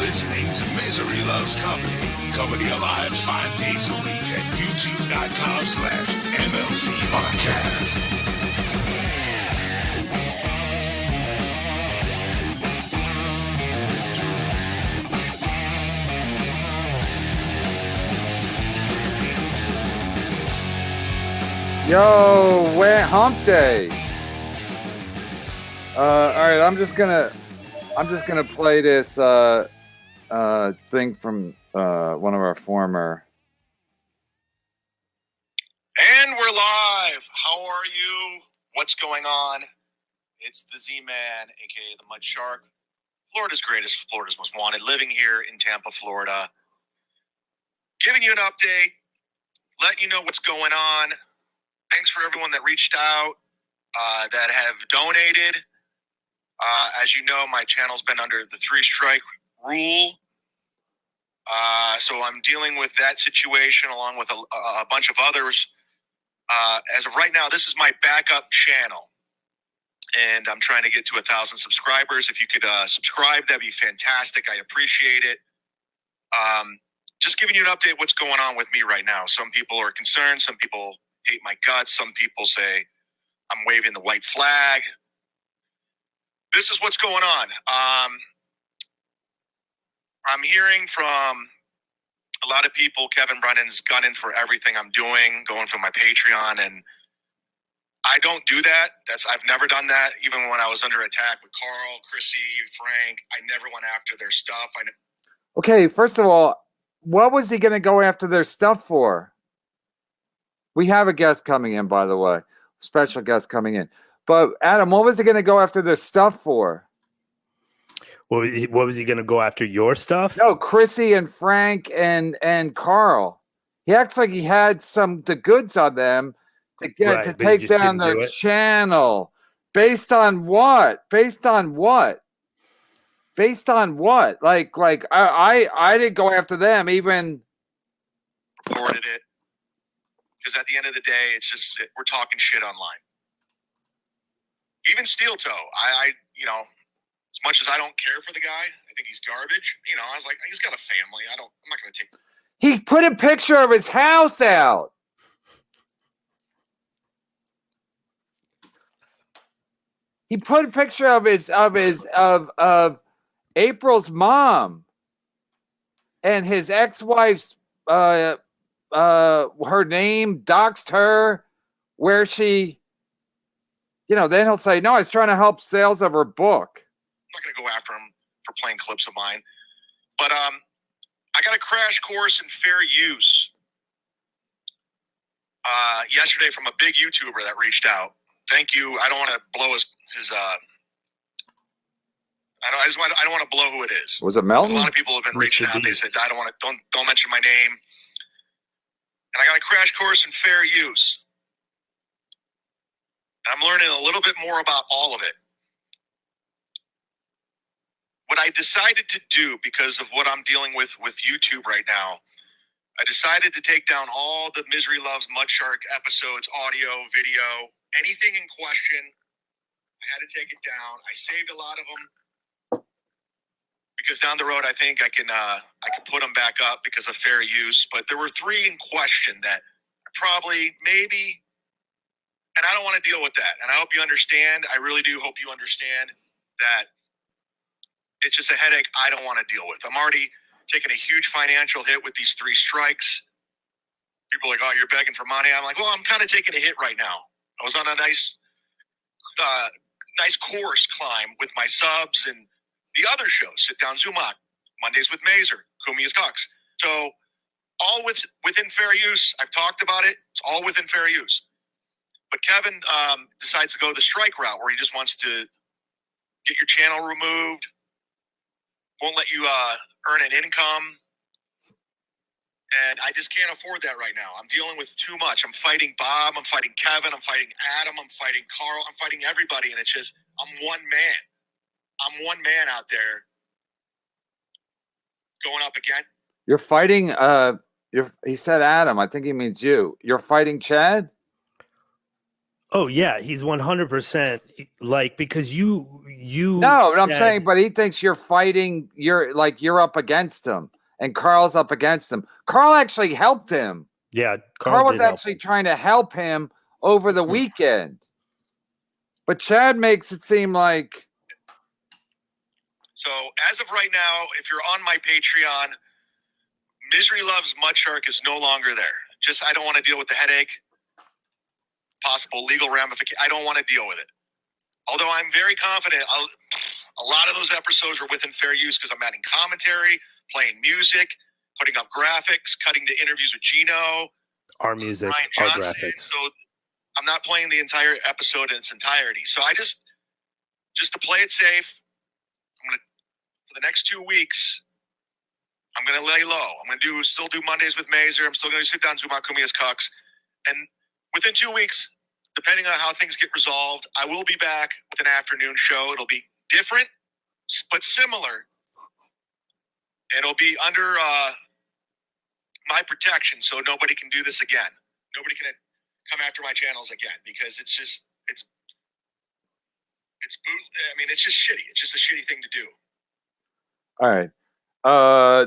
listening to Misery Loves Company. Company alive 5 days a week at youtube.com/MLC podcast. Yo, where hump day? All right, I'm just gonna play this thing from one of our former. And we're live. How are you? What's going on? It's the Z-Man, aka the Mud Shark, Florida's greatest, Florida's most wanted, living here in Tampa, Florida. Giving you an update, letting you know what's going on. Thanks for everyone that reached out, that have donated. As you know, my channel's been under the 3-strike rule. So I'm dealing with that situation along with a bunch of others. As of right now, this is my backup channel. And I'm trying to get to 1,000 subscribers. If you could subscribe, that'd be fantastic. I appreciate it. Just giving you an update what's going on with me right now. Some people are concerned. Some people hate my guts. Some people say I'm waving the white flag. This is what's going on. I'm hearing from a lot of people, Kevin Brennan's gunning for everything I'm doing, going for my Patreon, and I don't do that. I've never done that. Even when I was under attack with Carl, Chrissy, Frank, I never went after their stuff. Okay, first of all, what was he going to go after their stuff for? We have a guest coming in, by the way. Special guest coming in. But, Adam, what was he going to go after their stuff for? What was he going to go after your stuff? No, Chrissy and Frank and Carl. He acts like he had the goods on them to take down their channel. Based on what? Based on what? Like I didn't go after them, even reported it. Because at the end of the day, it's just we're talking shit online. Even Steel Toe, I as much as I don't care for the guy, I think he's garbage. I was like, he's got a family. I'm not going to take. He put a picture of his house out. He put a picture of April's mom and his ex-wife's her name, doxed her, where she, then he'll say, no, I was trying to help sales of her book. I'm not going to go after him for playing clips of mine. But I got a crash course in fair use yesterday from a big YouTuber that reached out. Thank you. I don't want to blow his I don't want to blow who it is. Was it Melton? A lot of people have been reaching out. They said, I don't mention my name. And I got a crash course in fair use. And I'm learning a little bit more about all of it. What I decided to do, because of what I'm dealing with YouTube right now, I decided to take down all the Misery Loves Mud Shark episodes, audio, video, anything in question. I had to take it down. I saved a lot of them because down the road, I think I can put them back up because of fair use. But there were 3 in question that probably, maybe, and I don't want to deal with that. And I hope you understand. I really do hope you understand that it's just a headache I don't want to deal with. I'm already taking a huge financial hit with these 3 strikes. People are like, oh, you're begging for money. I'm like, well, I'm kind of taking a hit right now. I was on a nice course climb with my subs and the other shows, Sit Down Zumock, Mondays with Mazer, Kumia's Cox. So all within fair use. I've talked about it. It's all within fair use. But Kevin decides to go the strike route where he just wants to get your channel removed, won't let you earn an income. And I just can't afford that right now. I'm dealing with too much. I'm fighting Bob. I'm fighting Kevin. I'm fighting Adam. I'm fighting Carl. I'm fighting everybody. And it's just, I'm one man. I'm one man out there going up again. You're fighting, he said Adam. I think he means you. You're fighting Chad? Oh yeah, he's 100% like because you No, but I'm said- saying, but he thinks you're fighting. You're up against him, and Carl's up against him. Carl actually helped him. yeah, Carl was did help actually him. trying to help him over the weekend. But Chad makes it seem like So as of right now, if you're on my Patreon, Misery Loves Mudshark is no longer there. I don't want to deal with the headache, possible legal ramification. I don't want to deal with it. Although I'm very confident, a lot of those episodes are within fair use because I'm adding commentary, playing music, putting up graphics, cutting the interviews with Gino, Our music, Ryan our Johnson. graphics. So I'm not playing the entire episode in its entirety. So I just to play it safe, for the next 2 weeks, I'm going to lay low. I'm going to still do Mondays with Mazer. I'm still going to sit down Zumock Kumi as Cucks. And within 2 weeks, depending on how things get resolved, I will be back with an afternoon show. It'll be different, but similar. It'll be under my protection, so nobody can do this again. Nobody can come after my channels again because it's just shitty. It's just a shitty thing to do. all right.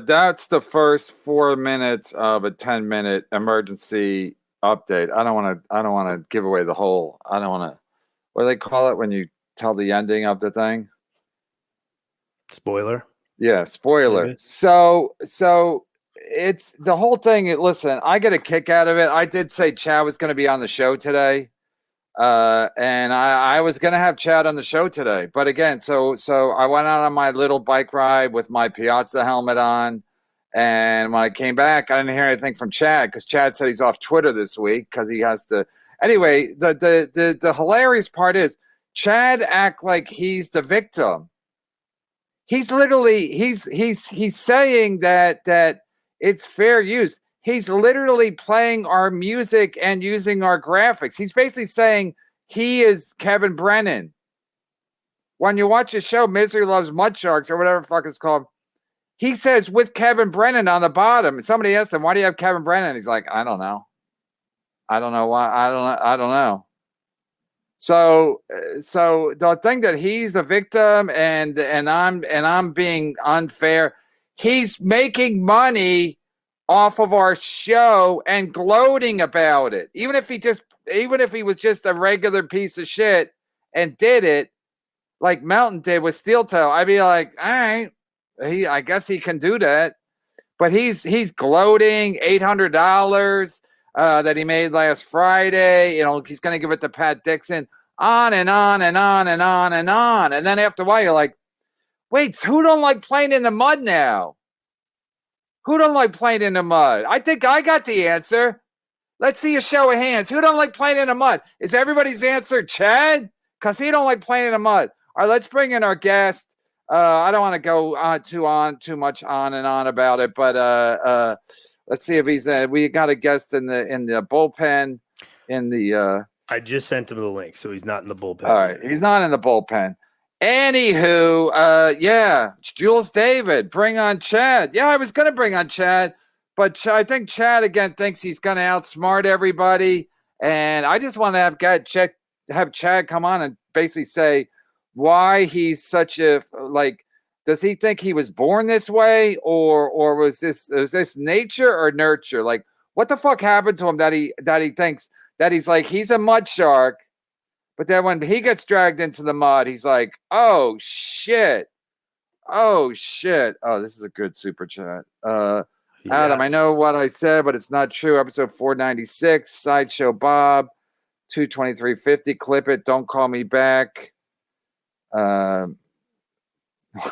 That's the first 4 minutes of a 10-minute emergency update. I don't want to give away the whole. I don't want to. What do they call it when you tell the ending of the thing? Spoiler. Yeah, spoiler. Maybe. So it's the whole thing. Listen, I get a kick out of it. I did say Chad was going to be on the show today, and I was going to have Chad on the show today. But again, so I went out on my little bike ride with my Piazza helmet on, and when I came back, I didn't hear anything from Chad because Chad said he's off Twitter this week because he has to. Anyway, the hilarious part is Chad act like he's the victim. He's literally he's saying that it's fair use. He's literally playing our music and using our graphics. He's basically saying he is Kevin Brennan. When you watch the show Misery Loves Mudsharks or whatever the fuck it's called, he says with Kevin Brennan on the bottom. Somebody asked him, "Why do you have Kevin Brennan?" He's like, "I don't know. I don't know why. I don't know." So the thing that he's a victim and I'm being unfair. He's making money off of our show and gloating about it. Even if he was just a regular piece of shit and did it like Melton did with Steel Toe, I'd be like, all right, I guess he can do that. But he's gloating $800 that he made last Friday. You know, he's going to give it to Pat Dixon. On and on and on and on and on. And then after a while, you're like, wait, who don't like playing in the mud now? Who don't like playing in the mud? I think I got the answer. Let's see a show of hands. Who don't like playing in the mud? Is everybody's answer Chad? Because he don't like playing in the mud. All right, let's bring in our guest. I don't want to go too much on and on about it, but let's see if he's we got a guest in the bullpen in the I just sent him the link, so he's not in the bullpen. all right, he's not in the bullpen. Anywho, yeah, Jules David, bring on Chad. Yeah, I was going to bring on Chad, but I think Chad again thinks he's going to outsmart everybody, and I just want to have Chad come on and basically say why he's such a like. Does he think he was born this way, or was this nature or nurture? Like, what the fuck happened to him that he thinks that he's like he's a mud shark, but then when he gets dragged into the mud, he's like, oh shit, oh shit. Oh, this is a good super chat. Adam, I know what I said, but it's not true. Episode 496, Sideshow Bob, 223.50. Clip it. Don't call me back.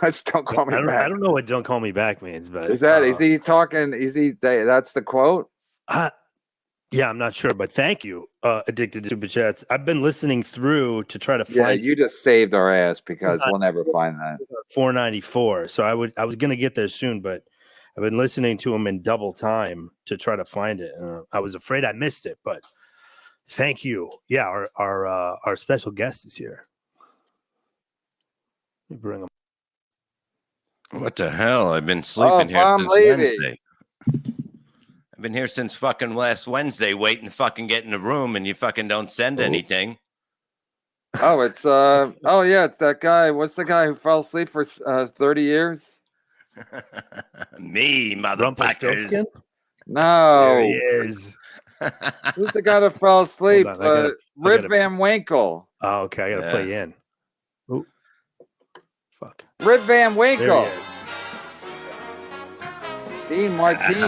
Let's don't call me back. I don't know what "don't call me back" means, but is he talking? That's the quote? Yeah, I'm not sure, but thank you, Addicted to Super Chats. I've been listening through to try to find. Yeah, you just saved our ass because we'll never find that. 494. So I was gonna get there soon, but I've been listening to him in double time to try to find it. I was afraid I missed it, but thank you. Yeah, our special guest is here. Let me bring him. What the hell? I've been sleeping here since Levy. Wednesday. I've been here since fucking last Wednesday waiting to fucking get in the room and you fucking don't send anything. Oh, it's it's that guy. What's the guy who fell asleep for 30 years? Me, motherfuckers. Rumpelstiltskin? No. There he is. Who's the guy that fell asleep? Hold on, Rip Van Winkle. Oh, okay. I gotta play you in. Ooh. Fuck. Rip Van There Winkle. he is. Dean Martini.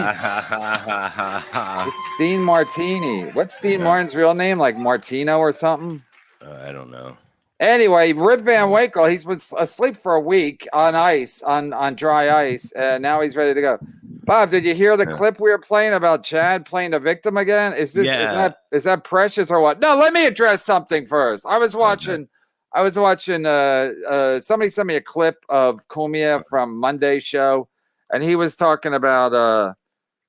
It's Dean Martini. What's Dean Martin's real name? Like Martino or something? I don't know. Anyway, Rip Van Winkle, he's been asleep for a week on ice, on dry ice, and now he's ready to go. Bob, did you hear the clip we were playing about Chad playing the victim again? Is that precious or what? No, let me address something first. I was watching somebody sent me a clip of Cumia from Monday's show, and he was talking about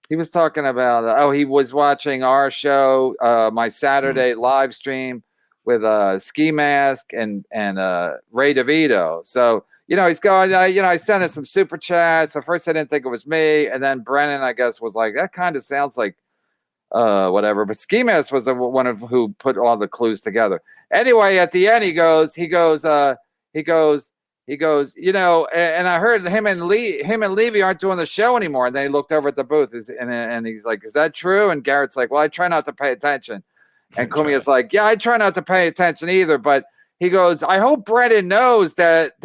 he was watching our show, my Saturday live stream with Ski Mask and Ray DeVito. So, he's going, I sent him some super chats. At first I didn't think it was me. And then Brennan, I guess, was like, that kind of sounds like whatever. But Ski Mask was the one of who put all the clues together. Anyway, at the end, he goes, and I heard him and Levy aren't doing the show anymore. And then he looked over at the booth and he's like, is that true? And Garrett's like, well, I try not to pay attention. And Cumia's like, yeah, I try not to pay attention either. But he goes, I hope Brennan knows that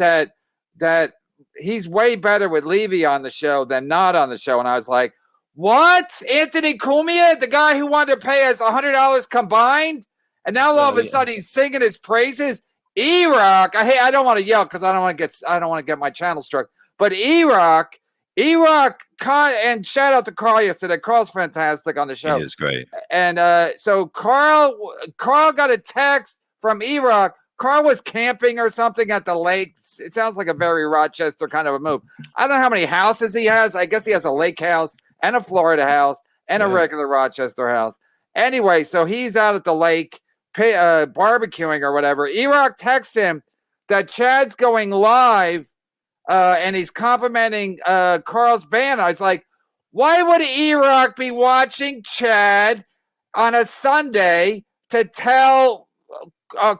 he's way better with Levy on the show than not on the show. And I was like, what? Anthony Cumia, the guy who wanted to pay us $100 combined? And now all of a sudden he's singing his praises. E-Rock, I don't want to yell because I don't want to get my channel struck. But E-Rock, and shout out to Carl yesterday. Carl's fantastic on the show. He is great. And so Carl got a text from E-Rock. Carl was camping or something at the lakes. It sounds like a very Rochester kind of a move. I don't know how many houses he has. I guess he has a lake house and a Florida house and a regular Rochester house. Anyway, so he's out at the lake barbecuing or whatever. E-Rock texts him that Chad's going live and he's complimenting Carl's band. I was like, why would E-Rock be watching Chad on a Sunday to tell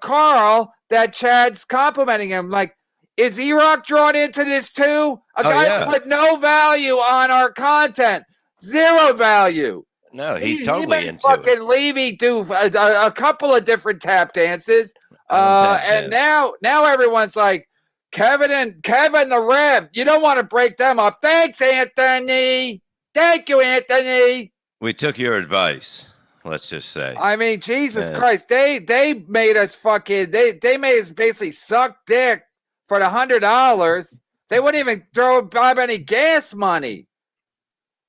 Carl that Chad's complimenting him? Like, is E-Rock drawn into this too? A guy put no value on our content. Zero value. No, he's totally into fucking Levy do a couple of different tap dances. And now everyone's like, Kevin the Rev, you don't want to break them up. Thanks, Anthony. Thank you, Anthony. We took your advice. Let's just say. I mean, Jesus Christ, they made us they made us basically suck dick for the $100. They wouldn't even throw Bob any gas money.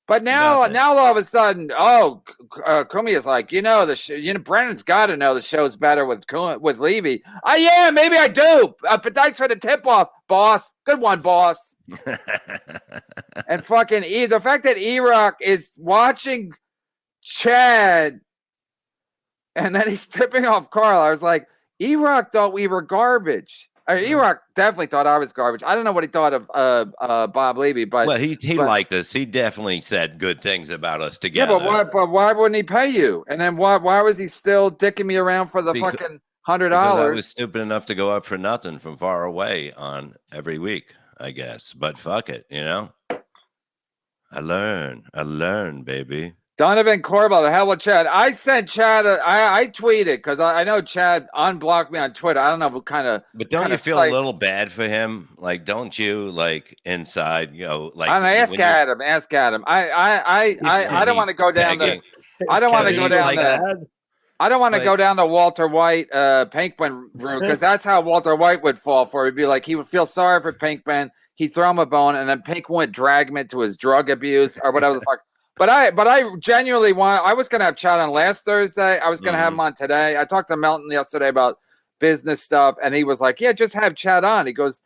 But now all of a sudden, Cumia's like, Brennan's got to know the show's better with Levy. Yeah, maybe I do. But thanks for the tip off, boss. Good one, boss. And fucking the fact that E-Rock is watching Chad and then he's tipping off Carl. I was like, E-Rock thought we were garbage. E-Rock definitely thought I was garbage. I don't know what he thought of Bob Levy, but he liked us. He definitely said good things about us together. Yeah, but why wouldn't he pay you? And then why was he still dicking me around for the fucking $100? I was stupid enough to go up for nothing from far away on every week, I guess. But fuck it, I learn, baby. Donovan Corbell, the hell with Chad. I sent Chad. I tweeted because I know Chad unblocked me on Twitter. I don't know what kind of. But don't you feel a little bad for him? Like, don't you inside? Like. Ask Adam. I don't want to go down the. I don't want to go down the. I don't want to go down the Walter White Pinkman route because that's how Walter White would fall for it. He'd be like he would feel sorry for Pinkman. He'd throw him a bone, and then Pinkman would drag him into his drug abuse or whatever the fuck. But I genuinely I was going to have Chad on last Thursday. I was going to have him on today. I talked to Melton yesterday about business stuff, and he was like, yeah, just have Chad on. He goes,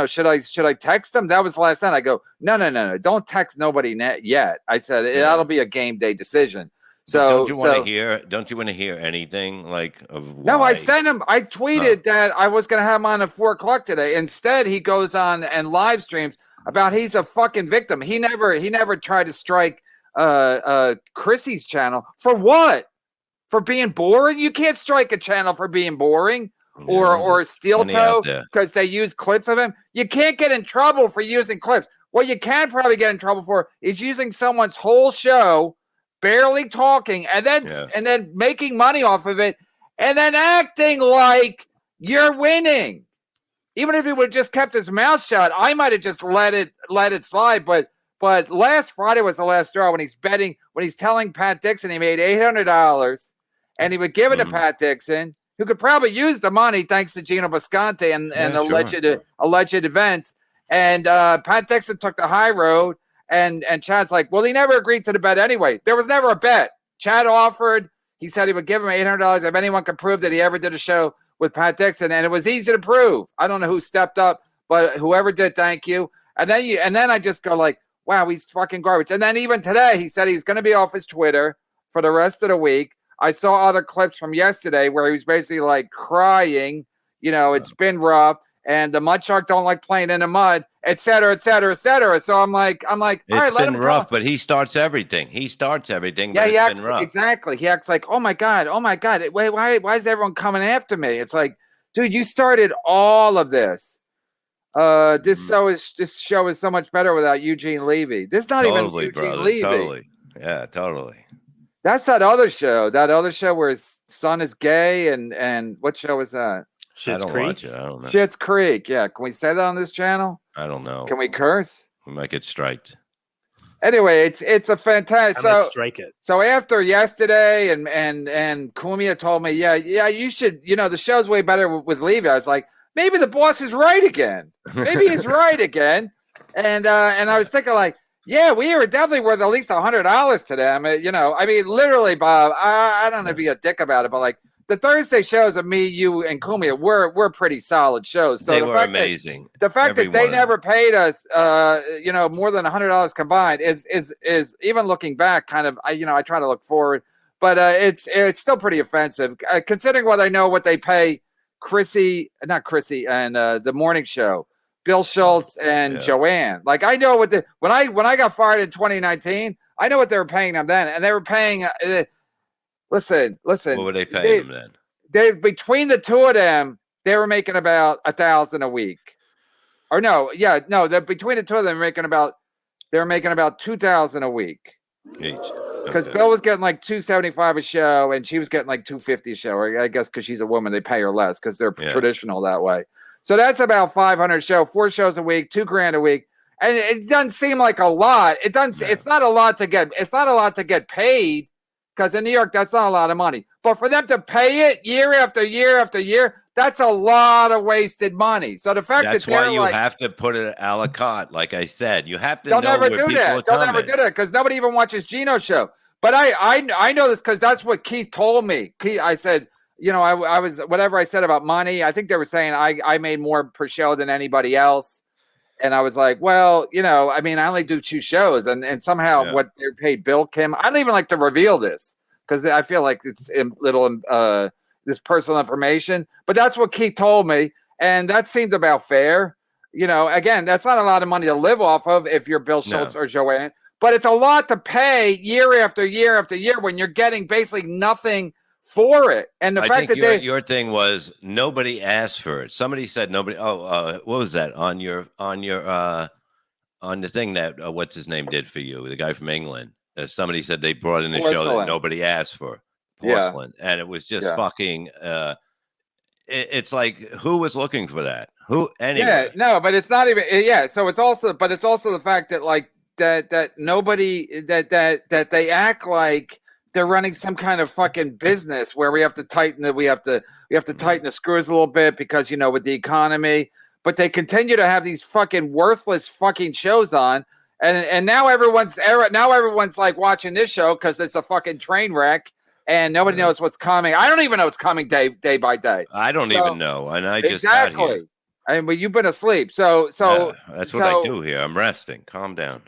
should I text him? That was the last night. I go, no. Don't text nobody yet. I said, that'll be a game day decision. So don't you want to hear anything like of why? No, I sent him. I tweeted that I was going to have him on at 4:00 today. Instead, he goes on and live streams about he's a fucking victim. He never tried to strike Chrissy's channel. For what? For being boring? You can't strike a channel for being boring. or steel plenty out toe there. because they use clips of him. You can't get in trouble for using clips. What you can probably get in trouble for is using someone's whole show, barely talking, and then making money off of it, and then acting like you're winning. Even if he would have just kept his mouth shut, I might have just let it slide. But last Friday was the last straw when he's telling Pat Dixon he made $800 and he would give it to Pat Dixon, who could probably use the money thanks to Gino Bisconte and alleged events. And Pat Dixon took the high road, and Chad's like, well, he never agreed to the bet anyway. There was never a bet. Chad offered. He said he would give him $800 if anyone could prove that he ever did a show with Pat Dixon, and it was easy to prove. I don't know who stepped up, but whoever did, thank you. And then I just go like, wow, he's fucking garbage. And then even today, he said he's going to be off his Twitter for the rest of the week. I saw other clips from yesterday where he was basically like crying. You know, it's been rough, and the Mud Shark don't like playing in the mud, et cetera, et cetera, et cetera. So I'm like, all right, let him been rough, but he starts everything. Yeah, he acts exactly. He acts like, oh my god, wait, why is everyone coming after me? It's like, dude, you started all of this. This show is so much better without Eugene Levy. This is not even Eugene Levy. Totally, yeah, totally. That's that other show. That other show where his son is gay, and what show is that? Schitt's Creek. I don't know. Schitt's Creek. Yeah, can we say that on this channel? I don't know. Can we curse? We might get striked. Anyway, it's a fantastic. I might strike it. So after yesterday, and Kumia told me, yeah, you should. You know, the show's way better with Levy. I was like, maybe the boss is right again. Maybe he's right again. And I was thinking like, yeah, we were definitely worth at least $100 to them. You know, I mean, literally, Bob. I don't know if you be a dick about it, but like the Thursday shows of me, you, and Kumia were pretty solid shows. So they were amazing. The fact that they never paid us, you know, more than $100 combined is even looking back, kind of. I try to look forward, but it's still pretty offensive considering what they pay not Chrissy, and the morning show. Bill Schultz and Joanne. Like I know when I got fired in 2019, I know what they were paying them then, and they were paying. Listen. What were they paying them then? They between the two of them, they were making about $1,000 a week, or between the two of them, they were making about $2,000 a week each. Because Bill was getting like $275 a show, and she was getting like $250 a show. Or I guess because she's a woman, they pay her less because they're traditional that way. So that's about $500 a show, 4 shows a week, $2,000 a week, and it doesn't seem like a lot. It doesn't. No. It's not a lot to get. It's not a lot to get paid because in New York, that's not a lot of money. But for them to pay it year after year after year, that's a lot of wasted money. So the fact that's that why you have to put it a la carte, like I said, you have to. Don't ever do that. Don't ever do that because nobody even watches Gino's show. But I know this because that's what Keith told me. I said. You know, I was whatever I said about money. I think they were saying I made more per show than anybody else, and I was like, well, you know, I mean, I only do 2 shows, and somehow what they're paid Bill Kim. I don't even like to reveal this because I feel like it's this personal information. But that's what Keith told me, and that seemed about fair. You know, again, that's not a lot of money to live off of if you're Bill Schultz or Joanne, but it's a lot to pay year after year after year when you're getting basically nothing for it. And the fact that your thing was nobody asked for it. Somebody said nobody. What was that on the thing that what's his name did for you, the guy from England? Somebody said they brought in a show that nobody asked for, Porcelain, and it was just fucking. It's like, who was looking for that? Who anyway? Yeah, no, but it's not even. Yeah, so it's also the fact that like that nobody that they act like they're running some kind of fucking business where we have to tighten tighten the screws a little bit because, you know, with the economy, but they continue to have these fucking worthless fucking shows on. And now everyone's like watching this show because it's a fucking train wreck and nobody knows what's coming. I don't even know what's coming day by day. I don't even know. And I just got here. I mean, you've been asleep. So that's what I do here. I'm resting. Calm down.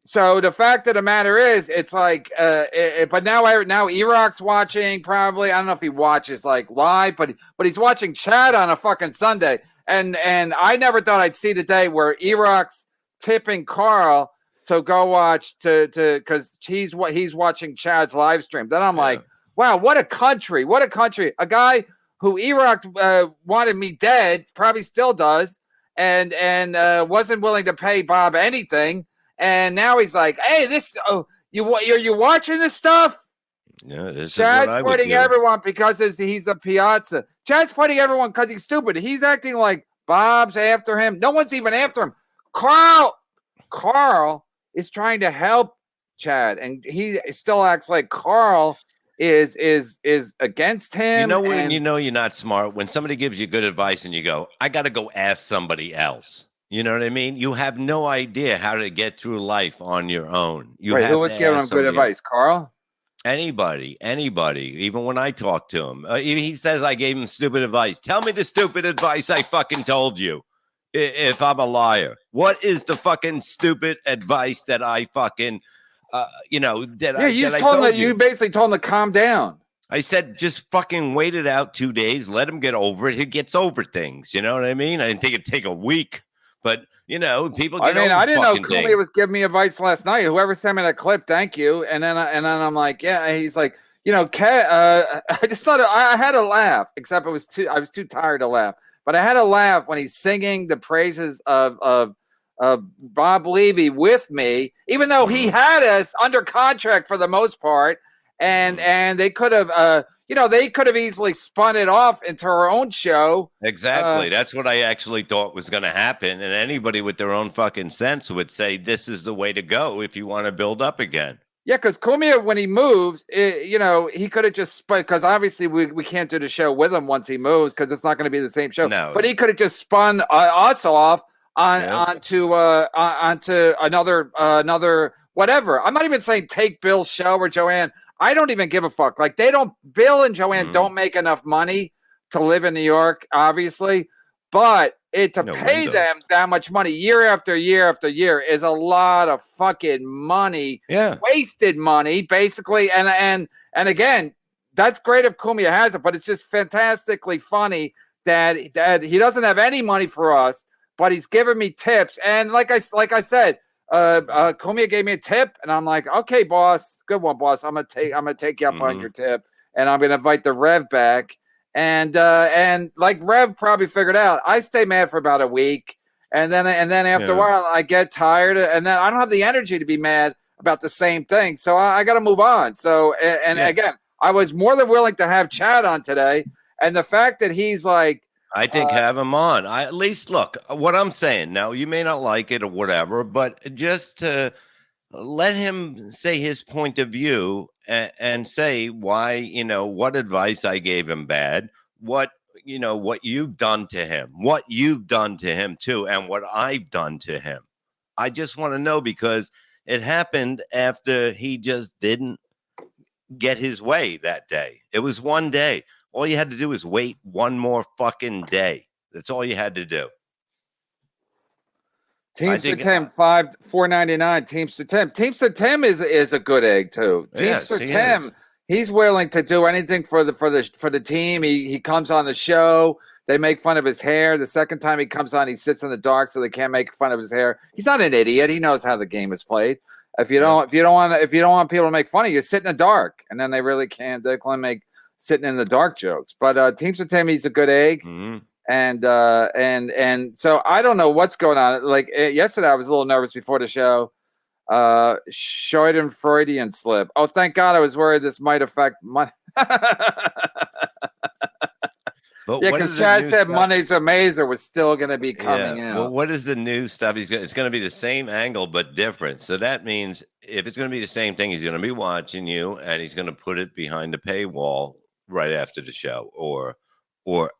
So the fact of the matter is, it's like, but now Eroc's watching probably. I don't know if he watches like live, but he's watching Chad on a fucking Sunday, and I never thought I'd see the day where Eroc's tipping Carl to go watch because he's watching Chad's live stream. Then I'm like, wow, what a country! A guy who E-Rock wanted me dead, probably still does, and wasn't willing to pay Bob anything. And now he's like, hey, this, are you watching this stuff? Yeah, this Chad's is what I would fighting do. everyone because he's a piazza. Chad's fighting everyone because he's stupid. He's acting like Bob's after him. No one's even after him. Carl is trying to help Chad, and he still acts like Carl is against him. You know when you know you're not smart, when somebody gives you good advice and you go, I got to go ask somebody else. You know what I mean? You have no idea how to get through life on your own. You Wait, have who was to giving ask him good somebody else. advice? Carl? Anybody, even when I talk to him, he says I gave him stupid advice. Tell me the stupid advice I fucking told you. If I'm a liar, what is the fucking stupid advice that I fucking, You basically told him to calm down. I said, just fucking wait it out 2 days. Let him get over it. He gets over things. You know what I mean? I didn't think it'd take a week, but people get over I didn't know fucking Kumi things. was giving me advice last night. Whoever sent me that clip, thank you. And then I'm like, yeah. He's like, I just thought I had a laugh, except I was too tired to laugh. But I had a laugh when he's singing the praises of Bob Levy with me, even though he had us under contract for the most part, and they could have they could have easily spun it off into her own show. Exactly. That's what I actually thought was going to happen. And anybody with their own fucking sense would say this is the way to go if you want to build up again. Yeah, because Kumia, when he moves, he could have just spun, because obviously we can't do the show with him once he moves because it's not going to be the same show. No. But he could have just spun us off onto another whatever. I'm not even saying take Bill's show or Joanne. I don't even give a fuck. Like Bill and Joanne don't make enough money to live in New York, obviously, but pay them that much money year after year after year is a lot of fucking money. Yeah. Wasted money, basically. And again, that's great if Kumia has it, but it's just fantastically funny that he doesn't have any money for us, but he's giving me tips. And like I said, Kumia gave me a tip, and I'm like, okay, boss, good one, boss. I'm gonna take you up on your tip, and I'm gonna invite the Rev back. And like Rev probably figured out, I stay mad for about a week, and then after a while I get tired, and then I don't have the energy to be mad about the same thing. So I got to move on. So again, I was more than willing to have Chad on today, and the fact that he's like, I think have him on. At least look what I'm saying. Now you may not like it or whatever, but just to let him say his point of view and say why, what advice I gave him bad, what you've done to him too, and what I've done to him. I just want to know, because it happened after he just didn't get his way that day. It was one day. All you had to do is wait one more fucking day. That's all you had to do. Teamster Tim, $4.99. Teamster Tim. Teamster Tim is a good egg too. Teamster Tim, he's willing to do anything for the team. He comes on the show. They make fun of his hair. The second time he comes on, he sits in the dark so they can't make fun of his hair. He's not an idiot. He knows how the game is played. If you don't want people to make fun of you, sit in the dark, and then they really can't. They can make sitting in the dark jokes. But Teamster Tim, he's a good egg. Mm-hmm. And so I don't know what's going on. Like yesterday, I was a little nervous before the show. Freudian slip. Oh, thank God! I was worried this might affect money. Because Chad said Monday's Mazer was still going to be coming out. Well, what is the new stuff? It's going to be the same angle but different. So that means if it's going to be the same thing, he's going to be watching you, and he's going to put it behind a paywall right after the show, or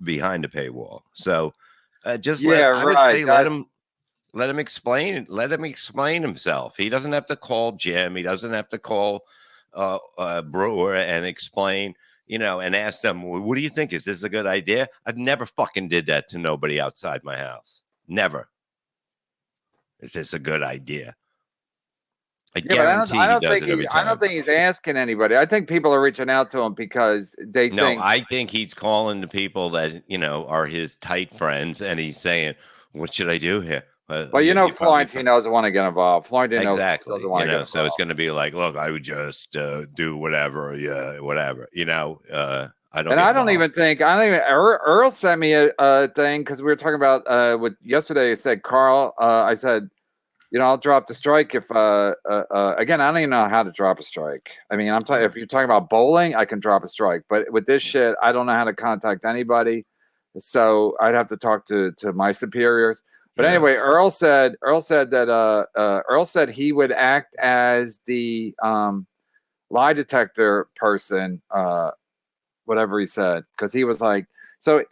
behind a paywall. So just let him explain. Let him explain himself. He doesn't have to call Jim. He doesn't have to call Brewer and explain, and ask them, what do you think? Is this a good idea? I've never fucking did that to nobody outside my house. Never. Is this a good idea? I guarantee I don't think he's asking anybody. I think people are reaching out to him because they think. I think he's calling the people that, are his tight friends, and he's saying, what should I do here? Well, Florentine doesn't want to get involved. Florentine exactly. doesn't want to get involved. So it's going to be like, look, I would just do whatever. Yeah, whatever. I don't. And get I don't involved. even think Earl sent me a thing because we were talking about with yesterday. I said, Carl, I said, I'll drop the strike if again, I don't even know how to drop a strike. I mean, I'm talking if you're talking about bowling, I can drop a strike, but with this shit, I don't know how to contact anybody, so I'd have to talk to my superiors. But Yeah. anyway, Earl said that Earl said he would act as the lie detector person, whatever he said, because he was like, so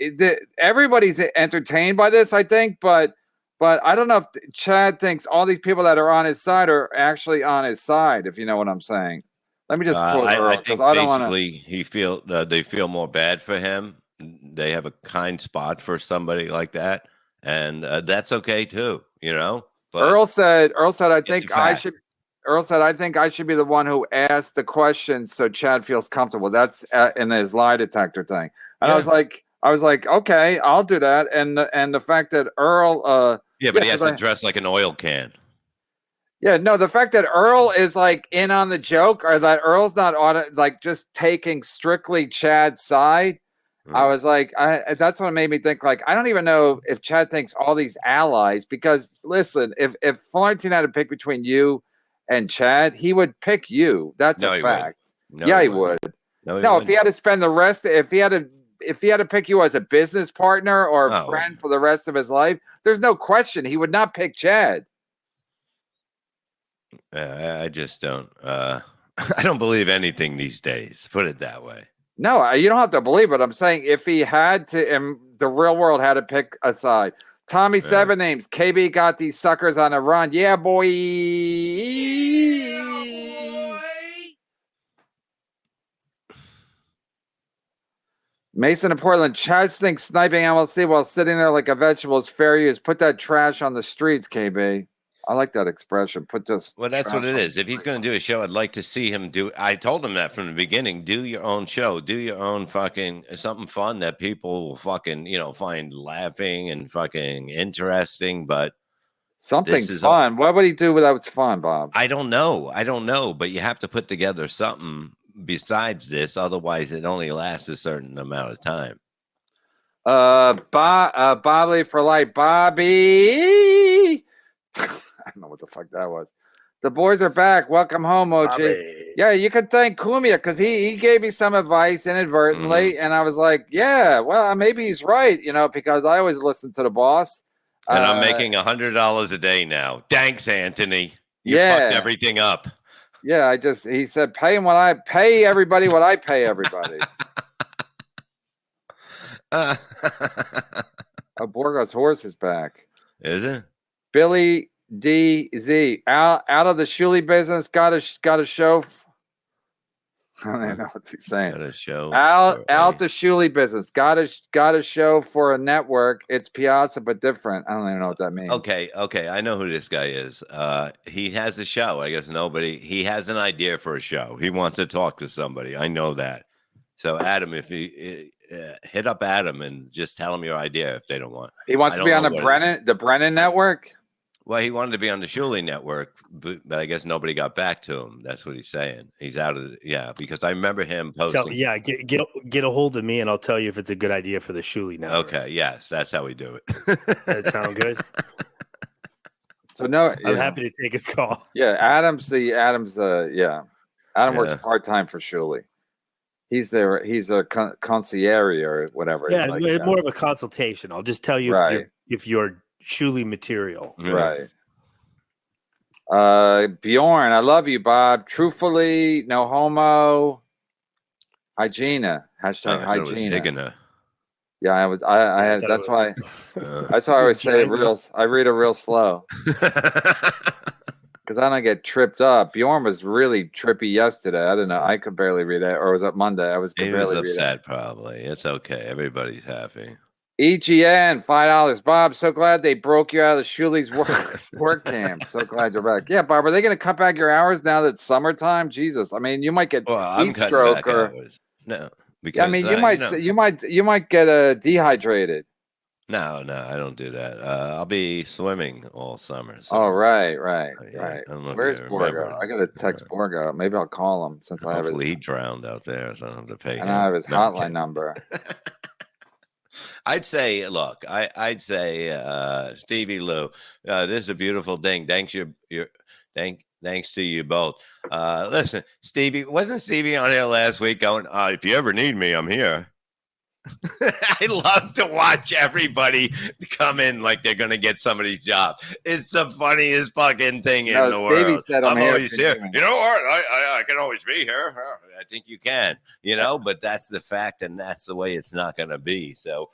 everybody's entertained by this, I think, but I don't know if Chad thinks all these people that are on his side are actually on his side, if you know what I'm saying. Let me just quote I Earl, because think I don't want to. basically they feel more bad for him. They have a kind spot for somebody like that, and that's okay too. But Earl said, I it's a think I fact. should. Earl said, I think I should be the one who asks the questions so Chad feels comfortable. That's in his lie detector thing. And Yeah. I was like, okay, I'll do that. And the fact that Earl, Yeah, but he has 'cause to dress like an oil can. the fact that Earl is like in on the joke, or that Earl's not on it, like just taking strictly Chad's side. I was like, that's what made me think. Like, I don't even know if Chad thinks all these allies, because listen, if Florentine had to pick between you and Chad, he would pick you. That's No, a he wouldn't. fact. No, Yeah, he he wouldn't. would. No, he No, if wouldn't. he had to spend the rest, if he had to pick you as a business partner or a Oh. friend for the rest of his life, there's no question he would not pick Chad. I just don't. I don't believe anything these days. Put it that way. No, you don't have to believe it. I'm saying if he had to, and the real world had to pick a side. Tommy Seven Names, KB got these suckers on a run. Yeah, boy. Mason in Portland, Chad thinks sniping MLC while sitting there like a vegetable is fair use. Put that trash on the streets, KB. I like that expression. Put this. Well, that's what it is. If he's going to do a show, I'd like to see him do. I told him that from the beginning. Do your own show. Do your own fucking something fun that people will fucking find laughing and fucking interesting. But something fun. What would he do without fun, Bob? I don't know. But you have to put together something besides this. Otherwise, it only lasts a certain amount of time. Bobby for life, Bobby. I don't know what the fuck that was. The boys are back. Welcome home, OG. Bobby. Yeah, you can thank Kumia because he gave me some advice inadvertently, and I was like, yeah, well, maybe he's right, because I always listen to the boss. And I'm making $100 a day now. Thanks, Anthony. You fucked everything up. Yeah, he said, pay everybody what I pay everybody. Borgo's horse is back. Is it? Billy DZ out of the Shuley business. Got a show. I don't even know what he's saying. Got a show out the Shuley business. Got a show for a network. It's Piazza, but different. I don't even know what that means. Okay. I know who this guy is. He has a show. I guess he has an idea for a show. He wants to talk to somebody. I know that. So Adam, if he hit up Adam and just tell him your idea if they don't want. He wants to be on the Brennan network. Well, he wanted to be on the Shuley network, but I guess nobody got back to him. That's what he's saying. He's out of because I remember him posting. Get a hold of me and I'll tell you if it's a good idea for the Shuley network. Okay, yes, that's how we do it. That sound good? So no, I'm happy to take his call. Yeah, Adam works part-time for Shuley. He's there. He's a concierge or whatever. Yeah, more of a consultation. I'll just tell you if you're Shuley material. Right. Bjorn, I love you, Bob. Truthfully, no homo. Hygiena. Hashtag hygiena. Yeah, I was. I had. That's why. That's why I always say I read it real slow. Because I don't get tripped up. Bjorn was really trippy yesterday. I don't know. I could barely read it. Or was it Monday? He was upset, probably. It's okay. Everybody's happy. EGN, $5. Bob, so glad they broke you out of the Shuley's work camp. So glad you're back. Yeah, Bob, are they going to cut back your hours now that it's summertime? Jesus, I mean, you might get heat stroke or no. Because you might get dehydrated. No, I don't do that. I'll be swimming all summer. So, Oh, right. yeah, I don't know if Where's you remember. Borgo? I gotta text Borgo. Maybe I'll call him since Hopefully he drowned out there, so I don't have to pay I don't have him. his No, I'm hotline kidding. number. I'd say, look, I'd say, Stevie Lou, this is a beautiful thing. Thanks to you both. Listen, Stevie, wasn't Stevie on here last week going, if you ever need me, I'm here. I love to watch everybody come in like they're gonna get somebody's job. It's the funniest fucking thing in No, the Stevie world. said I'm here always for here. you. You know what? I can always be here. I think you can. But that's the fact, and that's the way it's not gonna be. So,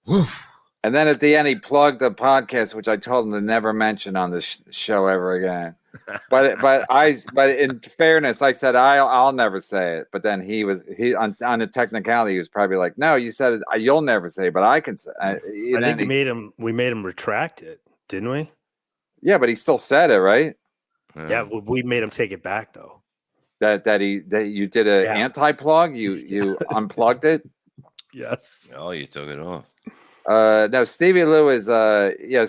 whew. And then at the end, he plugged the podcast, which I told him to never mention on this show ever again. But in fairness, I said I'll never say it. But then he on the technicality, he was probably like, "No, you said it. You'll never say, it, but I can say." I think we made him retract it, didn't we? Yeah, but he still said it, right? Yeah, we made him take it back though. That you did an anti-plug. You unplugged it. Yes. Oh, you took it off. No, Stevie Lou is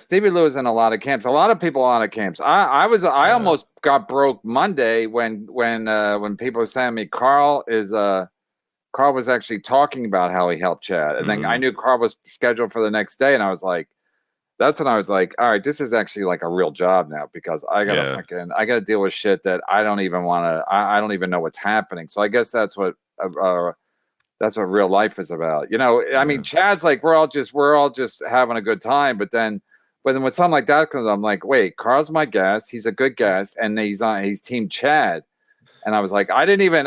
Stevie Lou is in a lot of camps. A lot of people on a camps. I almost got broke Monday when people were saying to me Carl was actually talking about how he helped Chad. And then I knew Carl was scheduled for the next day, and I was like, that's when I was like, all right, this is actually like a real job now, because I gotta deal with shit that I don't even I don't even know what's happening. So I guess that's what real life is about. I mean, Chad's like, we're all just having a good time. But then when something like that comes, I'm like, wait, Carl's my guest. He's a good guest. And he's team Chad. And I was like, I didn't even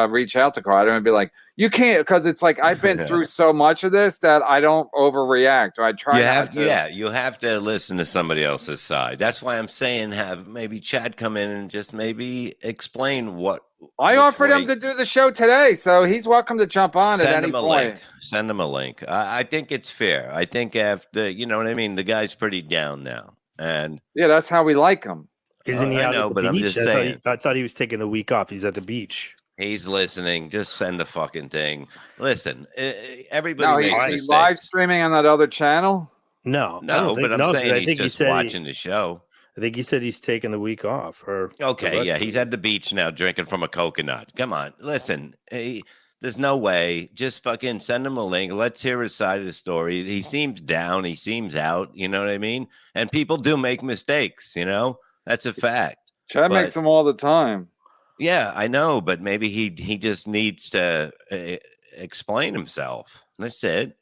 reach out to Carl. I didn't even be like, you can't, because it's like, I've been through so much of this that I don't overreact, or I try not to. Yeah, you have to listen to somebody else's side. That's why I'm saying have maybe Chad come in and just maybe explain what. I offered him to do the show today, so he's welcome to jump on at any point. Send him a link. I think it's fair. I think after, you know what I mean? The guy's pretty down now. And yeah, that's how we like him. Isn't he I out know, at the but beach? I'm just saying. I thought he was taking the week off. He's at the beach. He's listening. Just send the fucking thing. Listen, everybody makes mistakes. He's live streaming on that other channel? No, but I'm saying he's just watching the show. I think he said he's taking the week off. Okay, yeah, he's at the beach now drinking from a coconut. Come on, listen. There's no way. Just fucking send him a link. Let's hear his side of the story. He seems down. He seems out. You know what I mean? And people do make mistakes, That's a fact. Chad makes them all the time. Yeah, I know, but maybe he just needs to explain himself. That's it.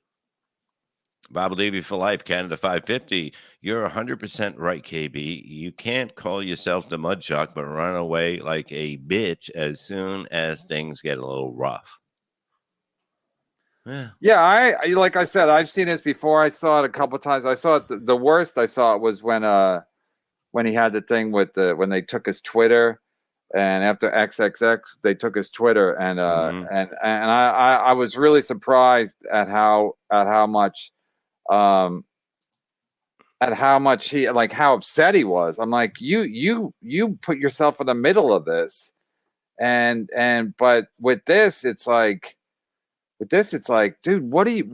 Bob Levy for life, Canada 550. You're 100% right, KB. You can't call yourself the mud shark, but run away like a bitch as soon as things get a little rough. Yeah, I like I said, I've seen this before. I saw it a couple times. I saw it. The worst I saw it was when he had the thing with when they took his Twitter, and after XXX they took his Twitter, and I was really surprised at how much he, like, how upset he was. I'm like, you put yourself in the middle of this, but with this it's like, dude, what you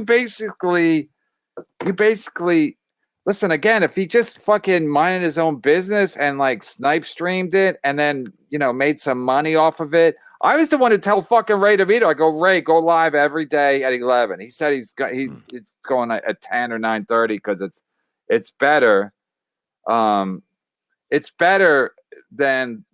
basically listen, again, if he just fucking minded his own business and like snipe streamed it and then made some money off of it. I was the one to tell fucking Ray DeVito, I go, Ray, go live every day at 11. He said it's going at 10 or 9:30 because it's better. It's better than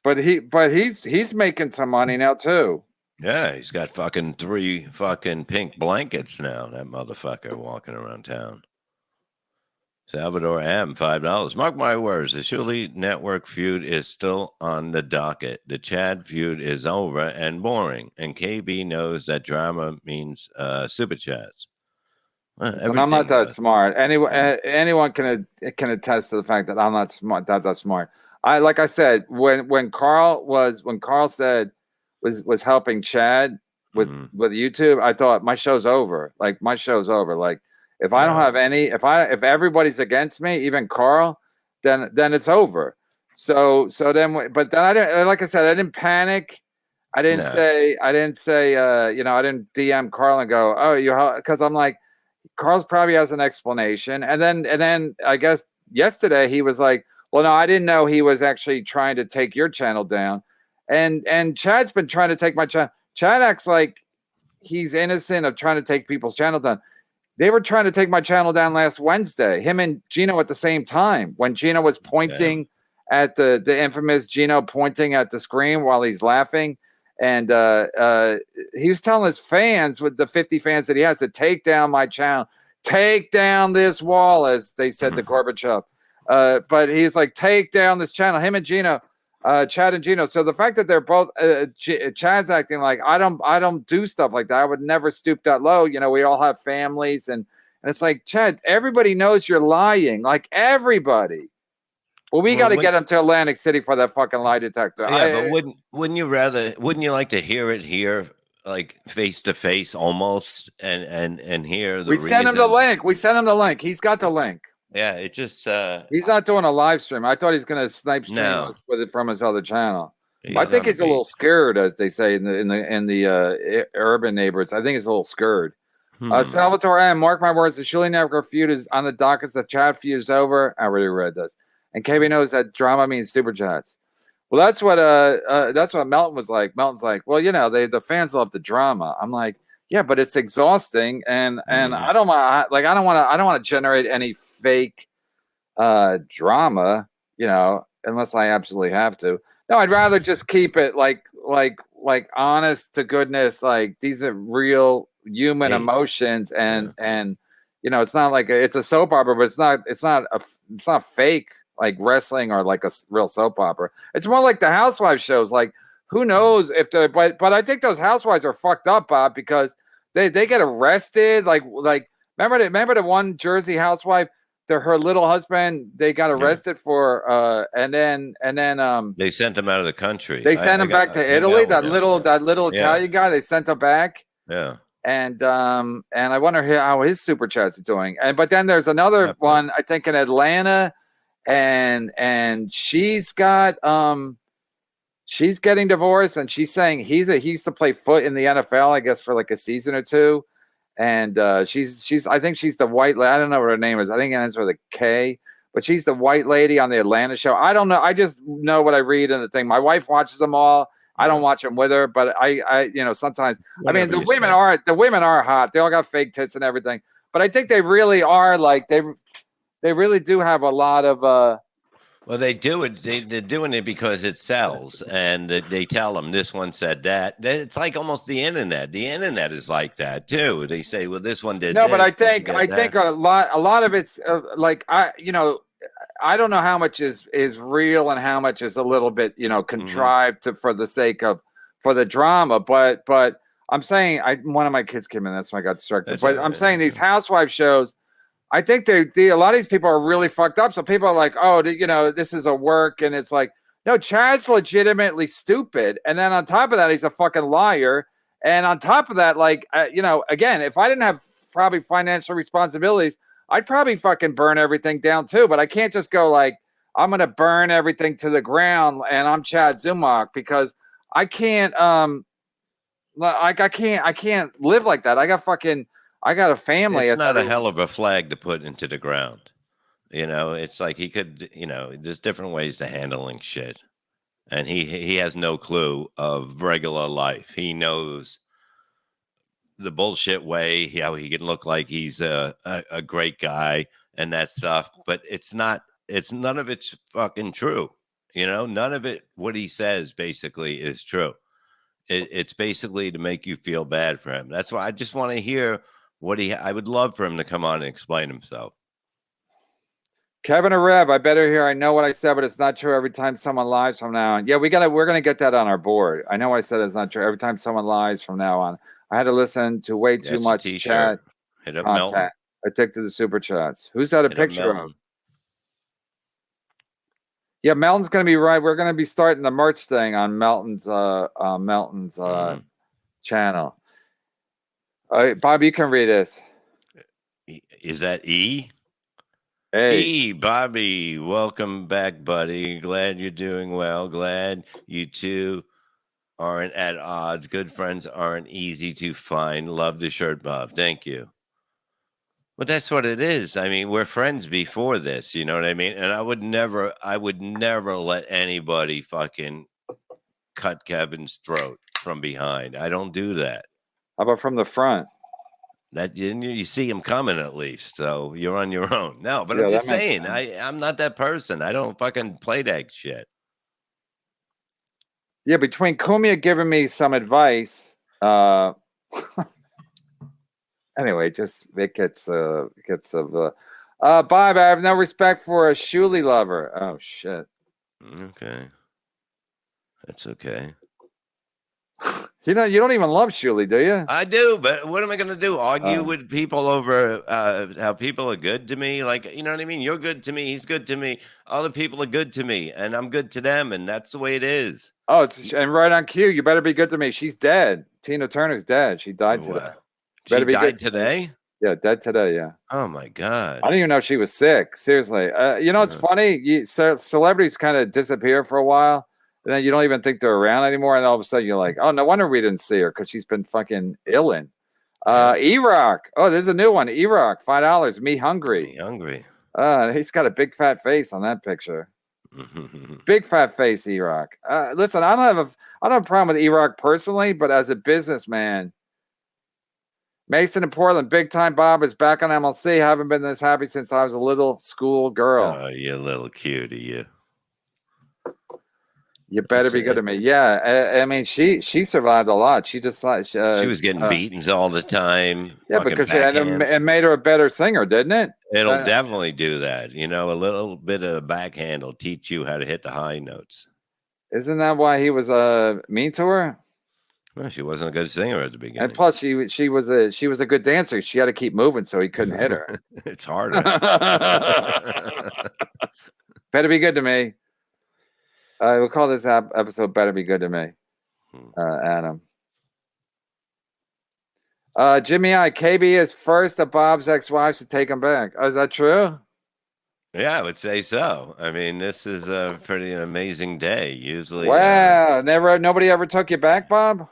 but he's making some money now too. Yeah, he's got fucking 3 fucking pink blankets now. That motherfucker walking around town. Salvador M, $5. Mark my words, the Shuley Network feud is still on the docket. The Chad feud is over and boring, and KB knows that drama means super chats. And I'm not that smart. Anyone can attest to the fact that I'm not smart. That smart. Like I said, when Carl said was helping Chad with YouTube, I thought my show's over. Like, my show's over. Like, if I don't have any, if everybody's against me, even Carl, then it's over. So then I didn't, like I said, I didn't panic. I didn't No. say, I didn't DM Carl and go, oh, because I'm like, Carl's probably has an explanation. And then I guess yesterday he was like, well, no, I didn't know he was actually trying to take your channel down. And Chad's been trying to take my channel. Chad acts like he's innocent of trying to take people's channel down. They were trying to take my channel down last Wednesday, him and Gino at the same time, when Gino was pointing at the infamous Gino pointing at the screen while he's laughing. And he was telling his fans, with the 50 fans that he has, to take down my channel, take down this wall, as they said to Gorbachev. But he's like, take down this channel, him and Gino. Chad and Gino. So the fact that they're both Chad's acting like I don't do stuff like that. I would never stoop that low. You know, we all have families, and it's like, Chad, everybody knows you're lying. Like, everybody. Well, we got to get them to Atlantic City for that fucking lie detector. Yeah, but wouldn't you like to hear it here, like face to face almost, and hear the We sent him the link. We sent him the link. He's got the link. Yeah, it just he's not doing a live stream. I thought he's going to snipe stream us with it from his other channel. I think he's a little scared, as they say in the urban neighborhoods. I think he's a little scared. Salvatore M. Mark my words, the Chile Network feud is on the docket. The chat feud is over. I already read this. And KB knows that drama means super chats. Well, that's what Melton was like. Melton's like, well, you know, the fans love the drama. I'm like, yeah, but it's exhausting, and I don't want to generate any fake drama, you know, unless I absolutely have to. No, I'd rather just keep it like honest to goodness. Like, these are real human emotions, and you know, it's not like it's a soap opera, but it's not fake like wrestling or like a real soap opera. It's more like the Housewives shows. Like, who knows if but I think those housewives are fucked up, Bob, because they get arrested. Like remember the one Jersey housewife, her little husband, they got arrested for and then they sent him out of the country. They sent him back to Italy. That little Italian guy, they sent him back. Yeah. And I wonder how his super chats are doing. But then there's another one, I think, in Atlanta, and she's got she's getting divorced, and she's saying he used to play foot in the NFL, I guess, for like a season or two. And she's I think she's the white lady. I don't know what her name is. I think it ends with a K, but she's the white lady on the Atlanta show. I don't know. I just know what I read in the thing. My wife watches them all. I don't watch them with her, but I you know, sometimes, I mean, the women are hot. They all got fake tits and everything, but I think they really are, like, they really do have a lot of well, they do it. They're doing it because it sells, and they tell them this one said that. It's like almost the internet. The internet is like that too. They say, well, this one did. No, but I think a lot of it's like, I don't know how much is real and how much is a little bit, you know, contrived for the sake of, for the drama. But I'm saying, one of my kids came in, that's why I got distracted. But I'm saying these housewife shows, I think a lot of these people are really fucked up. So people are like, oh, you know, this is a work, and it's like, no, Chad's legitimately stupid, and then on top of that, he's a fucking liar. And on top of that, like, you know, again, if I didn't have probably financial responsibilities, I'd probably fucking burn everything down too. But I can't just go like, I'm gonna burn everything to the ground, and I'm Chad Zumock, because I can't like I can't live like that. I got a family. It's not a hell of a flag to put into the ground. You know, it's like he could, you know, there's different ways to handling shit. And he has no clue of regular life. He knows the bullshit way, how he can look like he's a great guy and that stuff, but none of it's fucking true. You know, none of it, what he says basically is true. It's basically to make you feel bad for him. That's why I just want to hear I would love for him to come on and explain himself. Kevin or Rev, I better hear. I know what I said, but it's not true every time someone lies from now on. Yeah, we're gonna get that on our board. I know I said it's not true every time someone lies from now on. I had to listen to way too much chat Hit up content. Melton. Addicted to super chats. Who's that a picture of? Yeah, Melton's gonna be right. We're gonna be starting the merch thing on Melton's channel. All right, Bob, you can read this. Is that E? Hey, E, Bobby, welcome back, buddy. Glad you're doing well. Glad you two aren't at odds. Good friends aren't easy to find. Love the shirt, Bob. Thank you. But that's what it is. I mean, we're friends before this, you know what I mean? And I would never let anybody fucking cut Kevin's throat from behind. I don't do that. How about from the front? That you see him coming at least, so you're on your own. No, but Yeah, I'm that just makes saying, sense. I'm not that person. I don't fucking play that shit. Yeah, between Kumia giving me some advice, anyway, just it gets Bob, I have no respect for a Shuli lover. Oh shit. Okay, that's okay. You don't even love Shuli, do you? I do, but what am I going to do? Argue with people over how people are good to me? Like, you know what I mean? You're good to me. He's good to me. Other people are good to me, and I'm good to them, and that's the way it is. Oh, and right on cue. You better be good to me. She's dead. Tina Turner's dead. She died today. Wow. Better She be died good today? Yeah, dead today. Yeah. Oh, my God. I didn't even know she was sick. Seriously. It's funny. Celebrities kind of disappear for a while, and then you don't even think they're around anymore. And all of a sudden you're like, oh, no wonder we didn't see her because she's been fucking illin'. E-Rock. Oh, there's a new one. E-Rock, $5. Me hungry. Me hungry. He's got a big fat face on that picture. Big fat face, E-Rock. Listen, I don't have a problem with E-Rock personally, but as a businessman, Mason in Portland, big time Bob is back on MLC. Haven't been this happy since I was a little school girl. Oh, you little cutie, you. You better be good to me. Yeah, I mean, she survived a lot. She just like she was getting beaten all the time. Yeah, because it made her a better singer, didn't it? It'll definitely do that. You know, a little bit of a backhand will teach you how to hit the high notes. Isn't that why he was mean to her? Well, she wasn't a good singer at the beginning. And plus, she was a good dancer. She had to keep moving so he couldn't hit her. It's harder. Better be good to me. We'll call this episode "Better Be Good to Me," Adam. Jimmy I. KB is first of Bob's ex-wives to take him back. Oh, is that true? Yeah, I would say so. I mean, this is a pretty amazing day. Usually, wow, nobody ever took you back, Bob.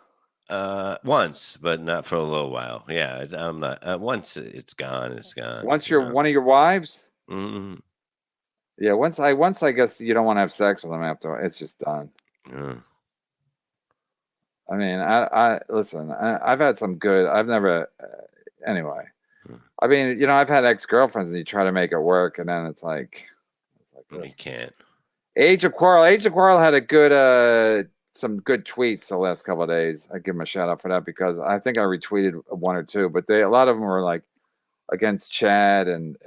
Once, but not for a little while. Yeah, I'm not. Once it's gone, it's gone. Once you're one of your wives. Mm-hmm. Yeah, once I guess you don't want to have sex with them after it's just done. Yeah. I mean, I listen. I've had some good. I've never. Anyway, I mean, I've had ex-girlfriends, and you try to make it work, and then it's like you can't. Age of Quarrel had a good some good tweets the last couple of days. I give him a shout out for that because I think I retweeted one or two, but a lot of them were like against Chad and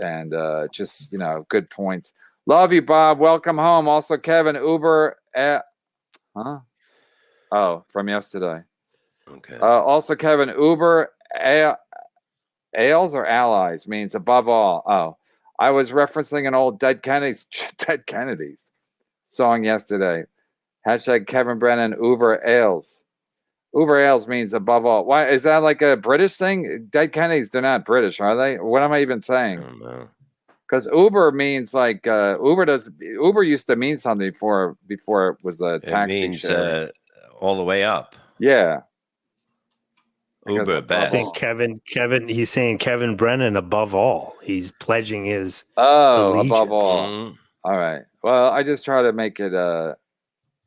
just good points. Love you, Bob. Welcome home. Also, Kevin, Uber. Huh? Oh, from yesterday. Okay. Also, Kevin, Uber ales or allies means above all. Oh, I was referencing an old Dead Kennedys song yesterday. Hashtag Kevin Brennan, Uber ales. Uber ales means above all. Why is that like a British thing? Dead Kennedys, they're not British, are they? What am I even saying? I don't know. Because Uber means like Uber used to mean something before it was the taxi. It means all the way up. Yeah. Uber best. He's saying Kevin Brennan above all. He's pledging his allegiance. Above all. Mm-hmm. All right. Well, I just try to make it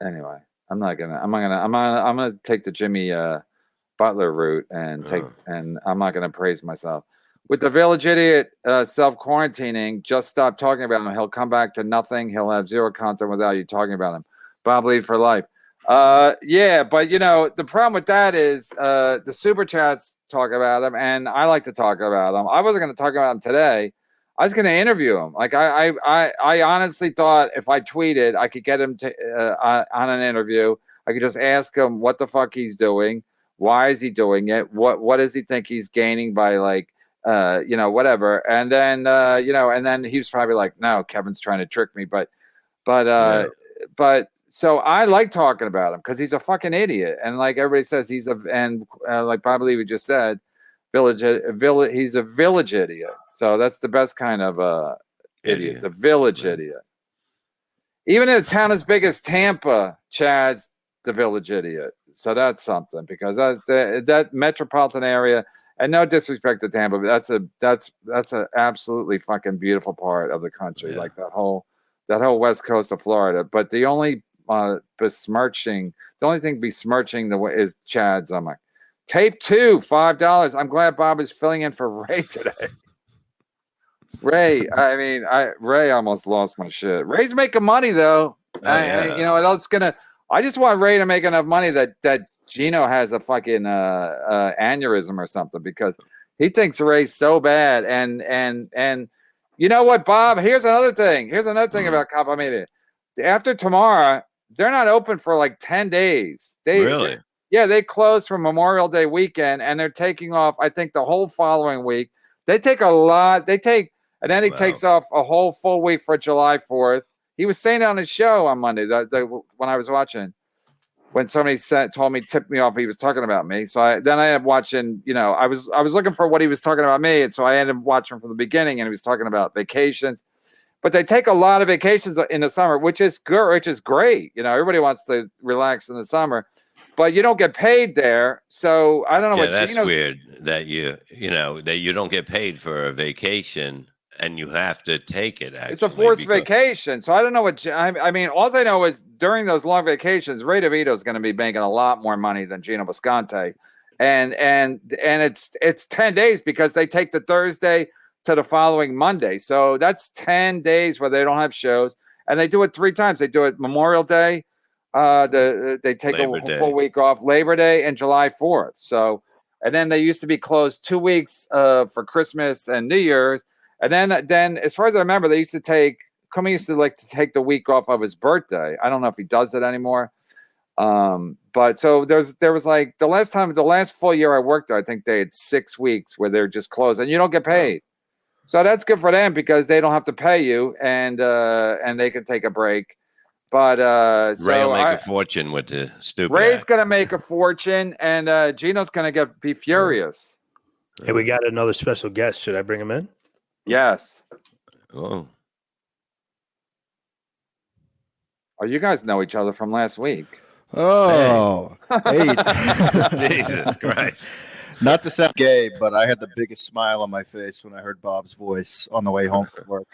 anyway. I'm gonna take the Jimmy Butler route and I'm not gonna praise myself. With the village idiot self-quarantining, just stop talking about him. He'll come back to nothing. He'll have zero content without you talking about him. Bob Lead for life. Yeah, but the problem with that is the super chats talk about him, and I like to talk about him. I wasn't going to talk about him today. I was going to interview him. Like I honestly thought if I tweeted, I could get him to on an interview. I could just ask him what the fuck he's doing, why is he doing it, what does he think he's gaining by whatever, and then and then he was probably like, no, Kevin's trying to trick me, but. So I like talking about him because he's a fucking idiot, and like everybody says, like Bob Levy just said, he's a village idiot. So that's the best kind of idiot, the village idiot. Even in a town as big as Tampa, Chad's the village idiot. So that's something because that metropolitan area, and no disrespect to Tampa, but that's a absolutely fucking beautiful part of the country, like that whole west coast of Florida. But the only thing besmirching the way is Chad Zumock. Tape 2, $5. I'm glad Bob is filling in for Ray today. Ray almost lost my shit. Ray's making money though. I just want Ray to make enough money that Gino has a fucking aneurysm or something because he thinks Ray's so bad. And you know what, Bob? Here's another thing about Copa Media. After tomorrow, they're not open for like 10 days. Really? They close for Memorial Day weekend, and they're taking off, I think, the whole following week. They take a lot. And then he takes off a whole full week for July 4th. He was saying it on his show on Monday when I was watching. When somebody tipped me off, he was talking about me. So I ended up watching. I was looking for what he was talking about me, and so I ended up watching from the beginning. And he was talking about vacations, but they take a lot of vacations in the summer, which is good, which is great. Everybody wants to relax in the summer, but you don't get paid there. So I don't know what. That's weird that you don't get paid for a vacation. And you have to take it. Actually, it's a forced vacation, so I don't know what. I mean, all I know is during those long vacations, Ray DeVito is going to be making a lot more money than Gino Visconti, and it's 10 days because they take the Thursday to the following Monday, so that's 10 days where they don't have shows, and they do it 3 times. They do it Memorial Day, they take a full week off, Labor Day, and July 4th. So, and then they used to be closed 2 weeks for Christmas and New Year's. And then, as far as I remember, used to take the week off of his birthday. I don't know if he does it anymore. But so there was like the last full year I worked there, I think they had 6 weeks where they're just closed and you don't get paid. So that's good for them because they don't have to pay you and they can take a break. But Ray will make a fortune with the stupid. Ray's gonna make a fortune, and Gino's gonna be furious. Hey, we got another special guest. Should I bring him in? Yes. Oh. Oh, you guys know each other from last week. Oh, hey. Jesus Christ. Not to sound gay, but I had the biggest smile on my face when I heard Bob's voice on the way home from work.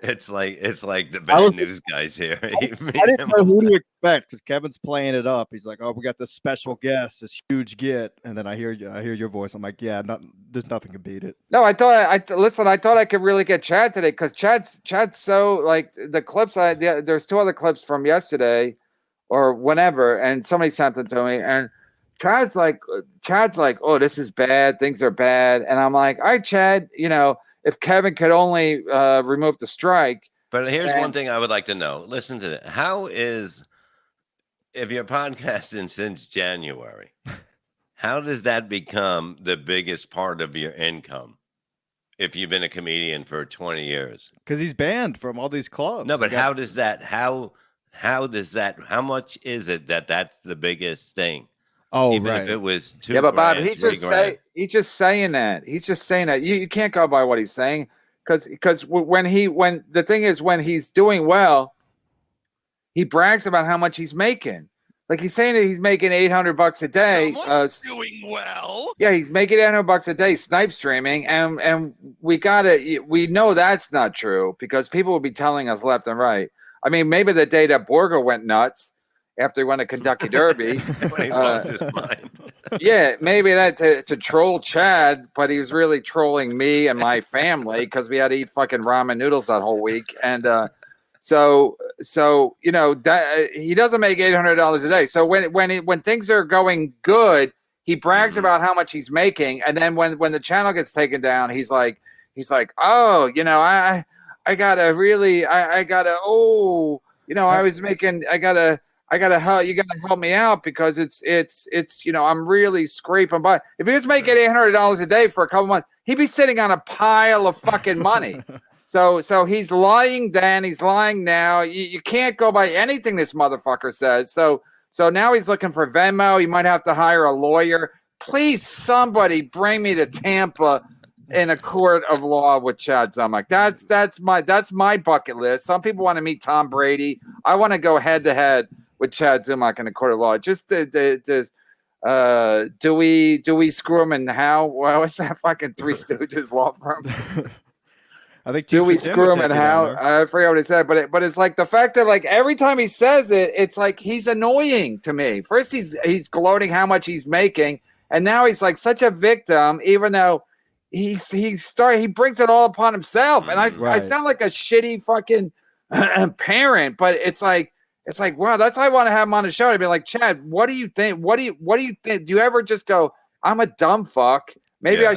It's like the bad news guys here. I didn't know who to expect because Kevin's playing it up. He's like, "Oh, we got this special guest, this huge get," and then I hear your voice. I'm like, "Yeah, there's nothing to beat it." No, I thought I could really get Chad today because Chad's so like the clips. There's 2 other clips from yesterday or whenever, and somebody sent them to me, and Chad's like, "Oh, this is bad. Things are bad," and I'm like, "All right, Chad, if Kevin could only remove the strike." But here's one thing I would like to know. Listen to that. How is, if you're podcasting since January, how does that become the biggest part of your income if you've been a comedian for 20 years? Because he's banned from all these clubs. No, but how much is it that's the biggest thing? Oh, even right. if it was 2 Yeah, but Bob, grand, he's just saying that. He's just saying that. You can't go by what he's saying because when he's doing well, he brags about how much he's making. Like he's saying that he's making $800 a day. Doing well. Yeah, he's making $800 a day snipe streaming, and we know that's not true because people will be telling us left and right. I mean, maybe the day that Borgo went nuts after he won a Kentucky Derby. When he lost his mind. Yeah, maybe that to troll Chad, but he was really trolling me and my family because we had to eat fucking ramen noodles that whole week. And so that he doesn't make $800 a day. So when things are going good, he brags about how much he's making, and then when the channel gets taken down, he's like, oh, I gotta help. You gotta help me out because it's I'm really scraping by. If he was making $800 a day for a couple months, he'd be sitting on a pile of fucking money. So he's lying then. He's lying now. You can't go by anything this motherfucker says. So now he's looking for Venmo. He might have to hire a lawyer. Please, somebody bring me to Tampa in a court of law with Chad Zumock. That's my bucket list. Some people want to meet Tom Brady. I want to go head to head with Chad Zumock in the court of law. Just do we screw him and how? Well, what's that fucking Three Stooges law firm? I think Do we Teach the screw him Tim and would take you how? down there. I forget what he said, but it's like the fact that like every time he says it, it's like he's annoying to me. First he's gloating how much he's making, and now he's like such a victim, even though he brings it all upon himself. And I Right. sound like a shitty fucking parent, but it's like wow, that's why I want to have him on the show. I'd be like, Chad, what do you think? What do you think? Do you ever just go, I'm a dumb fuck? Maybe Yeah. I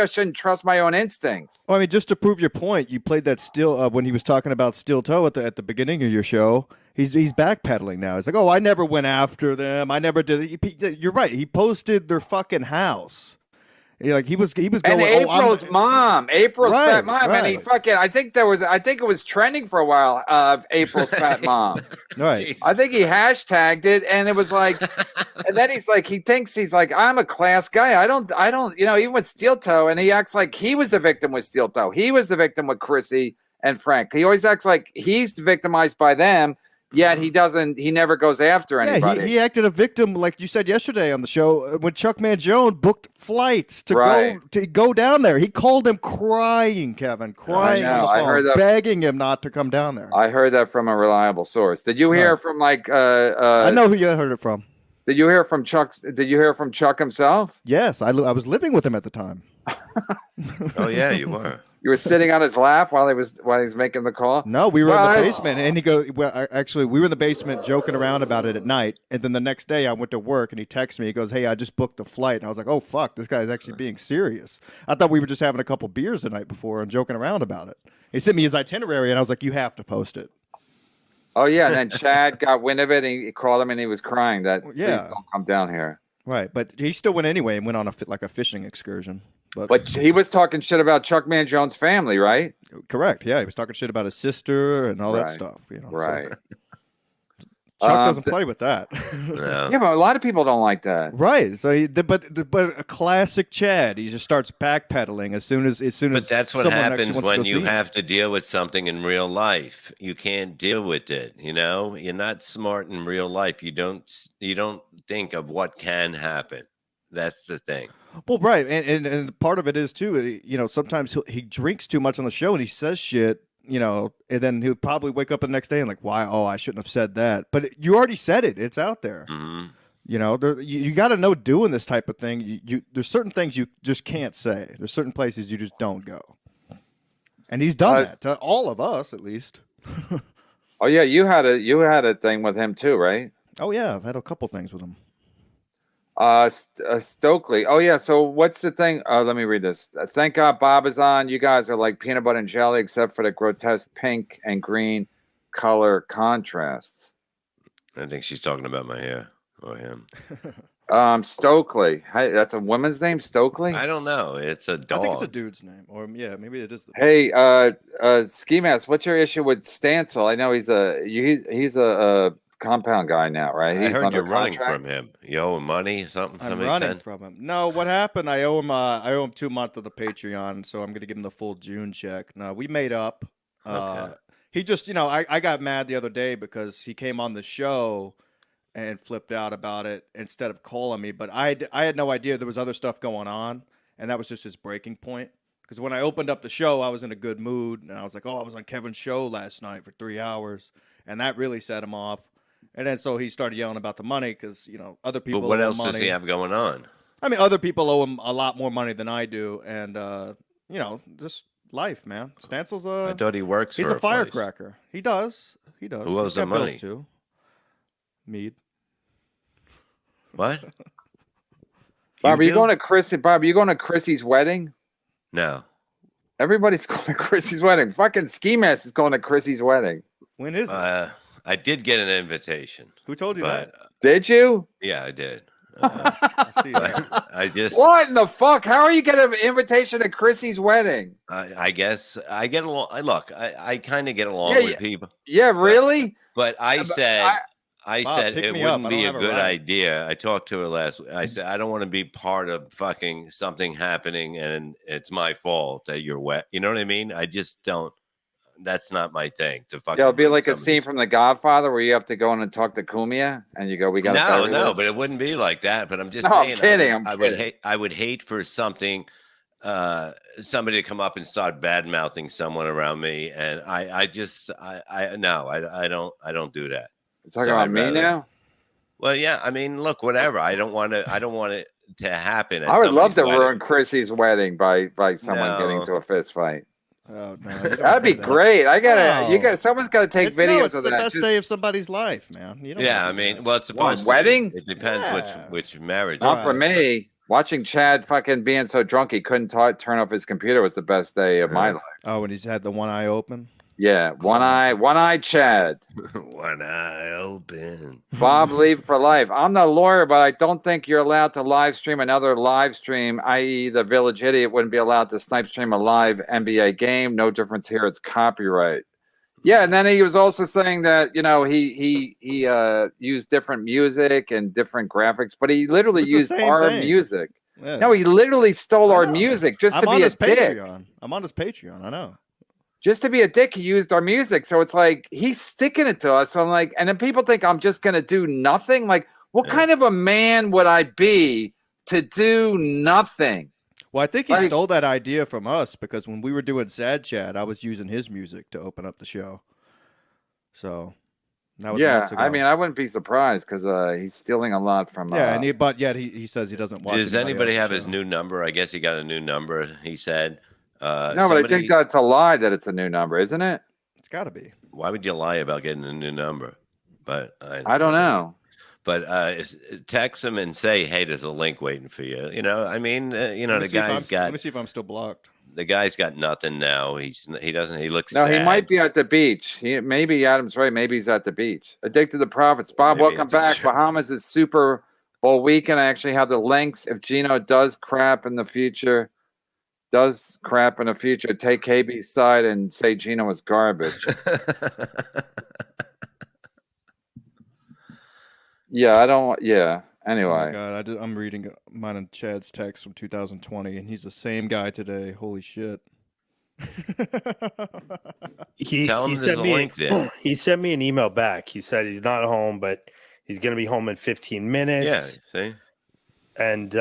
shouldn't trust my own instincts. Well, I mean, just to prove your point, you played that still when he was talking about steel toe at the beginning of your show. He's backpedaling now. He's like, "Oh, I never went after them. I never did." You're right. He posted their fucking house. Like he was going. And April's mom, April's Right, fat mom, and he right. fucking. I think it was trending for a while. April's fat mom. Right. Jesus. I think he hashtagged it, and it was like, and then he's like, I'm a class guy. I don't, even with Steel Toe, and he acts like he was the victim with Steel Toe. He was the victim with Chrissy and Frank. He always acts like he's victimized by them, yet he never goes after anybody. Yeah, he acted a victim, like you said yesterday on the show, when Chuck Mangione booked flights to go down there. He called him crying, Kevin, crying on the phone, I heard that. begging him not to come down there. I heard that from a reliable source. Did you hear from like? I know who you heard it from. Did you hear from Chuck? Did you hear from Chuck himself? Yes, I was living with him at the time. Oh yeah, you were. You were sitting on his lap while he was making the call. No, we were Well, in the I- basement, and he goes. Well, actually, we were in the basement joking around about it at night, and then the next day I went to work, and he texted me. He goes, "Hey, I just booked the flight," and I was like, "Oh fuck, this guy's actually being serious." I thought we were just having a couple beers the night before and joking around about it. He sent me his itinerary, and I was like, "You have to post it." Oh yeah, and then Chad got wind of it, and he called him, and he was crying that Yeah. please don't come down here. Right, but he still went anyway and went on a fishing excursion. But he was talking shit about Chuck Mangione's family, right? Correct, yeah, he was talking shit about his sister and all that Right. stuff. You know, so Right. Chuck doesn't play with that. No. Yeah, but a lot of people don't like that. Right. So, but a classic Chad. He just starts backpedaling as soon as But that's what someone actually happens wants to when go you see him. have to deal with something in real life. You can't deal with it. You're not smart in real life. You don't think of what can happen. That's the thing. Well, right, and part of it is too. Sometimes he drinks too much on the show and he says shit. And then he'll probably wake up the next day and like, why? Oh, I shouldn't have said that. But you already said it. It's out there. Hmm. You got to know doing this type of thing. There's certain things you just can't say. There's certain places you just don't go. And he's done that to all of us, at least. Oh yeah, you had a thing with him too, right? Oh yeah, I've had a couple things with him. Stokely. Oh yeah. So what's the thing? Let me read this. Thank God Bob is on. You guys are like peanut butter and jelly, except for the grotesque pink and green color contrasts. I think she's talking about my hair or him. Stokely. Hey, that's a woman's name, Stokely. I don't know. It's a dog. I think it's a dude's name, or yeah, maybe it is. Hey, Ski Mask, what's your issue with Stancil? I know he's a compound guy now, right? I He's heard under you're running contract? from him. You owe him money, something. I'm somebody running said? from him. No, what happened? I owe him 2 months of the Patreon, so I'm going to give him the full June check. No, we made up. Okay. He just, I got mad the other day because he came on the show and flipped out about it instead of calling me. But I had no idea there was other stuff going on, and that was just his breaking point. Because when I opened up the show, I was in a good mood, and I was like, "Oh, I was on Kevin's show last night for 3 hours," and that really set him off. And then so he started yelling about the money because other people. But what owe him else does money. he have going on? I mean, other people owe him a lot more money than I do, and just life, man. Stancil's I thought he works he's for a a place. firecracker. He does. Who He's owes got him bills money? too. Mead. What? Bob, are you do? going to Chrissy? Bob, are you going to Chrissy's wedding? No. Everybody's going to Chrissy's wedding. Fucking Ski Mask is going to Chrissy's wedding. When is it? I did get an invitation, Who told you but Did you? yeah, I did. that? I see that. But I just, What in the fuck? How are you getting an invitation to Chrissy's wedding? I guess I get along. I kind of get along Yeah, with yeah. people, Yeah, really? but I But said. I Bob, said pick it me up. wouldn't I be don't a have a good ride. idea. I talked to her last week. I said, I don't want to be part of fucking something happening and it's my fault that you're wet. You know what I mean? I just don't. that's not my thing. To fucking Yeah, it'll be ruin like a scene somebody's- from The Godfather where you have to go in and talk to Kumia, and you go, "We got to no, but it wouldn't be like that. But I'm just No, I'm saying, kidding, I'm I kidding. would hate for something, somebody to come up and start bad mouthing someone around me, and I don't do that. You're talking So about I'd me rather- now. Well, yeah, I mean, look, whatever. I don't want it to happen. At I would love somebody's to wedding. ruin Chrissy's wedding by someone getting No. into a fist fight. Oh no, you don't That'd be do that. great. You No. got someone's got to take It's, videos no, it's of the that. best Just- day of somebody's life, man. You don't Yeah, I wanna do mean, that. well, it's supposed to wedding? be. It depends Yeah. which marriage. Not it for is. me. Watching Chad fucking being so drunk he couldn't turn off his computer was the best day of my life. Oh, when he's had the one eye open. Yeah, one eye Chad. One eye open. Bob Leave for life. I'm the lawyer, but I don't think you're allowed to live stream another live stream, i.e. the Village Idiot wouldn't be allowed to snipe stream a live NBA game. No difference here. It's copyright. Yeah, and then he was also saying that, he used different music and different graphics, but he literally It's the used same our thing. music. Yeah. No, he literally stole I our know. music just I'm to on be a his dick. Patreon. I'm on his Patreon. I know. Just to be a dick, he used our music. So it's like he's sticking it to us. So I'm like, and then people think I'm just gonna do nothing. Like, what Yeah. kind of a man would I be to do nothing? Well, I think he Like- stole that idea from us because when we were doing Sad Chat, I was using his music to open up the show. So that was Yeah, months ago. I mean, I wouldn't be surprised because he's stealing a lot from. yeah, but yet he says he doesn't watch. Does anybody else's have his show. new number? I guess he got a new number. He said. No, but I think that's a lie that it's a new number, isn't it? It's got to be. Why would you lie about getting a new number? But I don't know. But text him and say, "Hey, there's a link waiting for you." I mean, Let me the see if I'm- guy's got Let me see if I'm still blocked. the guy's got nothing now. He looks No, he sad. might be at the beach. Maybe Adam's right. Maybe he's at the beach. Addicted to Profits. Bob, Maybe welcome at the back. strip. Bahamas is Super Bowl weekend. I actually have the links. If Gino does crap in the future, take KB's side and say Gino was garbage. Yeah, I don't. Yeah. Oh my Anyway, God, I'm reading mine and Chad's text from 2020, and he's the same guy today. Holy shit. He, Tell him he there's sent a me link there. he sent me an email back. He said he's not home, but he's going to be home in 15 Yeah, minutes. see. And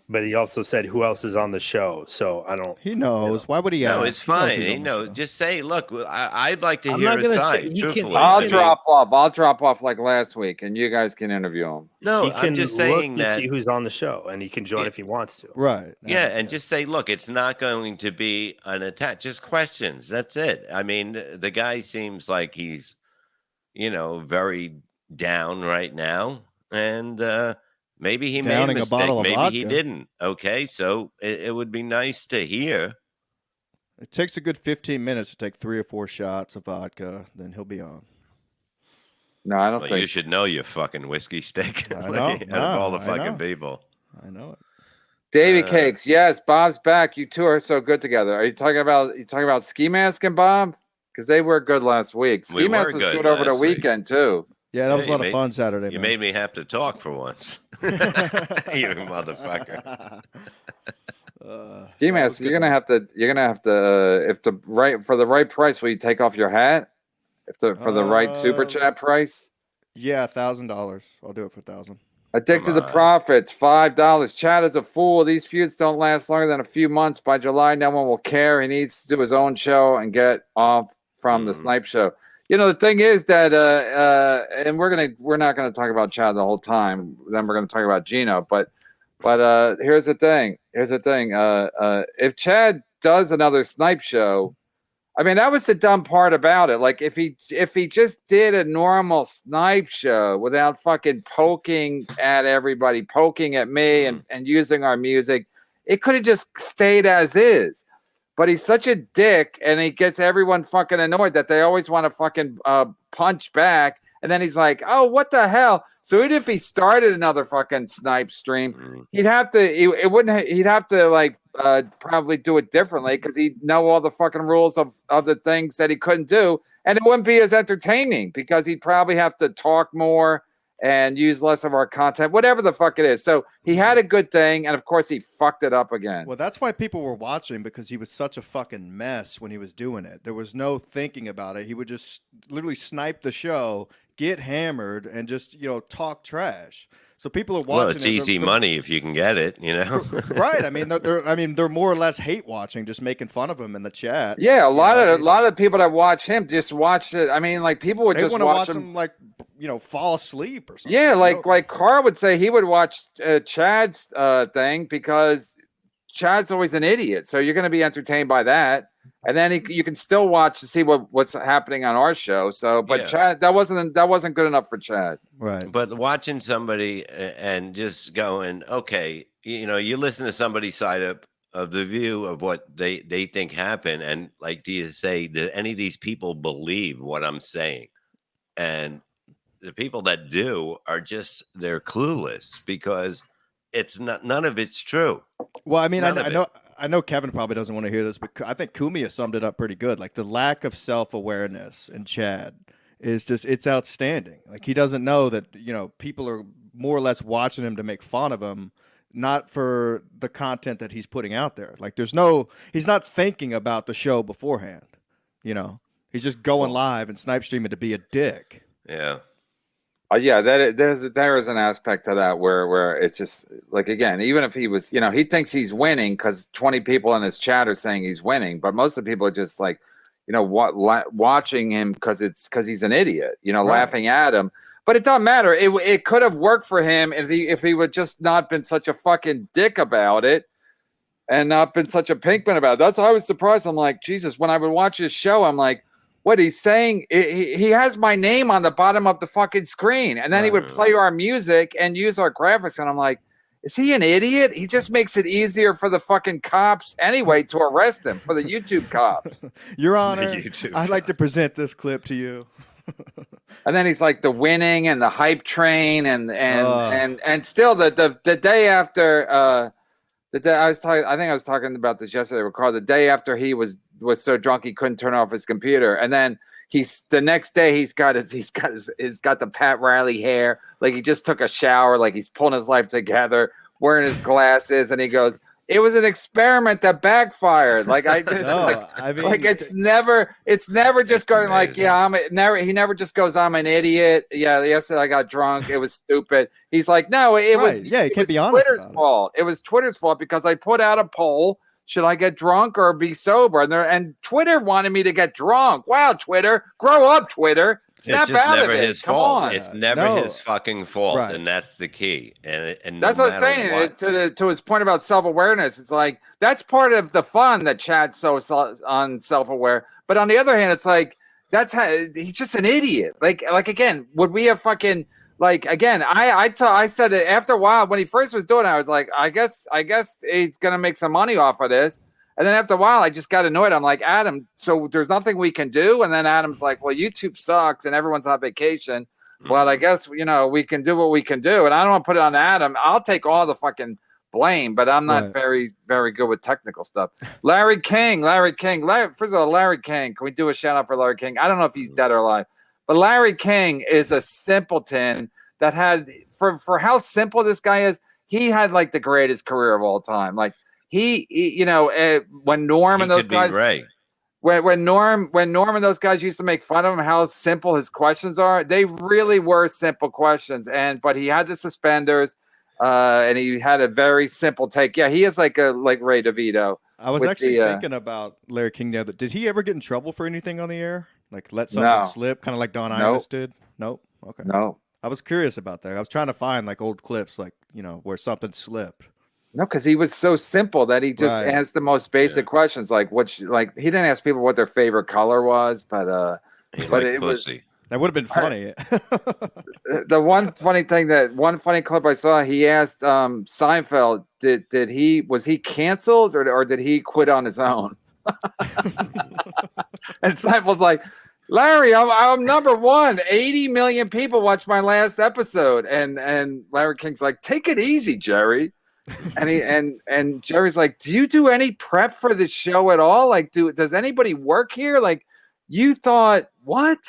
but he also said who else is on the show. So I don't. He knows. Why would he No, ask? it's He knows fine. who's You on the know, show. just say, "Look, I'd like to I'm hear not a gonna say- side." you can- Truthfully, I'll I mean, drop off. I'll drop off like last week, and you guys can interview him. No, he can I'm just look saying to that. see who's on the show, and he can join Yeah. if he wants to. Right. Yeah, and just say, look, it's not going to be an attack, just questions. That's it. I mean, the guy seems like he's, very down right now. And maybe he made a Downing a mistake. bottle of Maybe he vodka. didn't. Okay, so it would be nice to hear. It takes a good 15 minutes to take 3 or 4 shots of vodka, then he'll be on. No, I don't Well, think. you should know your fucking whiskey stick I know. out of all the I fucking know. people. I know it. Davy Uh, Cakes, yes, Bob's back. You two are so good together. Are you talking about Ski Mask and Bob? Because they were good last week. We Ski Mask were was good good over the last week. weekend too. Yeah, that was Yeah, a lot of fun Saturday. You man. made me have to talk for once. You motherfucker. Ski that Mask, was good you're gonna time. have to if for the right price, will you take off your hat? For the right super Uh, chat price? Yeah, $1,000. I'll do it for 1,000. Addicted Come to on. Profits, $5. Chad is a fool. These feuds don't last longer than a few months. By July, no one will care. He needs to do his own show and get off from the Mm. Snipe Show. The thing is that, and we're not gonna talk about Chad the whole time. Then we're gonna talk about Gino. But here's the thing. If Chad does another Snipe Show, I mean, that was the dumb part about it. Like, if he just did a normal Snipe Show without fucking poking at everybody, poking at me, and using our music, it could have just stayed as is. But he's such a dick, and he gets everyone fucking annoyed that they always want to fucking punch back. And then he's like, "Oh, what the hell?" So even if he started another fucking Snipe stream, Mm. he'd have to. He'd have to like probably do it differently because he'd know all the fucking rules of the things that he couldn't do, and it wouldn't be as entertaining because he'd probably have to talk more and use less of our content, whatever the fuck it is. So he had a good thing, and of course he fucked it up again. Well, that's why people were watching, because he was such a fucking mess when he was doing it. There was no thinking about it. He would just literally snipe the show, get hammered, and just talk trash. So people are watching. Well, it's easy money if you can get it, Right. I mean, they're more or less hate watching, just making fun of him in the chat. Yeah, a lot of the people that watch him just watched it. I mean, like people would just watch him like fall asleep or something. Yeah, like Carl would say he would watch Chad's thing because Chad's always an idiot. So you're going to be entertained by that. And then you can still watch to see what's happening on our show. So, but Chad, that wasn't good enough for Chad. Right. But watching somebody and just going, okay, you listen to somebody's side of the view of what they think happened, and like, do you say, do any of these people believe what I'm saying? And the people that do are they're clueless, because it's none of it's true. Well, I mean, I know Kevin probably doesn't want to hear this, but I think Kumia summed it up pretty good. Like, the lack of self-awareness in Chad is it's outstanding. Like, he doesn't know that, people are more or less watching him to make fun of him, not for the content that he's putting out there. Like, he's not thinking about the show beforehand. He's just going live and snipe streaming to be a dick. Yeah. Yeah, there is an aspect to that where it's just like, again, even if he was, he thinks he's winning because 20 people in his chat are saying he's winning, but most of the people are just like, watching him because he's an idiot, right, laughing at him. But it doesn't matter. It could have worked for him if he would just not been such a fucking dick about it and not been such a pinkman about it. That's why I was surprised. I'm like, Jesus, when I would watch his show, I'm like, what he's saying, he has my name on the bottom of the fucking screen, and then he would play our music and use our graphics, and I'm like, is he an idiot? He just makes it easier for the fucking cops anyway to arrest him, for the YouTube cops. Your Honor, I'd like to present this clip to you. And then he's like the winning and the hype train, and still the day after the day I think I was talking about this yesterday, Ricardo, the day after he was so drunk he couldn't turn off his computer, and then the next day he's got the Pat Riley hair, like he just took a shower, like he's pulling his life together, wearing his glasses, and he goes, "It was an experiment that backfired." Like it's never just going like, he never just goes, "I'm an idiot." Yeah, yesterday I got drunk. It was stupid. He's like, no, it was. Yeah, you can't be honest. Twitter's fault. It was Twitter's fault because I put out a poll. Should I get drunk or be sober? And Twitter wanted me to get drunk. Wow, Twitter, grow up, Twitter. Snap out of it. It's never his fault. It's never his fucking fault, right. And that's the key. And that's what I'm saying. To his point about self-awareness, it's like that's part of the fun that Chad's so on self-aware. But on the other hand, it's like that's how he's just an idiot. Like again, would we have fucking like again? I said it after a while when he first was doing it. I was like, I guess he's gonna make some money off of this. And then after a while, I just got annoyed. I'm like, Adam, so there's nothing we can do? And then Adam's like, well, YouTube sucks and everyone's on vacation. Well, I guess, we can do what we can do. And I don't want to put it on Adam. I'll take all the fucking blame, but I'm not very, very good with technical stuff. Larry King. First of all, Larry King. Can we do a shout out for Larry King? I don't know if he's dead or alive, but Larry King is a simpleton that had, for how simple this guy is, he had like the greatest career of all time. Like, when Norm and those guys, when Norm and those guys used to make fun of him, how simple his questions are, they really were simple questions. But he had the suspenders, and he had a very simple take. Yeah, he is like Ray DeVito. I was actually thinking about Larry King the other. Did he ever get in trouble for anything on the air? Like let something slip, kind of like Don Imus did? Nope. Okay. No. I was curious about that. I was trying to find like old clips, like where something slipped. No, because he was so simple that he just asked the most basic questions, like he didn't ask people what their favorite color was, but it was that would have been funny. The one funny clip I saw, he asked Seinfeld, was he canceled or did he quit on his own? And Seinfeld's like, Larry, I'm number one. 80 million people watched my last episode, and Larry King's like, take it easy, Jerry. And Jerry's like, do you do any prep for the show at all? Like, does anybody work here? Like, you thought what?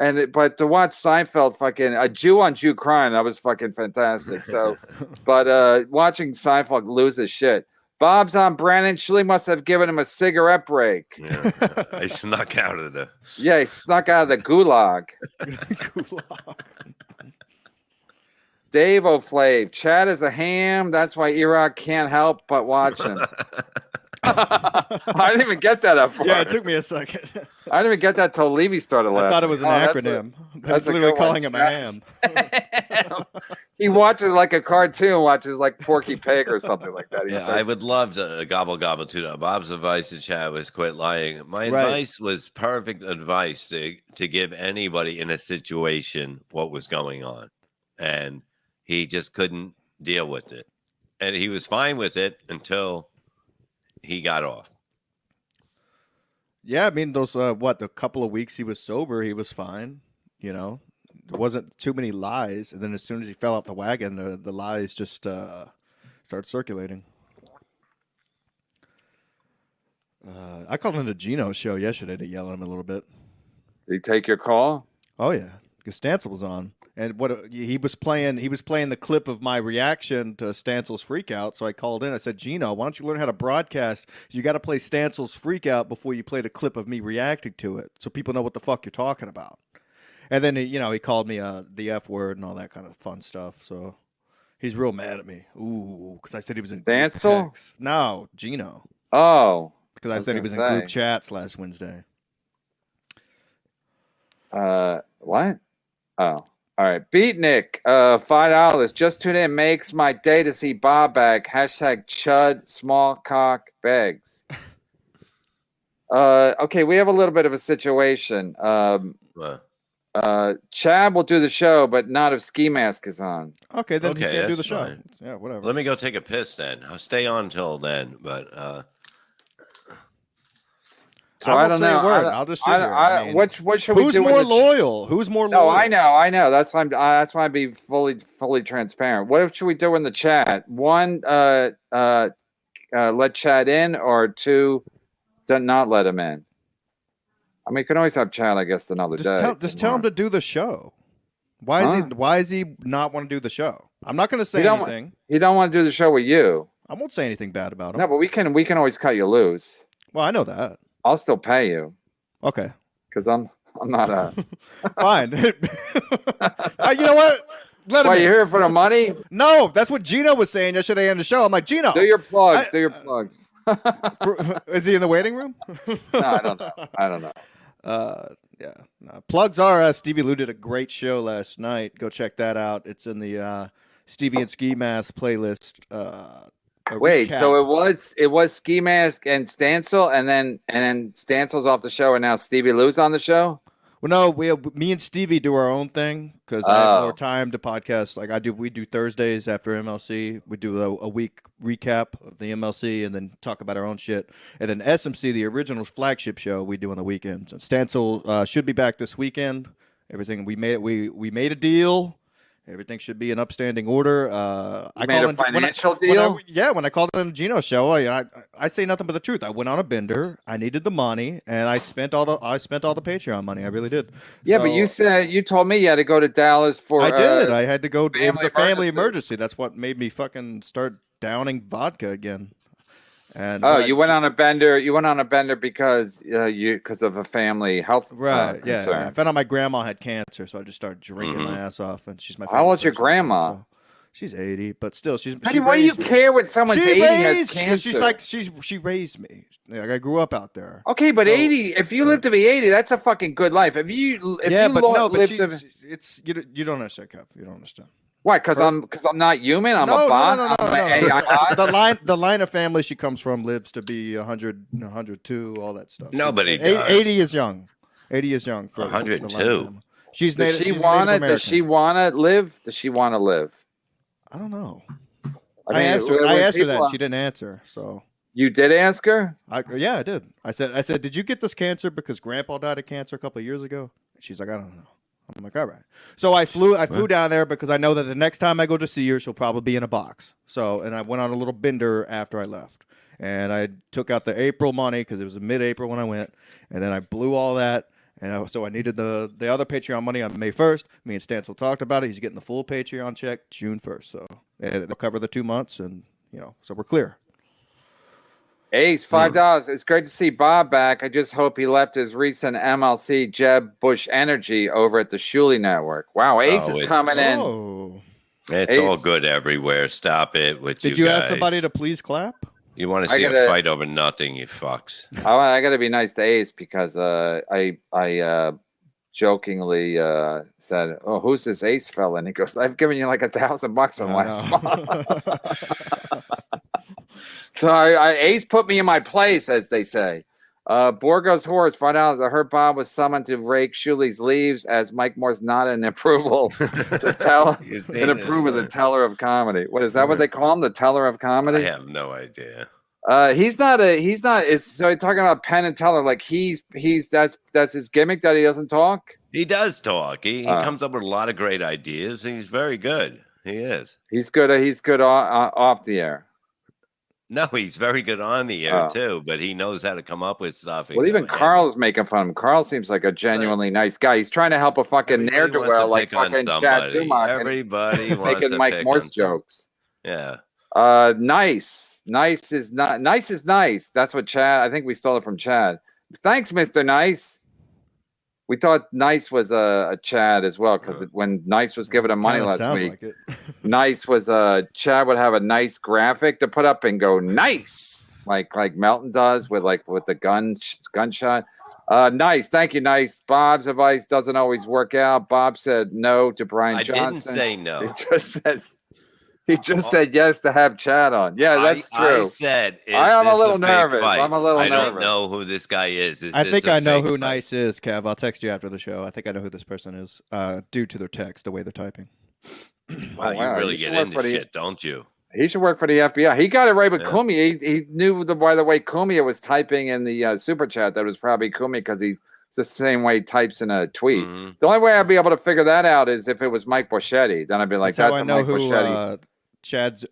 But to watch Seinfeld, fucking a Jew on Jew crime, that was fucking fantastic. So, but watching Seinfeld lose his shit. Bob's on Brandon. Shirley must have given him a cigarette break. Yeah, I snuck out of the. Yeah, he snuck out of the gulag. Dave O'Flave. Chad is a ham. That's why Iraq can't help but watch him. I didn't even get that up. Yeah, it took me a second. I didn't even get that till Levy started laughing. I thought it was an acronym. That's literally calling him a ham. He watches like a cartoon, watches like Porky Pig or something like that. Yeah, I would love to gobble too. Bob's advice to Chad was quit lying. My advice was perfect advice to give anybody in a situation what was going on, and he just couldn't deal with it, and he was fine with it until he got off. Yeah, I mean those the couple of weeks he was sober, he was fine. You know, there wasn't too many lies, and then as soon as he fell off the wagon, the lies just started circulating. I called in a Gino show yesterday to yell at him a little bit. Did he take your call? Oh yeah, because Stancil was on, and he was playing the clip of my reaction to Stancil's freak out. So I called in. I said, Gino, why don't you learn how to broadcast? You got to play Stancil's freak out before you play the clip of me reacting to it, so people know what the fuck you're talking about. And then he called me the F word and all that kind of fun stuff. So he's real mad at me. Ooh, because I said he was in Stancil? No, Gino. Oh, because I said he was in group chats last Wednesday. What? Oh, all right. Beatnik, $5. Just tune in. Makes my day to see Bob back. Hashtag Chud Small Cock Begs. Okay, we have a little bit of a situation. Chad will do the show, but not if Ski Mask is on. Okay, then he can't do the that's show. fine. Yeah, whatever. Let me go take a piss then. I'll stay on till then, but So I don't know. I'll just sit here. I mean, what should we do? Who's more loyal? Who's more loyal? No, I know. That's why I'm being fully transparent. What should we do in the chat? One, let Chad in, or two, not let him in. I mean, you can always have Chad, I guess, another day. Just tell him to do the show. Why is he not want to do the show? I'm not going to say anything. He don't want to do the show with you. I won't say anything bad about him. No, but we can always cut you loose. Well, I know that. I'll still pay you. Okay. Because I'm not a. Fine. You know what? Why, you here for the money? No, that's what Gino was saying yesterday on the show. I'm like, Gino, do your plugs. Do your plugs. Is he in the waiting room? No, I don't know. Yeah. No. Plugs are Stevie Lou did a great show last night. Go check that out. It's in the Stevie and Ski Mask playlist. Wait, so it was Ski Mask and Stancil, and then Stancil's off the show, and now Stevie Lou's on the show. Well, no, me and Stevie do our own thing because I have more time to podcast. Like we do Thursdays after MLC. We do a week recap of the MLC and then talk about our own shit. And then SMC, the original flagship show, we do on the weekends. And Stancil should be back this weekend. Everything we made a deal. Everything should be in upstanding order. I made a financial deal? When I called on Gino's show, I say nothing but the truth. I went on a bender. I needed the money, and I spent all the Patreon money. I really did. Yeah, but you told me you had to go to Dallas for. I did. I had to go. It was a family emergency. That's what made me fucking start downing vodka again. And you went on a bender. You went on a bender because of a family health right. concern. I found out my grandma had cancer, so I just started drinking my ass off. And she's my. How old's your grandma? So she's 80, but still, she's. Why do you care when someone's 80 has cancer? She raised me. Like I grew up out there. Okay, but 80. If you live to be 80, that's a fucking good life. You don't understand, Kev. You don't understand. Why? Because I'm not human. I'm a bot. No. The line of family she comes from lives to be 100, 102, all that stuff. Nobody does. 80 is young. 80 is young for 102. She's Does she want to live? Does she want to live? I don't know. I asked her that. She didn't answer. So you did ask her? Yeah, I did. I said, did you get this cancer because Grandpa died of cancer a couple of years ago? She's like, I don't know. I'm like, all right. So I flew down there because I know that the next time I go to see her, she'll probably be in a box. So, and I went on a little bender after I left. And I took out the April money because it was mid-April when I went. And then I blew all that. And so I needed the other Patreon money on May 1st. Me and Stancil talked about it. He's getting the full Patreon check June 1st. So they'll cover the 2 months, and so we're clear. Ace, $5. It's great to see Bob back. I just hope he left his recent MLC Jeb Bush energy over at the Shuley Network. Wow, Ace is coming in. Oh. It's all good everywhere. Stop it with you Did you guys. ask somebody to please clap? You want to see a fight over nothing, you fucks. I got to be nice to Ace because I jokingly said, "Oh, who's this Ace fella?" And he goes, "I've given you like $1,000 on last month." So Ace put me in my place, as they say. Borgo's horse. Find out that her Bob was summoned to rake Shuley's leaves as Mike Moore's not an approval. The teller of comedy. What is that? What they call him? The teller of comedy? I have no idea. He's not. So you're talking about Penn and Teller. Like that's his gimmick that he doesn't talk. He does talk. He comes up with a lot of great ideas. And he's very good. He is. He's good. He's good off the air. No, he's very good on the air too, but he knows how to come up with stuff. Well, even Carl's making fun of him. Carl seems like a genuinely nice guy. He's trying to help a fucking ne'er-do-well like fucking Chad Zumock. Everybody wants making to Mike Morse jokes. Yeah. Nice. Nice is nice. That's what Chad. I think we stole it from Chad. Thanks, Mr. Nice. We thought Nice was a Chad as well because when Nice was giving him money last week, like Nice was Chad would have a nice graphic to put up and go nice, like Melton does with the gunshot. Nice, thank you, Nice. Bob's advice doesn't always work out. Bob said no to Brian Johnson. I didn't say no. He just said yes to have Chad on. Yeah, that's true. I said, I'm a little nervous. I'm a little nervous. I don't know who this guy is. I think I know who Nice is, Kev. I'll text you after the show. I think I know who this person is due to their text, the way they're typing. Wow, you really get into shit, don't you? He should work for the FBI. He got it right with Kumi. He knew by the way Kumi was typing in the super chat that it was probably Kumi because it's the same way he types in a tweet. Mm-hmm. The only way I'd be able to figure that out is if it was Mike Borschetti. Then I'd be like, that's Mike Borschetti. Chad's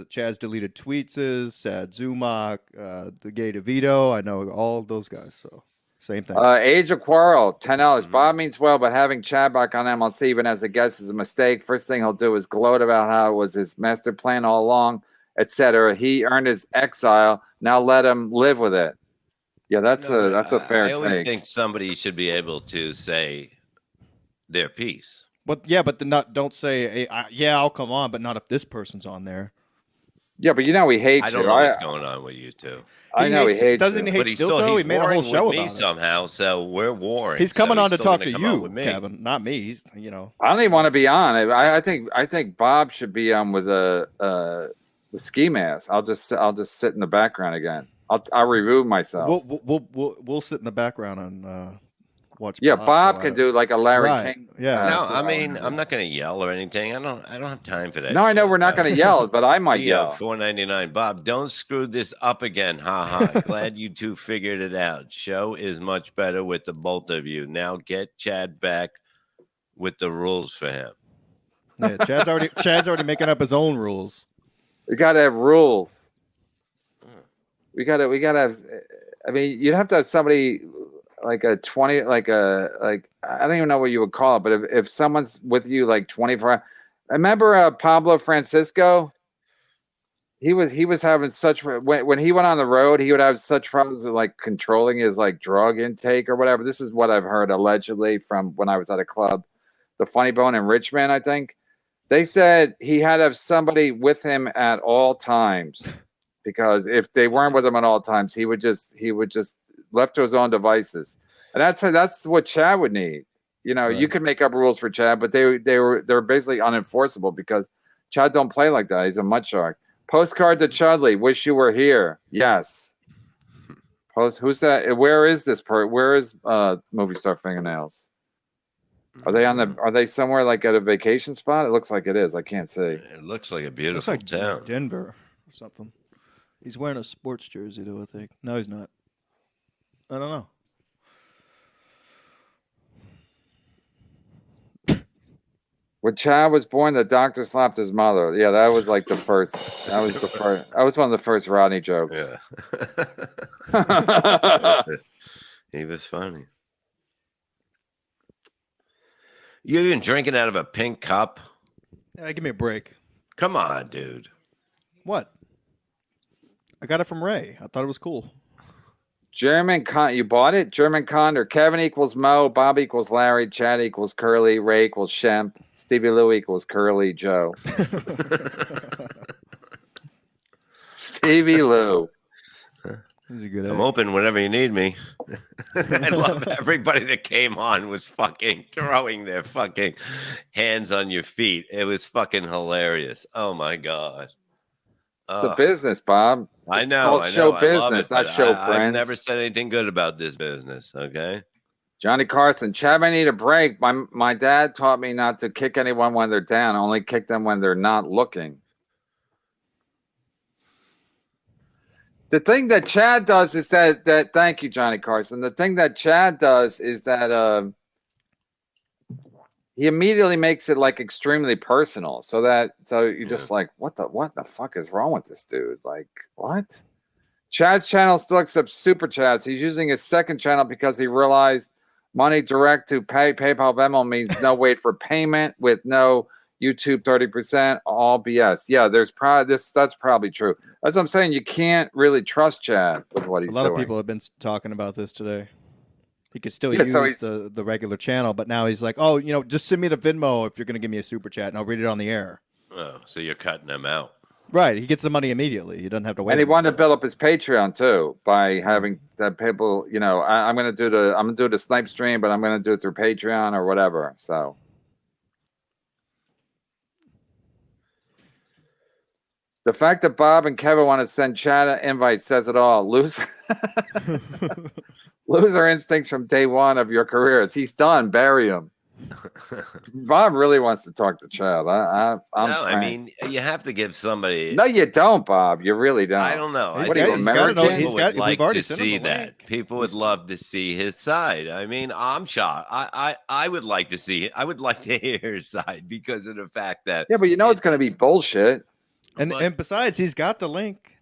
Chad's deleted tweets is Sad Zumock, the Gay DeVito. I know all those guys, so same thing. Age of Quarrel, $10. Mm-hmm. Bob means well, but having Chad back on MLC even as a guest is a mistake. First thing he'll do is gloat about how it was his master plan all along, etc. He earned his exile. Now let him live with it. Yeah, that's a fair take. I always think somebody should be able to say their piece. But don't say, hey, I'll come on, but not if this person's on there. Yeah, but he hates you. I don't know what's going on with you two. I know he hates doesn't he hate Stilto? He made a whole show about it. Somehow, so we're warring. He's coming on to talk to you, Kevin, not me. He's, I don't even want to be on. I think Bob should be on with the ski mask. I'll just sit in the background again. I'll remove myself. We'll sit in the background and watch. Yeah, Bob can do like a Larry King. Yeah. No, I mean, I'm not going to yell or anything. I don't have time for that. No, I know we're not going to yell, but I might yell. $4.99. Bob, don't screw this up again. Ha ha. Glad you two figured it out. Show is much better with the both of you. Now get Chad back with the rules for him. Yeah, Chad's already making up his own rules. We got to have rules. We got to have. I mean, you'd have to have somebody. Like a 20, I don't even know what you would call it, but if someone's with you like 24, I remember Pablo Francisco. He was having such when he went on the road, he would have such problems with like controlling his like drug intake or whatever. This is what I've heard allegedly from when I was at a club, the Funny Bone in Richmond. I think they said he had to have somebody with him at all times because if they weren't with him at all times, he would just left to his own devices, and that's what Chad would need. Right. You could make up rules for Chad, but they're basically unenforceable because Chad don't play like that. He's a mud shark. Postcard to Chudley. Wish you were here. Yes. Who's that? Where is this Where is Movie Star Fingernails? Are they Are they somewhere like at a vacation spot? It looks like it is. I can't see. It looks like a beautiful town. Denver or something. He's wearing a sports jersey though. I think. No, he's not. I don't know. When Chad was born, the doctor slapped his mother. Yeah, that was like the first. That was one of the first Rodney jokes. Yeah. He was funny. You even drinking out of a pink cup? Yeah, give me a break. Come on, dude. What? I got it from Ray. I thought it was cool. German con, you bought it? German Condor. Kevin equals Mo. Bob equals Larry. Chad equals Curly. Ray equals Shemp. Stevie Lou equals Curly Joe. Stevie Lou. He's a good I'm egg. open whenever you need me. I love everybody that came on was fucking throwing their fucking hands on your feet. It was fucking hilarious. Oh my god. It's a business, Bob. I It's know. called I show know. I love business, it, not but show I've friends. never said anything good about this business. Okay. Johnny Carson, Chad, I need a break. My dad taught me not to kick anyone when they're down, only kick them when they're not looking. The thing that Chad does is that thank you, Johnny Carson. The thing that Chad does is that he immediately makes it like extremely personal. So you're just like, what the fuck is wrong with this dude? Like, what? Chad's channel still accepts super chats. He's using his second channel because he realized money direct to PayPal Venmo means no wait for payment with no YouTube 30%, all BS. Yeah, there's probably that's probably true. That's what I'm saying. You can't really trust Chad with what he's doing. A lot of people have been talking about this today. He could still Yeah, use so he's- the regular channel, but now he's like, oh, just send me the Venmo if you're going to give me a super chat, and I'll read it on the air. Oh, so you're cutting them out. Right. He gets the money immediately. He doesn't have to wait. And he anymore. wanted to build up his Patreon too by having that people, I'm gonna do the snipe stream, but I'm gonna do it through Patreon or whatever. So the fact that Bob and Kevin want to send Chad an invite says it all. Loser instincts from day one of your careers. He's done. Bury him. Bob really wants to talk to Chad. I'm no, frank. I mean, you have to give somebody. No, you don't, Bob. You really don't. I don't know. He's What are you, got- American? he's got- People would we've like already to sent him see the that. link. People would love to see his side. I mean, I'm shocked. I would like to see it. I would like to hear his side because of the fact that. Yeah, but it's going to be bullshit. And besides, he's got the link.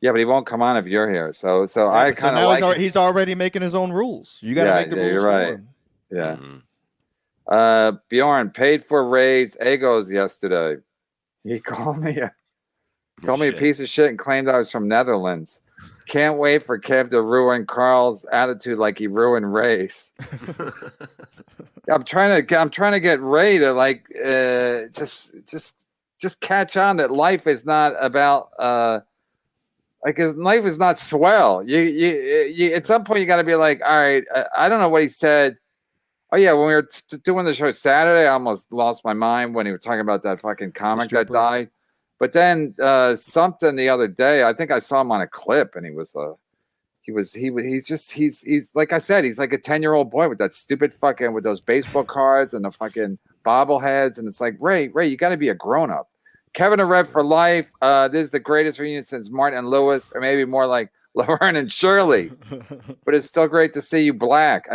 Yeah, but he won't come on if you're here. So I kind of now like. he's already making his own rules. You got to make the rules you're for right. him. Yeah. Mhm. Bjorn paid for Ray's egos yesterday. He called me a Shit. piece of shit and claimed I was from Netherlands. Can't wait for Kev to ruin Carl's attitude like he ruined Ray's. I'm trying to get Ray to like just catch on that life is not about life is not swell. You at some point you got to be like, all right, I don't know what he said. Oh yeah, when we were doing the show Saturday, I almost lost my mind when he was talking about that fucking comic that died. But then something the other day, I think I saw him on a clip, and he's like I said, he's like a 10-year-old boy with that stupid fucking with those baseball cards and the fucking bobbleheads, and it's like Ray, you got to be a grown up. Kevin and Rev for life. This is the greatest reunion since Martin and Lewis, or maybe more like Laverne and Shirley. But it's still great to see you back.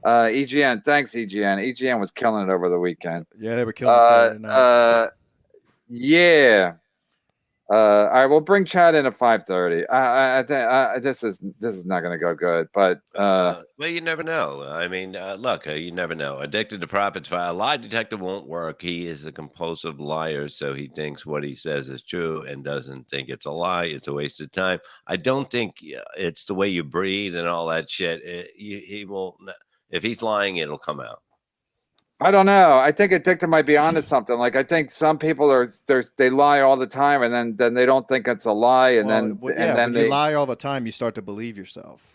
EGN, thanks EGN. EGN was killing it over the weekend. Yeah, they were killing Saturday night. Yeah. All right, we'll bring Chad in at 5:30. I think this is not going to go good, but well, you never know. I mean, look, you never know. Addicted to profits. A lie detector won't work. He is a compulsive liar, so he thinks what he says is true and doesn't think it's a lie. It's a waste of time. I don't think it's the way you breathe and all that shit. He will. If he's lying, it'll come out. I don't know. I think Addicted might be onto something. Like I think some people they lie all the time, and then they don't think it's a lie, and then when you lie all the time, you start to believe yourself.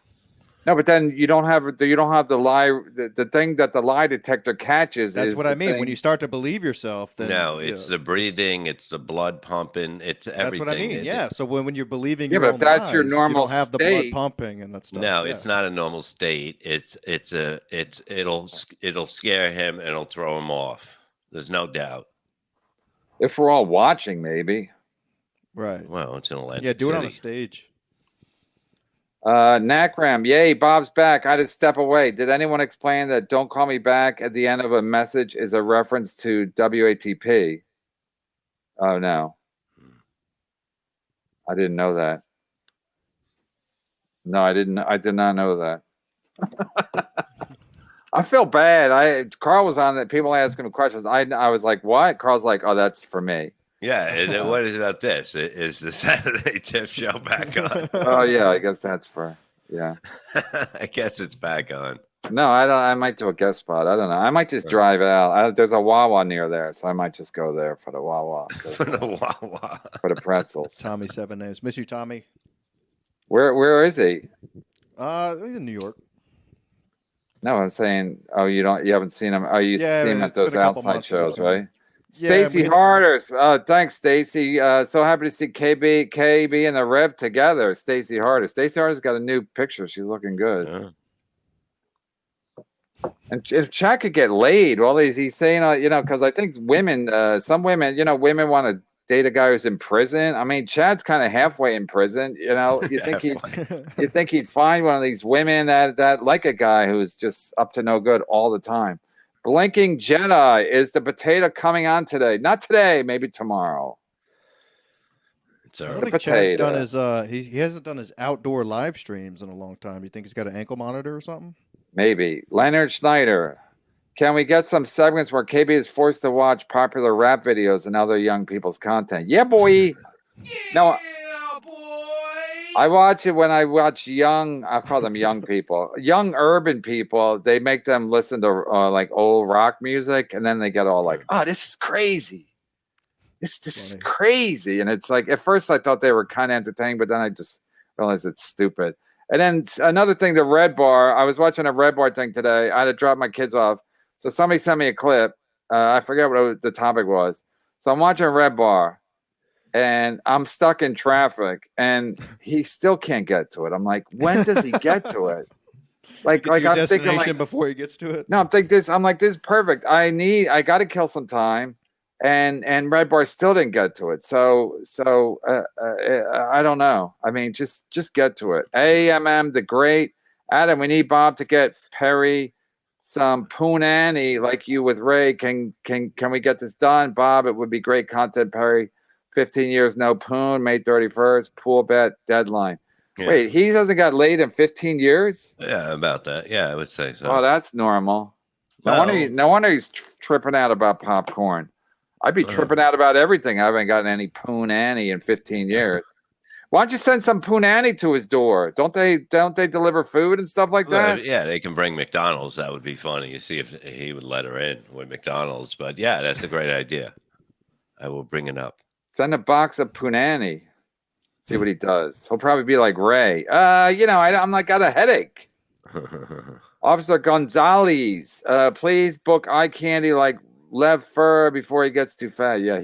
No, but then you don't have the lie. The thing that the lie detector catches. That's what I mean. When you start to believe yourself, then it's the breathing, it's the blood pumping, it's everything. That's what I mean. Yeah. So when you're believing, yeah, your but own if that's lies, your normal you don't have the state, blood pumping and that stuff. No, it's not a normal state. It'll scare him and it'll throw him off. There's no doubt. If we're all watching, maybe. Right. Well, it's in Atlantic Yeah, do it on City. a stage. Nakram, yay, Bob's back. I had to step away. Did anyone explain that "Don't call me back" at the end of a message is a reference to WATP? Oh no, I didn't know that. No, I didn't. I did not know that. I feel bad. Carl was on that. People asking him questions. I was like, "What?" Carl's like, "Oh, that's for me." Yeah. What is about this? Is the Saturday Tip Show back on? Oh yeah, I guess that's for yeah. I guess it's back on. No, I don't. I might do a guest spot. I don't know. I might just drive out. There's a Wawa near there, so I might just go there for the Wawa For the Wawa. for the pretzels. Tommy 7 names. Miss you, Tommy. Where is he? He's in New York. No, I'm saying. Oh, you haven't seen him. Oh, you Yeah, see him at it's been those a couple outside months shows, ago. right? Yeah, Stacy we had- Harders. Thanks, Stacy. So happy to see KB and the Rev together. Stacy Harders. Stacy Harders got a new picture. She's looking good. Yeah. And if Chad could get laid, well, he's saying, because I think some women, women want to date a guy who's in prison. I mean, Chad's kind of halfway in prison. You think he'd find one of these women that like a guy who's just up to no good all the time. Blinking Jedi, is the potato coming on today? Not today, maybe tomorrow. It's I all don't right. think Chad's done Potato. his he hasn't done his outdoor live streams in a long time. You think he's got an ankle monitor or something? Maybe. Leonard Schneider. Can we get some segments where KB is forced to watch popular rap videos and other young people's content? Yeah, boy. No, I watch it when I watch I'll call them young people, young urban people. They make them listen to like old rock music, and then they get all like, "Oh, this is crazy. This is Funny. crazy." And it's like, at first I thought they were kind of entertaining, but then I just realized it's stupid. And then another thing, the Red Bar. I was watching a Red Bar thing today. I had to drop my kids off, so somebody sent me a clip. I forget what the topic was. So I'm watching Red Bar. And I'm stuck in traffic, and he still can't get to it. I'm like, when does he get to it? Like Get to your I'm thinking, destination before he gets to it. no, I'm thinking this. I'm like, this is perfect. I got to kill some time, and Red Bar still didn't get to it. So I don't know. I mean, just get to it. AMM the Great, Adam. We need Bob to get Perry some Poonanny like you with Ray. Can we get this done, Bob? It would be great content, Perry. 15 years, no poon, May 31st, pool bet deadline. Yeah. Wait, he hasn't got laid in 15 years? Yeah, about that. Yeah, I would say so. Oh, that's normal. No wonder he's tripping out about popcorn. I'd be tripping out about everything. I haven't gotten any poon Annie in 15 years. Why don't you send some poon Annie to his door? Don't they deliver food and stuff like Well, that? yeah, they can bring McDonald's. That would be funny. You see if he would let her in with McDonald's. But yeah, that's a great idea. I will bring it up. Send a box of punani. See what he does. He'll probably be like Ray. I'm like got a headache. Officer Gonzalez, please book eye candy like Lev Fur before he gets too fat. Yeah,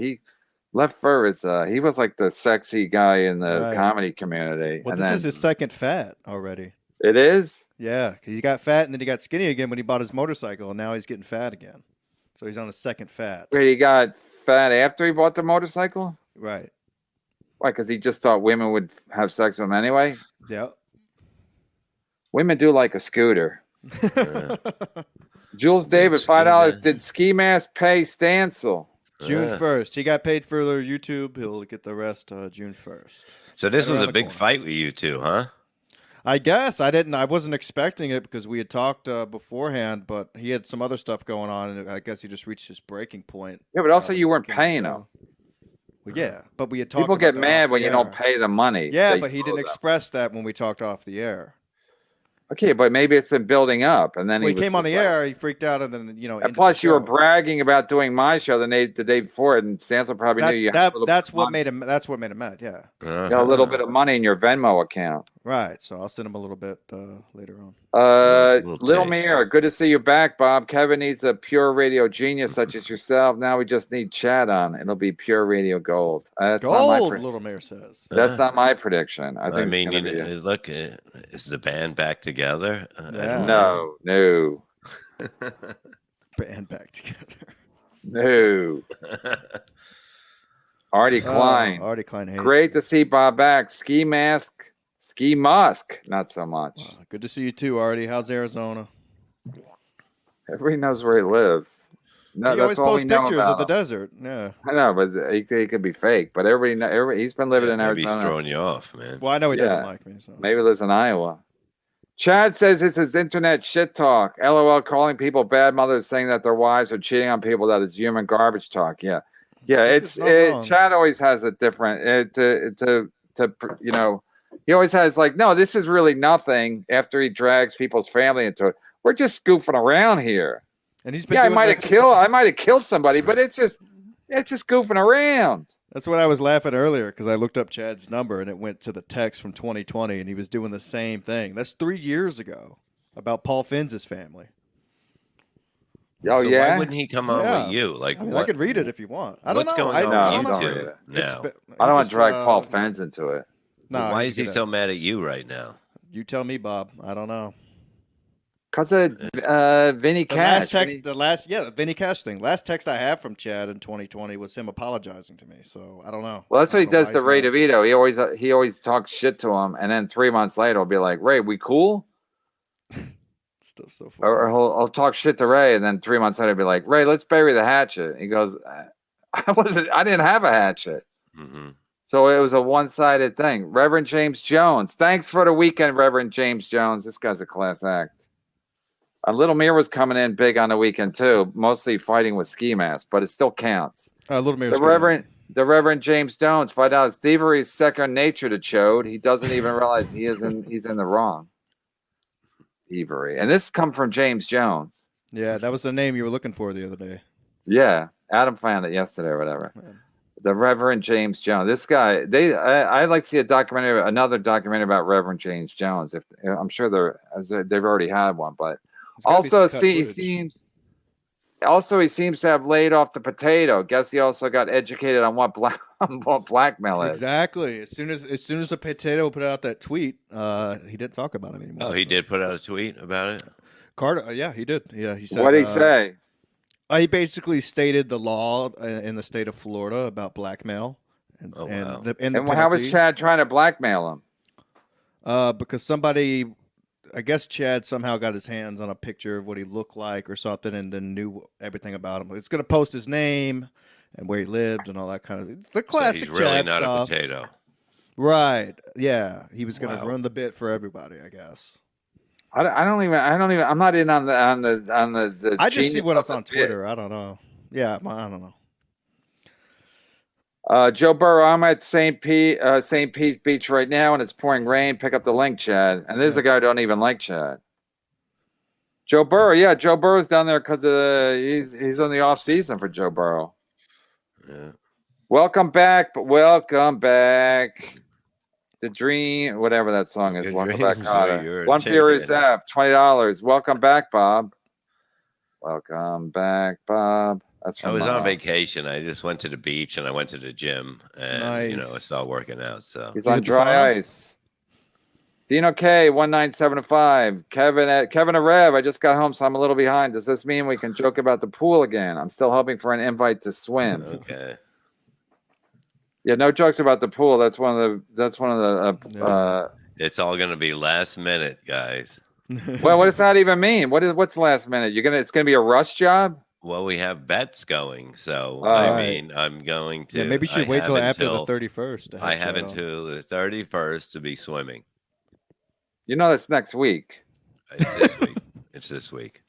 Lev Fur is he was like the sexy guy in the comedy community. Well, and this then, is his second fat already. It is? Yeah, because he got fat and then he got skinny again when he bought his motorcycle, and now he's getting fat again. So he's on a second fat. Wait, he got fat after he bought the motorcycle? Right. Why? Because he just thought women would have sex with him anyway? Yeah. Women do like a scooter. Yeah. Jules David, $5. Did Ski Mask pay Stancil? June Yeah. 1st. He got paid for their YouTube. He'll get the rest June 1st. So this Right was around a the big corner. fight with you two, huh? I guess I wasn't expecting it because we had talked beforehand, but he had some other stuff going on, and I guess he just reached his breaking point. Yeah, but also you weren't beginning of the paying him. show. Well, yeah, but we had talked. People about get that mad off when the you don't air. pay the money. Yeah, that but he you didn't owe them. express that when we talked off the air. Okay, but maybe it's been building up, and then When he he was came on just the like- air, he freaked out, and then And ended plus, the you were show. bragging about doing my show the day before, and Stancil probably knew you had a little That's bit of what money. made him. That's what made him mad. Yeah. You got a little bit of money in your Venmo account. Right. So I'll send him a little bit later on. Little taste. Mirror, good to see you back, Bob. Kevin needs a pure radio genius such as yourself. Now we just need Chad on. It'll be pure radio gold. That's not my Gold, Little Mayor says. That's not my prediction. I think. I mean, it's gonna be look, is the band back together? I don't Yeah. know. no. Band back together. No. Artie Klein. Artie Klein hates Great me. to see Bob back. Ski Musk, not so much. Good to see you too, Artie. How's Arizona? Everybody knows where he lives. No, He always that's all we posts know pictures about of the him. desert. Yeah. I know, but he could be fake. But everybody he's been living in Maybe he's Arizona. throwing you off, man. Well, I know he Yeah. doesn't like me. So. Maybe he lives in Iowa. Chad says this is internet shit talk. LOL, calling people bad mothers, saying that their wives are cheating on people. That is human garbage talk. Yeah, There's no wrong. Chad always has a different you know. He always has like, no, this is really nothing. After he drags people's family into it, we're just goofing around here. And he's been. Yeah, I doing might that have killed somebody, but it's just goofing around. That's what I was laughing earlier because I looked up Chad's number and it went to the text from 2020 and he was doing the same thing. That's 3 years ago about Paul Finn's family. Oh So yeah. Why wouldn't he come on Yeah. with you? Like I mean, what? I could read it if you want. I don't What's know. going I, on I with don't you know. two It's now? been- I don't want just, to drag Paul Fens into it. No, Why is he gonna- so mad at you right now? You tell me, Bob. I don't know. Because of Vinny The Cash. last text, the Vinny Cash thing. Last text I have from Chad in 2020 was him apologizing to me. So I don't know. Well, that's I what he don't know does why to he's Ray mad. DeVito. He always talks shit to him, and then 3 months later, he'll be like, "Ray, we cool?" Stuff so funny. Or he'll talk shit to Ray, and then 3 months later, he'll be like, "Ray, let's bury the hatchet." He goes, I didn't have a hatchet." Hmm. So it was a one-sided thing. Reverend James Jones. Thanks for the weekend, Reverend James Jones. This guy's a class act. Little Mir was coming in big on the weekend too, mostly fighting with ski masks, but it still counts. Little Mirror's The Reverend James Jones find out thievery is second nature to Chode. He doesn't even realize he's in the wrong. Thievery, and this come from James Jones. Yeah, that was the name you were looking for the other day. Yeah, Adam found it yesterday or whatever. Man. The Reverend James Jones. This guy, I'd like to see another documentary about Reverend James Jones. If I'm sure they've already had one, but There's gotta be some also cut he footage. seems to have laid off the potato. Guess he also got educated on what blackmail is. Exactly. As soon as the potato put out that tweet, he didn't talk about it anymore. Oh, he did put out a tweet about it. Carter. Yeah, he did. Yeah, he said. What did he say? He basically stated the law in the state of Florida about blackmail. And, Oh, and wow. the And how was penalty. Chad trying to blackmail him? Because somebody, I guess Chad somehow got his hands on a picture of what he looked like or something, and then knew everything about him. It's going to post his name and where he lived and all that kind of the classic so he's really Chad not stuff. a potato. Right? Yeah, he was going to Wow. ruin the bit for everybody, I guess. I'm not in on the I just see genius what of it's on the bit. Twitter. I don't know. Yeah, I don't know. Joe Burrow, I'm at St. Pete Beach right now, and it's pouring rain. Pick up the link, Chad. And there's a guy who don't even like Chad. Joe Burrow, yeah, Joe Burrow's down there because he's in the off season for Joe Burrow. Yeah. Welcome back. The Dream, whatever that song is. Good Welcome dreams, back, Carter. or you're One taking Furious it. F, $20. Welcome back, Bob. Welcome back, Bob. That's I from was on vacation. I just went to the beach and I went to the gym, and Nice. it's all working out. So He's You on hit the dry sauna? ice. Dino K 1975. Kevin a Rev. I just got home, so I'm a little behind. Does this mean we can joke about the pool again? I'm still hoping for an invite to swim. okay. Yeah, no jokes about the pool. That's one of the. It's all going to be last minute, guys. Well, what does that even mean? What's last minute? It's gonna be a rush job. Well, we have bets going, so Right. I'm going to. Yeah, maybe you should I wait till have after the until- 31st. to I have have Chad on. until the 31st to be swimming. You know that's next week. It's this week. It's this week.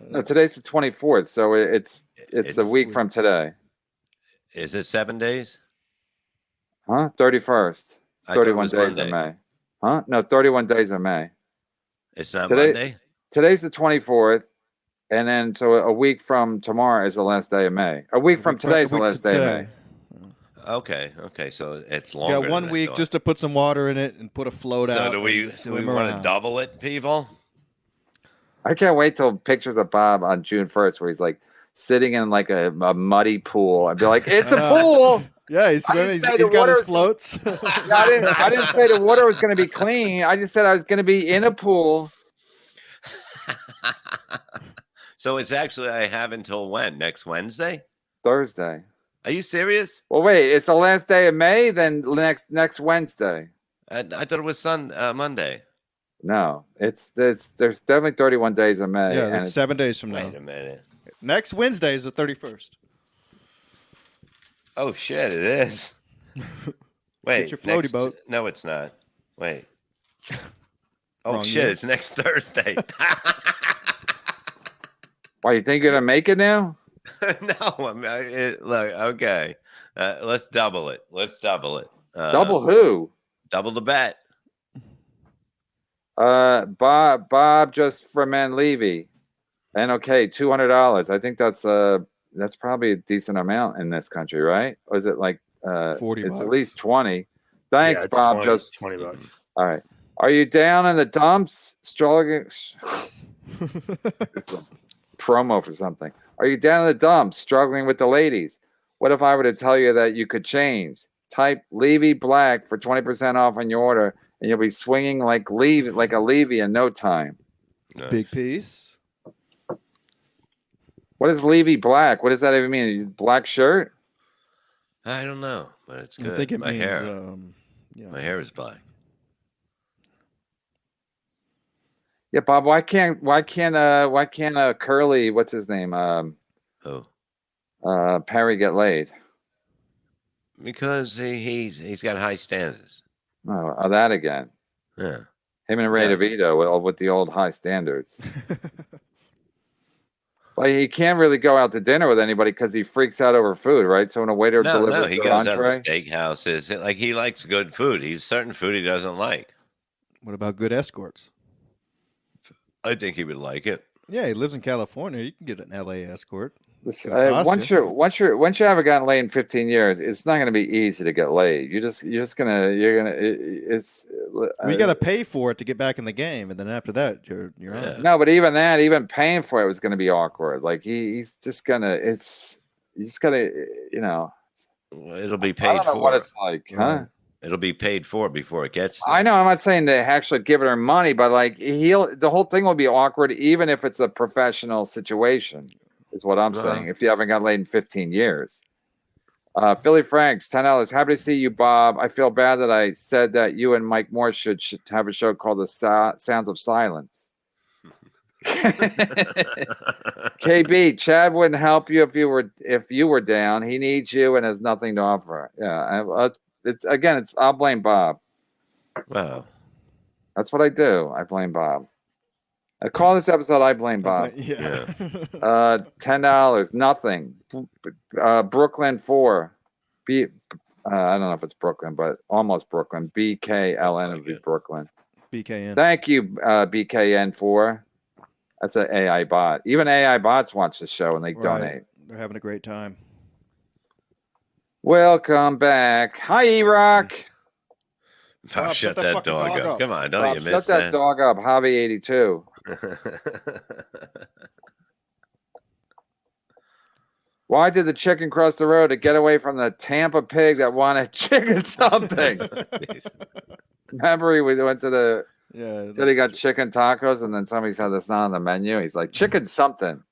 No, today's the 24th, so it's a week from today. Is it 7 days? Huh? 31st. I thought it 31 was days Monday. in May. Huh? No, 31 days in May. It's not Today- Monday. Today's the 24th, and then so a week from tomorrow is the last day of May. A week from today is the last day of May. Okay. So it's longer. Yeah, 1 than I week thought. just to put some water in it and put a float out. So do we and do we swim want to around. double it, people? I can't wait till pictures of Bob on June 1st where he's like sitting in like a muddy pool. I'd be like, it's a pool. Yeah, he's I didn't swimming. He's say the got his water- floats. I didn't say the water was going to be clean. I just said I was going to be in a pool. So it's actually I have until when? Next Wednesday? Thursday. Are you serious? Well, wait, it's the last day of May, then next Wednesday. I thought it was Monday. No, there's definitely 31 days of May. Yeah, and that's it's 7 days from now. Wait a minute. Next Wednesday is the 31st. Oh shit! It is. Wait, your floaty boat. No, it's not. Wait. Oh Wrong shit! year. It's next Thursday. Why, you think you're gonna make it now? No, look. Okay, let's double it. Double who? Double the bet. Bob just from Levy. And okay, $200. I think that's probably a decent amount in this country, right? Or is it like 40 it's at bucks. least 20. Thanks, Yeah, it's Bob. 20, Just $20. all right. Are you down in the dumps? Struggling promo for something. Are you down in the dumps struggling with the ladies? What if I were to tell you that you could change? Type Levy Black for 20% off on your order, and you'll be swinging like a Levy in no time. Nice. Big piece. What is Levy Black? What does that even mean? Black shirt? I don't know, but it's good. I think it My means hair. yeah. My hair is black. Yeah, Bob. Why can't Curly? What's his name? Oh, Perry get laid? because he's got high standards. Oh, that again. Yeah. Him and Ray Yeah. DeVito with the old high standards. Like he can't really go out to dinner with anybody because he freaks out over food, right? So when a waiter No, delivers he their goes entree, out to steakhouses. Like he likes good food. He's certain food he doesn't like. What about good escorts? I think he would like it. Yeah, he lives in California. You can get an LA escort. listen, Gonna cost once you. you haven't gotten laid in 15 years, it's not going to be easy to get laid. It's You got to pay for it to get back in the game, and then after that, you're Yeah. on. no, but even paying for it was going to be awkward. Like he's just gonna, It'll be I paid don't know what for. it's like, huh? Right. It'll be paid for before it gets there. I know. I'm not saying to actually give her money, but like the whole thing will be awkward, even if it's a professional situation, is what I'm saying. If you haven't got laid in 15 years. Philly Franks, $10. Happy to see you, Bob. I feel bad that I said that you and Mike Moore should have a show called The Sounds of Silence. KB, Chad wouldn't help you if you were down. He needs you and has nothing to offer. Yeah, I'll blame Bob. Wow. That's what I do. I blame Bob. I call this episode I Blame Bob. Yeah. $10. Nothing. Brooklyn 4. I don't know if it's Brooklyn, but almost Brooklyn. BKLN would be Brooklyn. BKN. Thank you, BKN 4. That's an AI bot. Even AI bots watch the show and they donate. They're having a great time. Welcome back. Hi, E-Rock. Bob, Bob, shut shut that that fucking dog dog up. up. Come on, don't Bob, you shut miss that dog up. Hobby 82. Why did the chicken cross the road to get away from the Tampa pig that wanted chicken something? Remember, we went to the Yeah. said he got chicken tacos, and then somebody said that's not on the menu. He's like, chicken something.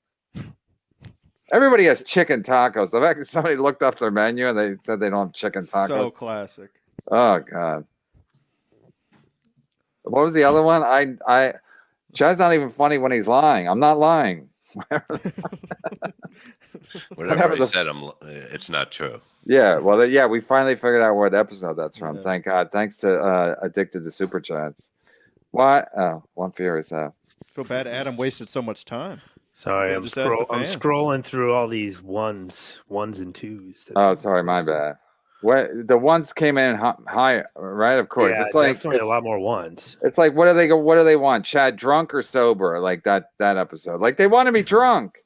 Everybody has chicken tacos. The fact that somebody looked up their menu and they said they don't have chicken tacos. So classic. Oh God. What was the other one? Chad's not even funny when he's lying. I'm not lying. Whatever he said, it's not true. Yeah, well, we finally figured out what episode that's from. Yeah. Thank God. Thanks to Addicted to Super Chats. What? Oh, One Furious. Feel bad Adam wasted so much time. Sorry, Yeah, I'm just ask the I'm fans. scrolling through all these ones and twos. Oh, sorry, my bad. What the ones came in high, right? Of course, Yeah, it's like definitely a lot more ones. It's like what do they want? Chad drunk or sober? Like that episode. Like they want to be drunk.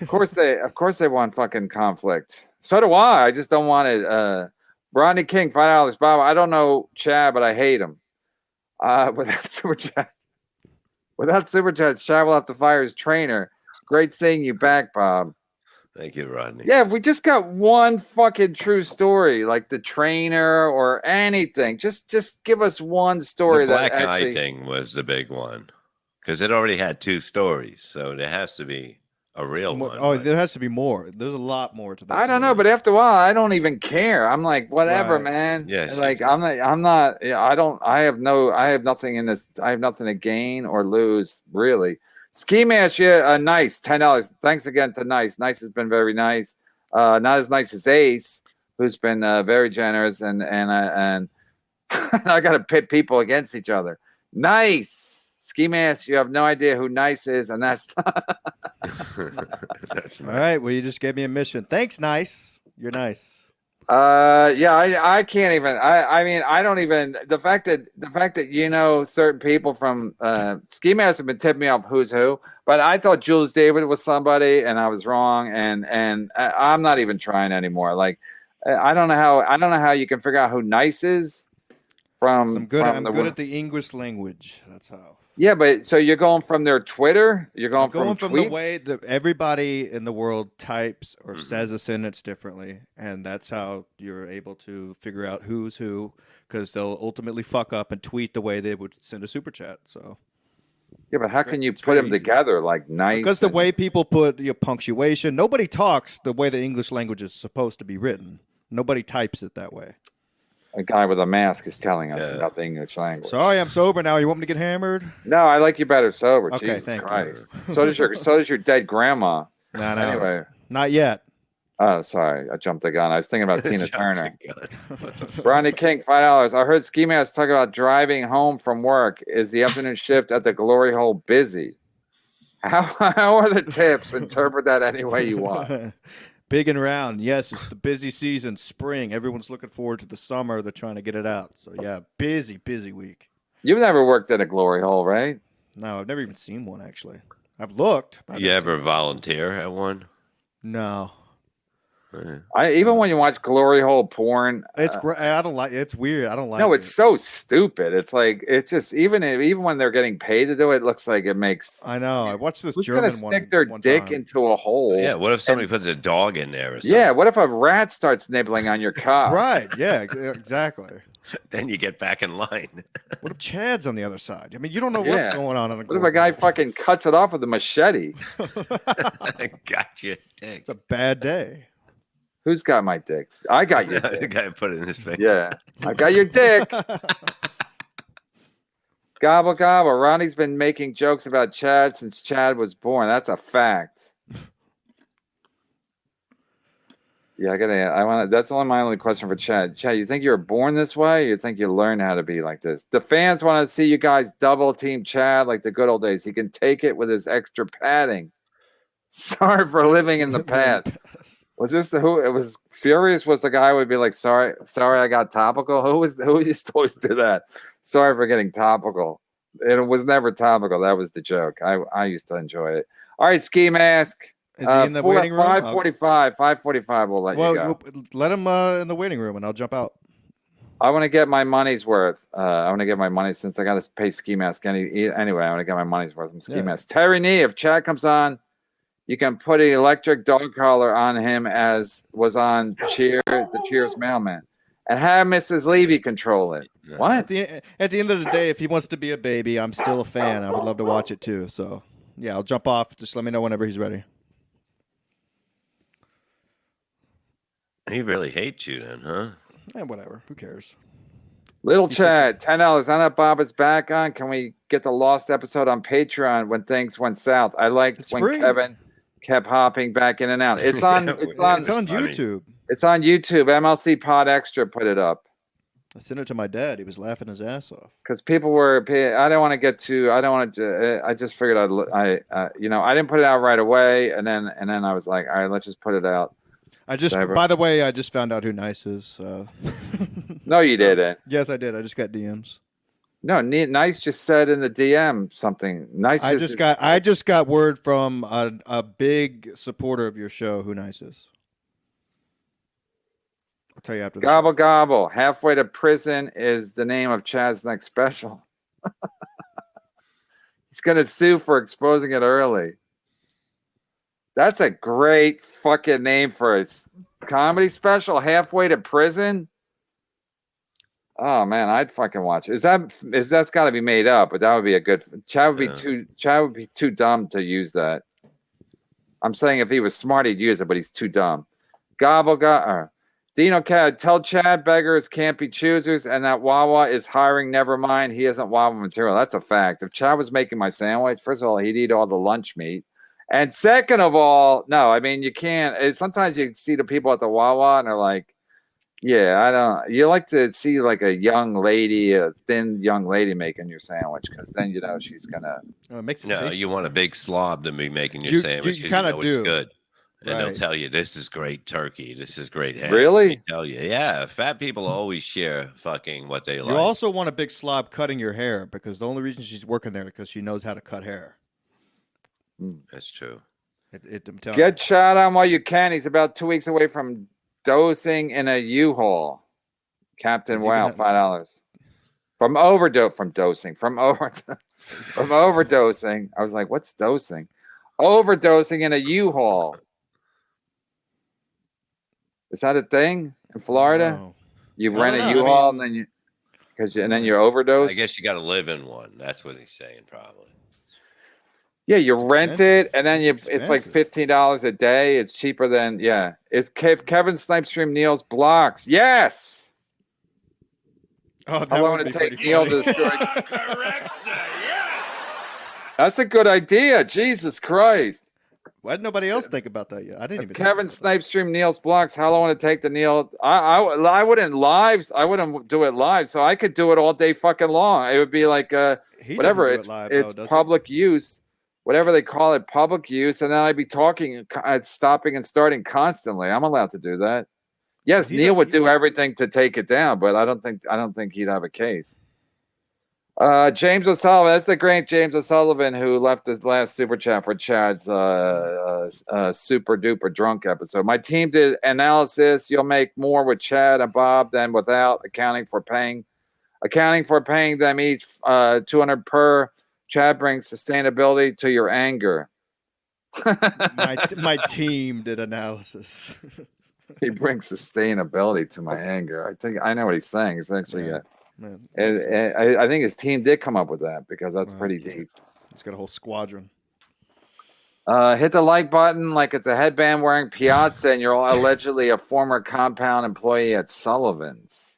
Of course they want fucking conflict. So do I. I just don't want it. Rodney King, $5. Bob, I don't know Chad, but I hate him. Without super chat, Chad will have to fire his trainer. Great seeing you back, Bob. Thank you, Rodney. Yeah, if we just got one fucking true story, like the trainer or anything, just give us one story The black that eye actually. thing was the big one because it already had 2 stories, so there has to be a real one. Oh, but- there has to be more. There's a lot more to that. I don't know, story. but after a while, I don't even care. I'm like, whatever, Right. man. Yes, you like do. I'm not. Yeah, I have nothing in this. I have nothing to gain or lose, really. Ski match, yeah, nice, $10. Thanks again to Nice. Nice has been very nice. Not as nice as Ace, who's been very generous, and I got to pit people against each other. Nice. Ski Mask, you have no idea who Nice is, and that's That's All nice. right. Well, you just gave me a mission. Thanks, Nice. You're nice. yeah, I can't even. I mean, I don't even. The fact that you know certain people from Ski Mask have been tipping me off who's who, but I thought Jules David was somebody, and I was wrong, and I'm not even trying anymore. Like, I don't know how you can figure out who Nice is from. I'm good from at the English language. That's how. Yeah, but so you're going from their Twitter? You're going, I'm going from tweets? the way that everybody in the world types or says a sentence differently, and that's how you're able to figure out who's who, because they'll ultimately fuck up and tweet the way they would send a super chat. So Yeah, but how can you It's put very them easy. together like Nice? because the and- way people put punctuation, nobody talks the way the English language is supposed to be written. Nobody types it that way. a guy with a mask is telling us Yeah. about the English language. Sorry, I'm sober now. You want me to get hammered? No, I like you better sober. Okay, Jesus thank you. Christ. So does your dead grandma. No, no, Anyway. not yet. Oh, sorry. I jumped the gun. I was thinking about Tina Jumped the Turner. gun. Bronny King, $5. I heard Ski Mask talk about driving home from work. Is the afternoon shift at the Glory Hole busy? How are the tips? Interpret that any way you want. Big and round. Yes, it's the busy season, spring. Everyone's looking forward to the summer. They're trying to get it out. So, yeah, busy week. You've never worked at a Glory Hole, right? No, I've never even seen one, actually. I've looked. but I've You never ever seen volunteer at one? one. No. Even when you watch Glory Hole porn, It's great. I don't like it. It's weird. I don't like no, it. it's so stupid. It's like it's just even when they're getting paid to do it, it looks like it makes. I know. I watched this Who's German gonna one. stick their one dick time. into a hole? Yeah. What if somebody puts a dog in there or something? Yeah. What if a rat starts nibbling on your cock? Right. Yeah, exactly. Then you get back in line. What if Chad's on the other side? I mean, you don't know Yeah. what's going on. What if a guy fucking cuts it off with a machete? Gotcha. It's a bad day. Who's got my dicks? I got your The dick. guy put it in his face. Yeah, I got your dick. Gobble gobble. Ronnie's been making jokes about Chad since Chad was born. That's a fact. Yeah, that's my only question for Chad. Chad, you think you were born this way? Or you think you learned how to be like this? The fans want to see you guys double team Chad like the good old days. He can take it with his extra padding. Sorry for living in the past. Was this who it was? Furious was the guy who would be like, sorry, I got topical. Who used to always do that? Sorry for getting topical. It was never topical. That was the joke. I used to enjoy it. All right, Ski Mask. Is he in the waiting room? 5:45. 5:45. We'll let you go. Let him in the waiting room, and I'll jump out. I want to get my money's worth. I want to get my money since I got to pay Ski Mask anyway. I want to get my money's worth from Ski Yeah. Mask. Terry Nee, if Chad comes on, you can put an electric dog collar on him as was on the Cheers mailman, and have Mrs. Levy control it. What? At the end of the day, if he wants to be a baby, I'm still a fan. I would love to watch it too. So, yeah, I'll jump off. Just let me know whenever he's ready. He really hates you then, huh? Whatever. Who cares? Little He Chad, $10. I know Bob is back on. Can we get the lost episode on Patreon when things went south? I liked It's when free. Kevin kept hopping back in and out. It's on. Yeah, It's yeah, on. It's on funny. YouTube. It's on YouTube. MLC Pod Extra put it up I sent it to my dad. He was laughing his ass off. because people were. I don't want to get too. I don't want to. I just figured I didn't put it out right away, and then I was like, all right, let's just put it out. By the way, I just found out who Nice is. No, you didn't. Yes, I did. I just got DMs. No, Nice just said in the DM something. Nice. I just got word from a big supporter of your show who Nice is. I'll tell you after. Gobble gobble. Halfway to prison is the name of Chad's next special. He's gonna sue for exposing it early. That's a great fucking name for a comedy special. Halfway to prison. Oh man, I'd fucking watch. That's got to be made up? But that would be a good. Chad would be too dumb to use that. I'm saying if he was smart, he'd use it, but he's too dumb. Gobble gobble. Dino Cad, tell Chad beggars can't be choosers, and that Wawa is hiring. Never mind, he isn't Wawa material. That's a fact. If Chad was making my sandwich, first of all, he'd eat all the lunch meat. And second of all, no, I mean, you can't. Sometimes you see the people at the Wawa and they're like, Yeah, I don't. You like to see like a young lady, a thin young lady making your sandwich, because then you know she's gonna. It makes it No, taste you want a better. big slob to be making your You- sandwich you because kinda it's do. good. And they'll Right. tell you this is great turkey, this is great ham. Really? They tell you, yeah. Fat people always share fucking what they You like. also want a big slob cutting your hair because the only reason she's working there is because she knows how to cut hair. That's true. I'm telling Get you. shot on while you can. He's about 2 weeks away from dosing in a U-Haul. Captain Does he Wow, even $5 from overdosing. From overdosing. I was like, what's dosing? Overdosing in a U-Haul. Is that a thing in Florida? No. You I rent don't a know. I U-Haul mean- and then you overdose. I guess you got to live in one. That's what he's saying, probably. Yeah, you It's rent expensive. it and then It's it's like expensive. $15 a day. It's cheaper than It's Kevin Snipe stream Neil's blocks. Yes. Oh, that How long would would be it take pretty Neil funny. to destroy? Correct, sir. Yes. That's a good idea. Jesus Christ. Why did nobody else think about that yet? I didn't even. Kevin think about Snipe stream Neil's blocks. How long would it take to Neil? I wouldn't do it live, so I could do it all day fucking long. It would be like that. He whatever. doesn't do It's it live, though, it's does he? public use, whatever they call it, public use, and then I'd be talking, stopping and starting constantly. I'm allowed to do that. Yes, He's Neil a- would do everything to take it down, but I don't think he'd have a case. James O'Sullivan, that's the great James O'Sullivan who left his last super chat for Chad's super duper drunk episode. My team did analysis. You'll make more with Chad and Bob than without, accounting for paying them each $200 per. Chad brings sustainability to your anger. My team did analysis. He brings sustainability to my anger. I think I know what he's saying. It's actually Yeah. Man, and I think his team did come up with that because that's Right. pretty deep. he's got a whole squadron. Hit the like button like it's a headband wearing Piazza and you're allegedly a former compound employee at Sullivan's.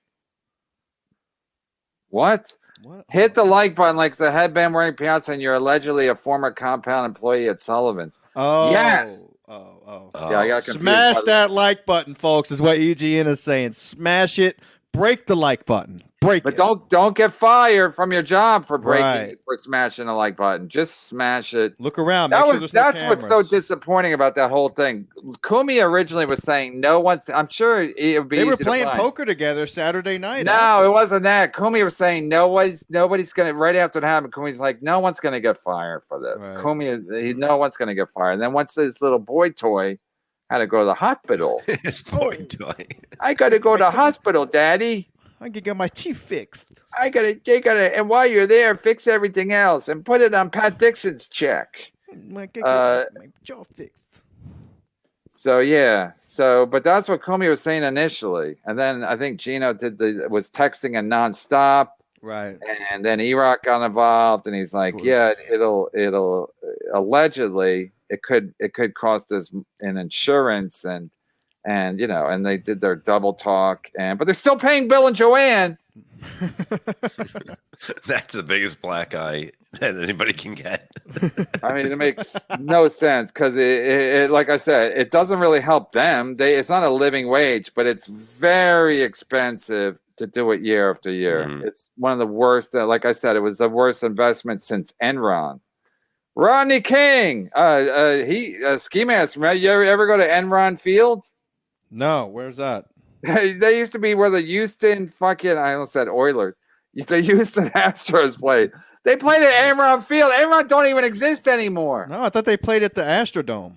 What? What? Hit the like button like it's a headband wearing Piazza and you're allegedly a former compound employee at Sullivan's. Oh. Yes. Oh. Yeah, I got confused. Smash that like button, folks, is what EGN is saying. Smash it. Break the like button. Break But it. don't get fired from your job for breaking Right. for smashing the like button. Just smash it. Look around. Make sure there's no That's what's so cameras. disappointing about that whole thing. Kumi originally was saying no one's. I'm sure it would be. They were easy to playing find. poker together Saturday night. No, after. it wasn't that. Kumi was saying nobody's gonna. Right after it happened, Kumi's like, no one's gonna get fired for this. Right. Kumi, no one's gonna get fired. And then once this little boy toy had to go to the hospital, It's boy toy. I got to go to the hospital, Daddy. I can get my teeth fixed. They gotta, and while you're there, fix everything else and put it on Pat Dixon's check. My jaw fixed. But that's what Comey was saying initially, and then I think Gino was texting a nonstop, Right. and then E-Rock got involved, and he's like, course. yeah, it'll allegedly it could cost us an insurance and they did their double talk, but they're still paying Bill and Joanne. That's the biggest black eye that anybody can get. I mean, it makes no sense because it like I said, it doesn't really help them. It's not a living wage, but it's very expensive to do it year after year. Mhm. It's one of the worst. Like I said, it was the worst investment since Enron. Rodney King, Ski Master. You ever go to Enron Field? No, where's that? They used to be where the Houston I almost said Oilers. The Houston Astros played. They played at Enron Field. Enron don't even exist anymore. No, I thought they played at the Astrodome.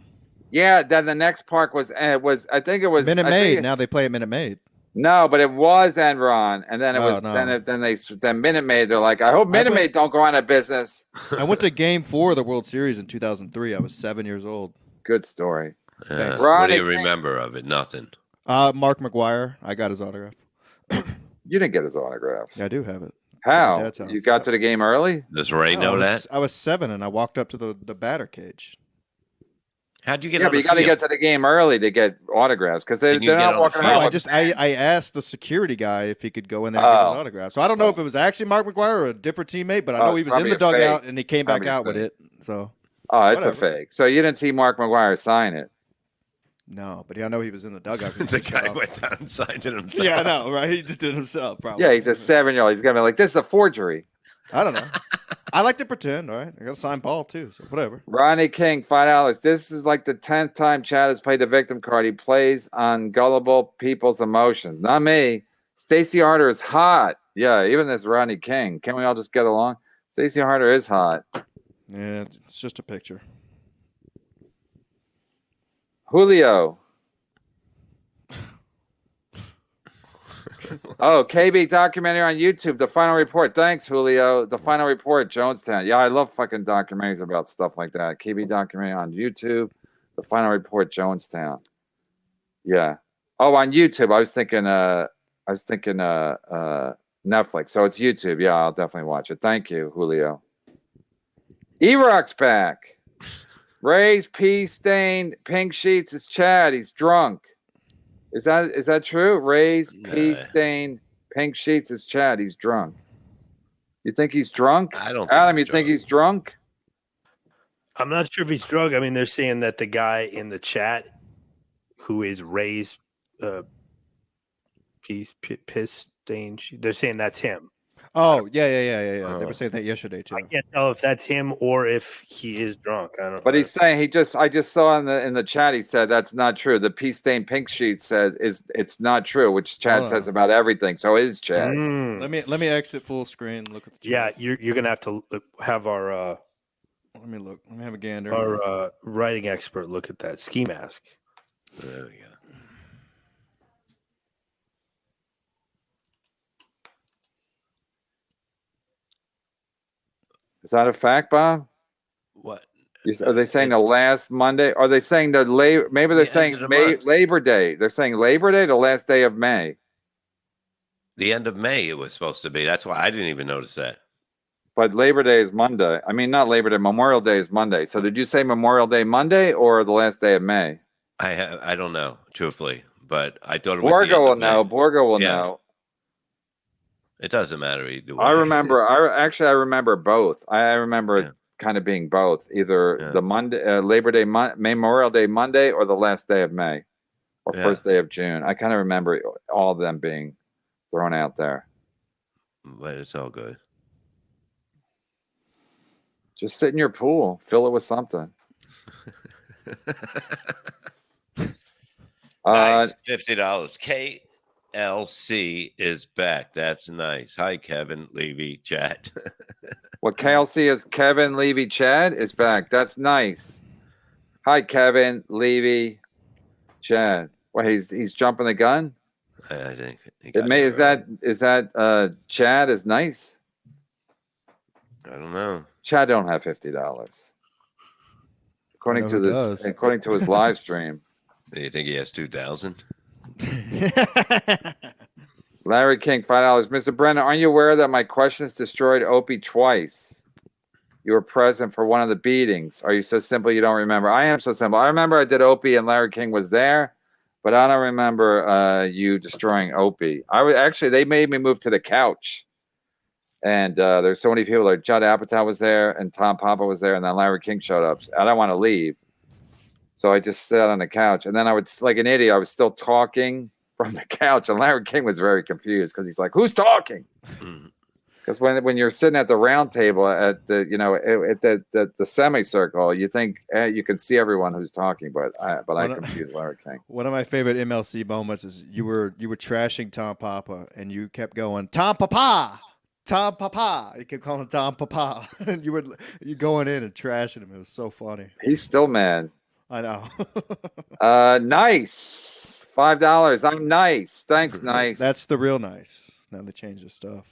Yeah, then the next park was I think it was Minute I think Maid. Now they play at Minute Maid. No, but it was Enron, and then it was no. then Minute Maid. They're like, I hope Minute Maid don't go out of business. I went to Game 4 of the World Series in 2003. I was 7 years old. Good story. Thanks. What do you Ronnie King. remember of it? Nothing. Mark McGuire. I got his autograph. You didn't get his autograph. Yeah, I do have it. How? Dad's house. You got to the game early? Does Ray No, know I that? was, I was 7 and I walked up to the batter cage. How'd you get Yeah, on but the you got to field? get to the game early to get autographs because they're Can you get not on the walking field? around. No, with- I asked the security guy if he could go in there and get his Oh. autograph. So I don't know if it was actually Mark McGuire or a different teammate, but I know Oh, he it's was in probably the a fake. dugout and he came back Probably a out with fake. it. So Oh, it's Whatever. a fake. So you didn't see Mark McGuire sign it. No, but I know he was in the dugout. The guy went down and signed it himself. Yeah, I know, right? He just did it himself, probably. Yeah, he's a 7-year-old. He's gonna be like, this is a forgery. I don't know. I like to pretend, all right? I got a signed ball too, so whatever. Ronnie King, $5. This is like the 10th time Chad has played the victim card. He plays on gullible people's emotions. Not me. Stacey Harder is hot. Yeah, even this Ronnie King. Can we all just get along? Stacey Harder is hot. Yeah, it's just a picture. Julio. Oh, KB documentary on YouTube. The Final Report. Thanks, Julio. The Final Report, Jonestown. Yeah, I love fucking documentaries about stuff like that. KB documentary on YouTube. The Final Report, Jonestown. Yeah. Oh, on YouTube. I was thinking Netflix. So it's YouTube. Yeah, I'll definitely watch it. Thank you, Julio. E-Rock's back. Ray's pee stained pink sheets is Chad. He's drunk. Is that true? Ray's pee stained pink sheets is Chad. He's drunk. You think he's drunk? I don't. Adam, you think he's drunk? I'm not sure if he's drunk. I mean, they're saying that the guy in the chat who is Ray's piss stain. They're saying that's him. Oh, yeah. They were saying that yesterday too. I can't tell if that's him or if he is drunk. I don't know. But he's saying I just saw in the chat he said that's not true. The pea stained pink sheet says it's not true, which Chad says about everything. So it is Chad. Let me exit full screen. Look at the chat. Yeah, you're gonna have to have our let me look. Let me have a gander. Our writing expert look at that ski mask. There we go. Is that a fact, Bob? What? Are they saying the last Monday? Are they saying maybe they're saying Labor Day? They're saying Labor Day, the last day of May. The end of May it was supposed to be. That's why I didn't even notice that. But Labor Day is Monday. I mean, not Labor Day. Memorial Day is Monday. So did you say Memorial Day Monday or the last day of May? I don't know, truthfully, but I thought it was. Borgo will know. Borgo will know. It doesn't matter either way. I remember both. I remember it kind of being both, either the Monday, Labor Day, Memorial Day Monday, or the last day of May, or first day of June. I kind of remember all of them being thrown out there. But it's all good. Just sit in your pool, fill it with something. Nice. $50. KLC is back. That's nice. Hi, Kevin, Levy, Chad. What KLC is Kevin, Levy, Chad is back. That's nice. Hi, Kevin, Levy, Chad. Well, he's jumping the gun. I think Is that Chad is nice? I don't know. Chad don't have $50. According to his live stream. Do you think he has 2,000? Larry King, $5. Mr. Brennan, aren't you aware that my questions destroyed Opie twice? You were present for one of the beatings. Are you so simple you don't remember? I am so simple. I remember I did Opie and Larry King was there, but I don't remember you destroying Opie. They made me move to the couch. And there's so many people. Like Judd Apatow was there, and Tom Papa was there, and then Larry King showed up. I don't want to leave, so I just sat on the couch. And then I would, like an idiot, I was still talking from the couch, and Larry King was very confused because he's like, "Who's talking?" Because when you're sitting at the round table at the semicircle, you think you can see everyone who's talking, but I confused Larry King. One of my favorite MLC moments is you were trashing Tom Papa, and you kept going, Tom Papa. Tom Papa. You kept calling him Tom Papa. And you going in and trashing him. It was so funny. He's still mad. I know. Nice. $5. I'm nice. Thanks, nice. That's the real nice. Now they changed the stuff.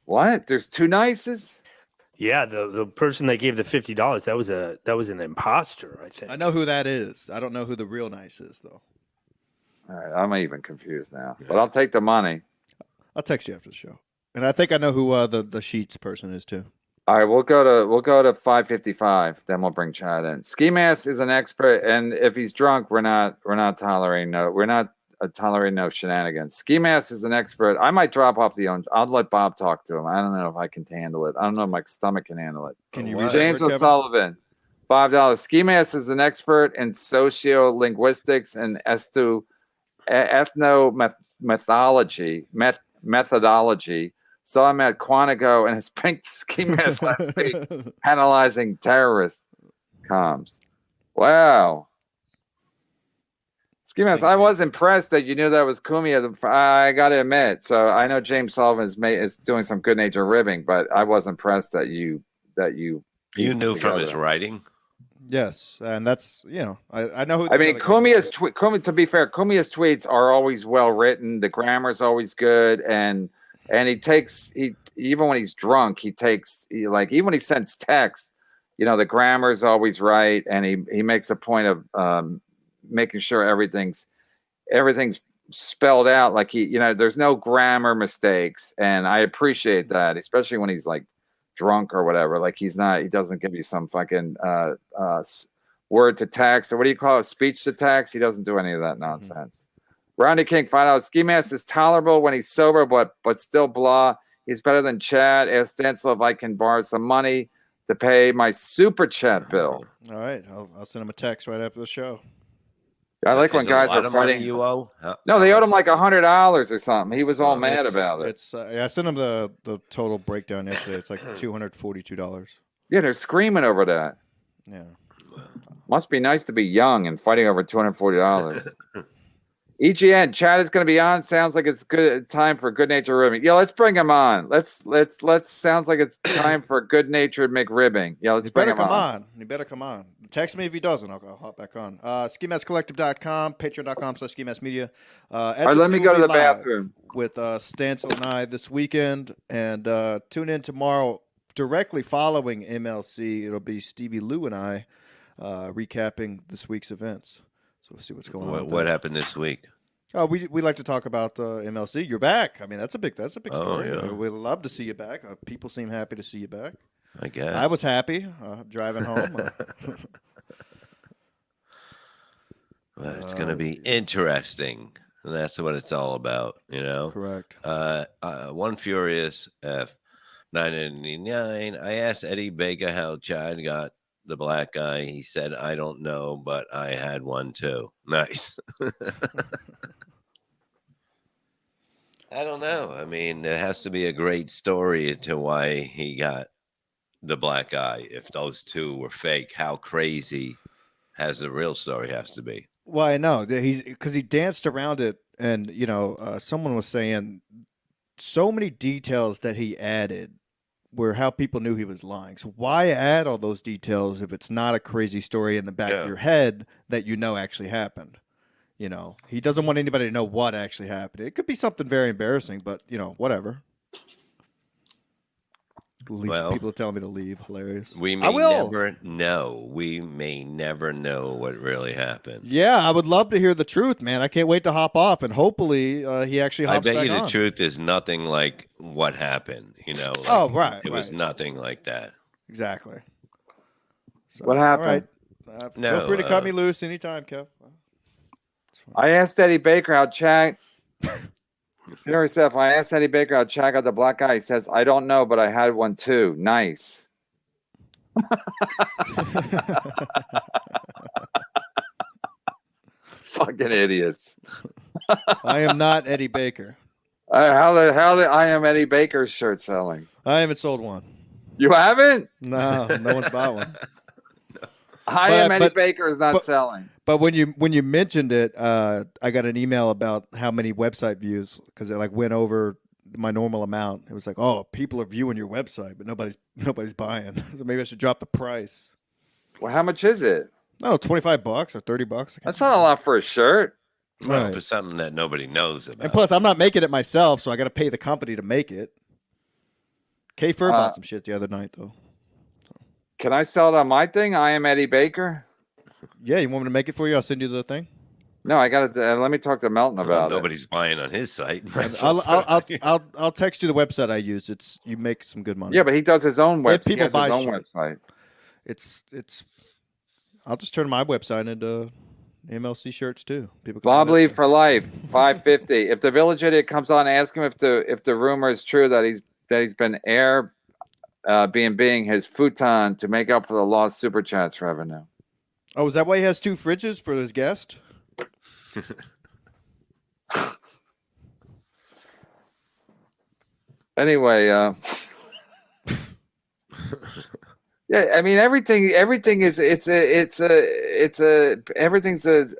What? There's two nices? Yeah, the person that gave the $50, that was an imposter, I think. I know who that is. I don't know who the real nice is though. All right, I'm even confused now. But I'll take the money. I'll text you after the show. And I think I know who the Sheets person is too. All right, we'll go to 5:55. Then we'll bring Chad in. Ski Mask is an expert, and if he's drunk, we're not tolerating no shenanigans. Ski Mask is an expert. I might drop off I'll let Bob talk to him. I don't know if I can handle it. I don't know if my stomach can handle it. Can you James O'Sullivan, $5. Ski Mask is an expert in sociolinguistics and methodology. Saw him at Quantico and his pink ski mask last week, analyzing terrorist comms. Wow. Ski Mask, I was impressed that you knew that was Cumia. I got to admit. So I know James Sullivan is doing some good natured ribbing, but I was impressed that you knew from his writing. Yes, and that's I know who. I mean, Cumia's to be fair, Cumia's tweets are always well written. The grammar's always good, and he even when he's drunk, even when he sends text, the grammar's always right, and he makes a point of making sure everything's spelled out. Like there's no grammar mistakes, and I appreciate that, especially when he's like drunk or whatever. Like he doesn't give you some fucking word to text, or what do you call it, speech to text. He doesn't do any of that nonsense. Ronnie King, $5. Ski Mask is tolerable when he's sober, but still blah. He's better than Chad. Ask Stencil if I can borrow some money to pay my super chat bill. All right, I'll send him a text right after the show. I like when guys are fighting. You owe? No, they owed him like $100 or something. He was all mad about it. I sent him the total breakdown yesterday. It's like $242. Yeah, they're screaming over that. Yeah. Must be nice to be young and fighting over $240. EGN, Chad is going to be on. Sounds like it's good time for good natured ribbing. Yeah, let's bring him on. Let's. Sounds like it's time for good natured McRibbing. Yeah, let's bring him on. He better come on. Text me if he doesn't. I'll hop back on. SkiMaskCollective.com, Patreon.com/SkiMaskMedia. All right, let me go to the bathroom with Stancil and I this weekend, and tune in tomorrow directly following MLC. It'll be Stevie Lou and I recapping this week's events. So we'll see what's going on. What happened this week? Oh, we like to talk about MLC. You're back. I mean, that's a big story. Yeah. We'd love to see you back. People seem happy to see you back. I guess I was happy driving home. Well, it's going to be interesting. And that's what it's all about, Correct. One Furious F999. I asked Eddie Baker how Chad got the black guy. He said, I don't know, but I had one too. Nice. I don't know. I mean, there has to be a great story to why he got the black guy. If those two were fake, how crazy has the real story has to be? Well, I know because he danced around it, and someone was saying so many details that he added were how people knew he was lying. So why add all those details if it's not a crazy story in the back of your head that actually happened? He doesn't want anybody to know what actually happened. It could be something very embarrassing, but whatever. People are telling me to leave. Hilarious. We may never know. We may never know what really happened. Yeah, I would love to hear the truth, man. I can't wait to hop off, and hopefully he actually hops back on. I bet you the truth is nothing like what happened. Right. It was nothing like that. Exactly. So, what happened? All right. Feel free to cut me loose anytime, Kev. I asked Eddie Baker how Chad. I asked Eddie Baker how Chad got the black guy. He says, I don't know, but I had one too. Nice. Fucking idiots. I am not Eddie Baker. How the I am Eddie Baker's shirt selling? I haven't sold one. You haven't? No one's bought one. I am Eddie Baker is not selling. But when you mentioned it, I got an email about how many website views because it went over my normal amount. It was like, oh, people are viewing your website, but nobody's buying. So maybe I should drop the price. Well, how much is it? No, $25 or $30. That's not a lot for a shirt. Well, Right. for something that nobody knows about. And plus, I'm not making it myself, so I got to pay the company to make it. K Fur bought some shit the other night, though. Can I sell it on my thing? I am Eddie Baker. Yeah, you want me to make it for you? I'll send you the thing. No, I got to. Let me talk to Melton about it. Nobody's buying on his site. I'll text you the website I use. You make some good money. Yeah, but he does his own website. People buy his own shit. website. It's. I'll just turn my website into MLC shirts too. People can Bob buy that Lee stuff. for life, $5.50. If the Village Idiot comes on, ask him if the rumor is true that he's been being his futon to make up for the lost super chats revenue. Oh, is that why he has 2 fridges for his guest? Anyway, yeah, I mean everything is everything's a